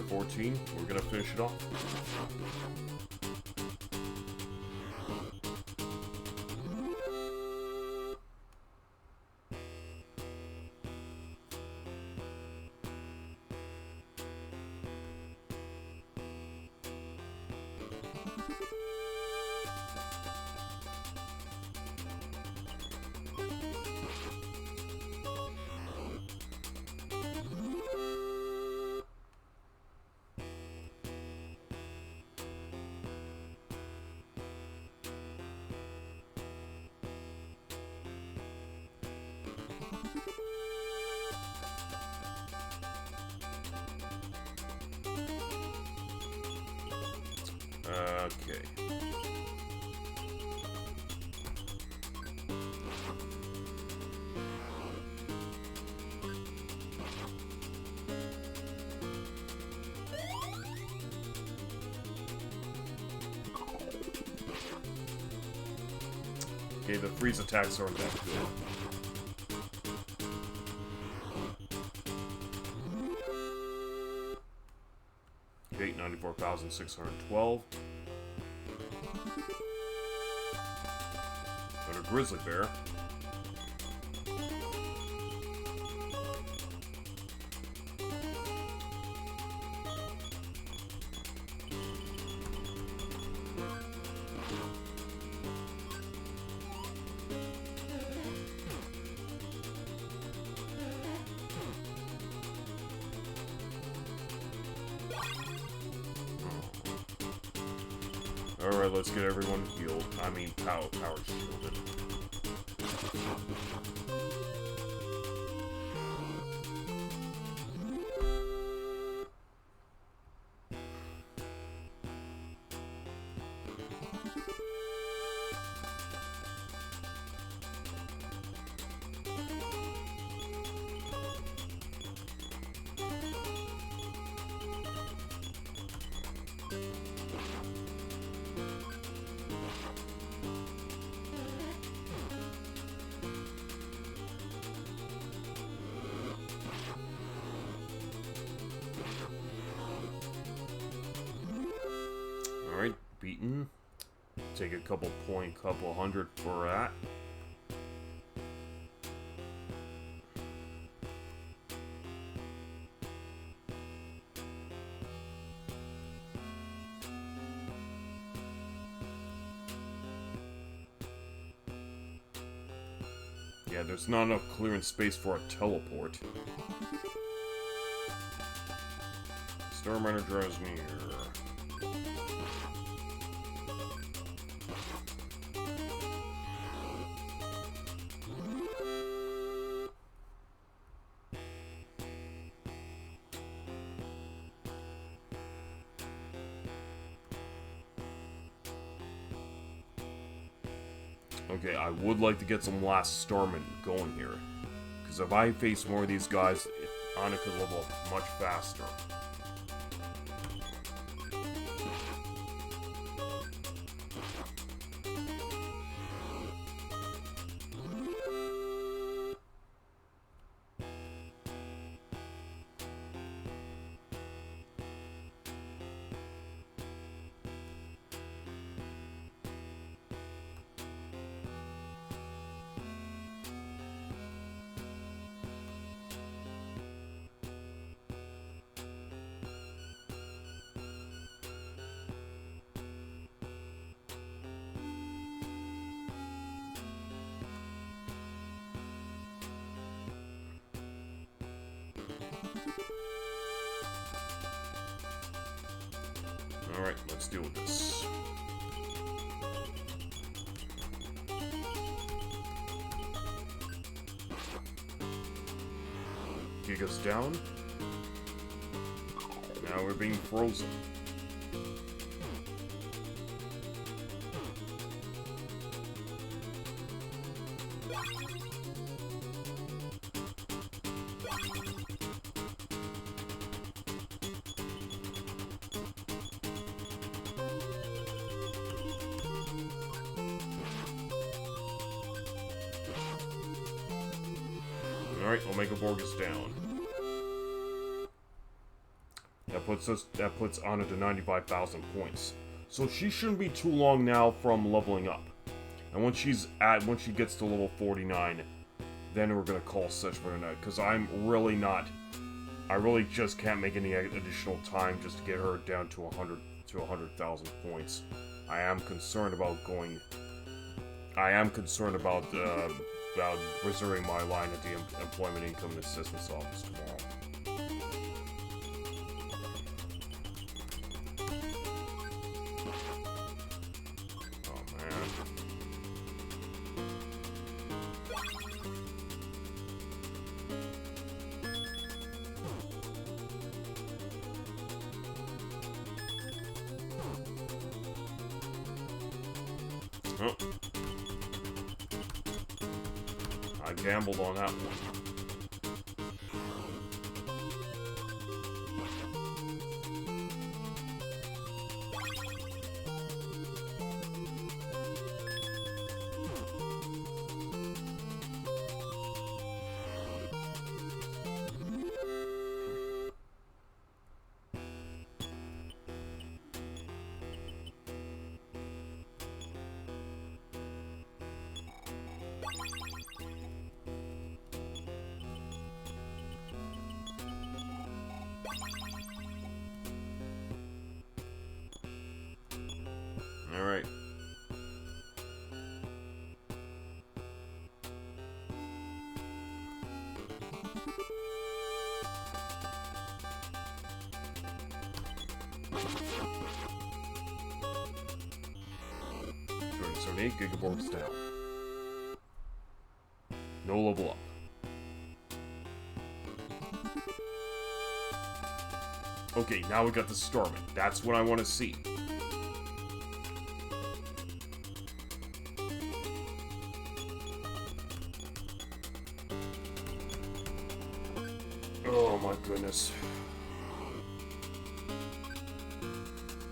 14, we're gonna finish it off. Okay. Okay, the freeze attacks aren't that good. Okay, 94,612. Got a grizzly bear. Alright, let's get everyone healed. I mean, power shielded. Alright, beaten. Take a couple hundred for that. Yeah, there's not enough clearance space for a teleport. Starminer draws near. Okay, I would like to get some last Starman going here. Because if I face more of these guys, Anna could level up much faster. Alright, let's deal with this. Giga's down. Now we're being frozen. Alright, Omega Borg is down. That that puts Anna to 95,000 points. So she shouldn't be too long now from leveling up. And once she gets to level 49, then we're gonna call such for tonight. Because I really just can't make any additional time just to get her down to 100,000 points. I am concerned about reserving my line at the Employment Income and Assistance Office tomorrow. Oh man. Oh. I gambled on that one. Alright. So 8 gigabytes down. No level up. Okay, now we got the Starman. That's what I want to see. Oh my goodness.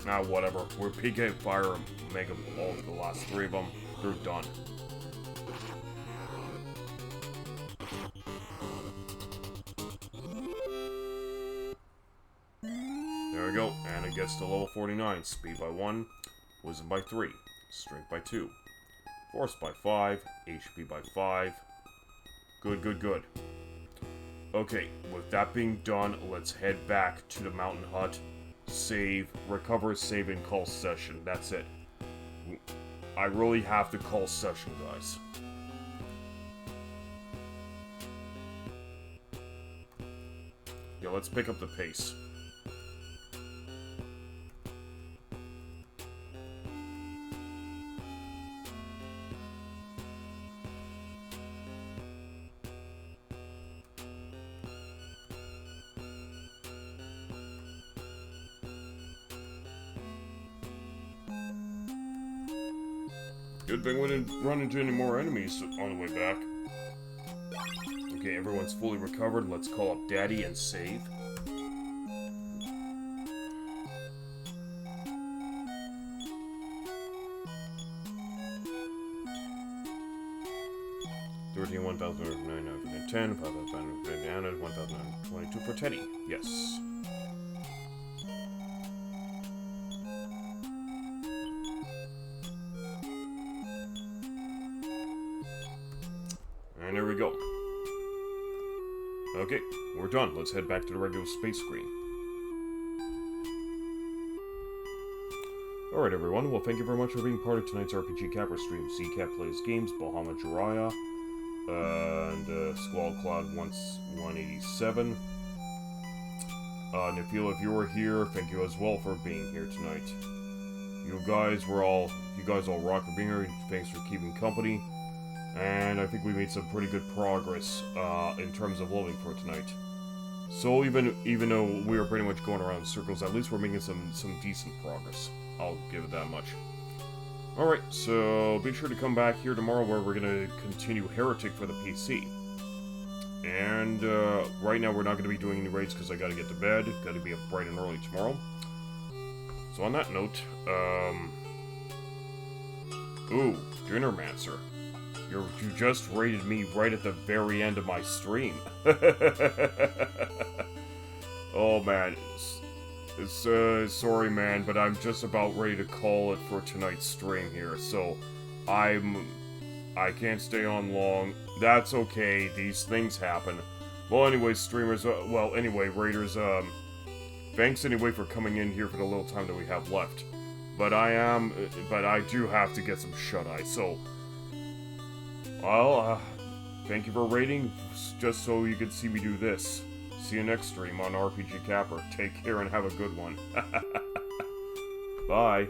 Ah, whatever. We're PK Fire and Mega all the last 3 of them. They're done. There we go. And it gets to level 49. Speed by 1. Wisdom by 3. Strength by 2. Force by 5. HP by 5. Good, good, good. Okay, with that being done, let's head back to the mountain hut, save, recover, save, and call session. That's it. I really have to call session, guys. Yeah, let's pick up the pace. Good thing we didn't run into any more enemies on the way back. Okay, everyone's fully recovered. Let's call up Daddy and save. $13,1,910, $5,500, $1,922 for Teddy. Yes. And there we go. Okay, we're done. Let's head back to the regular space screen. Alright everyone, well thank you very much for being part of tonight's RPG Capper stream. ZCap Plays Games, Bahama Jiraiya, and Squall Cloud 187. Nafila, if you were here, thank you as well for being here tonight. You guys all rock for being here. Thanks for keeping company. And I think we made some pretty good progress in terms of leveling for tonight. So even though we were pretty much going around in circles, at least we're making some decent progress. I'll give it that much. Alright, so be sure to come back here tomorrow where we're going to continue Heretic for the PC. And right now we're not going to be doing any raids because I got to get to bed. Got to be up bright and early tomorrow. So on that note, ooh, Dinnermancer. You just rated me right at the very end of my stream. Oh man. Sorry, man, but I'm just about ready to call it for tonight's stream here, so I can't stay on long. That's okay, these things happen. Well, anyway, streamers, Raiders, thanks anyway for coming in here for the little time that we have left. But I do have to get some shut-eye, so... Well, thank you for raiding, just so you can see me do this. See you next stream on RPG Capper. Take care and have a good one. Bye.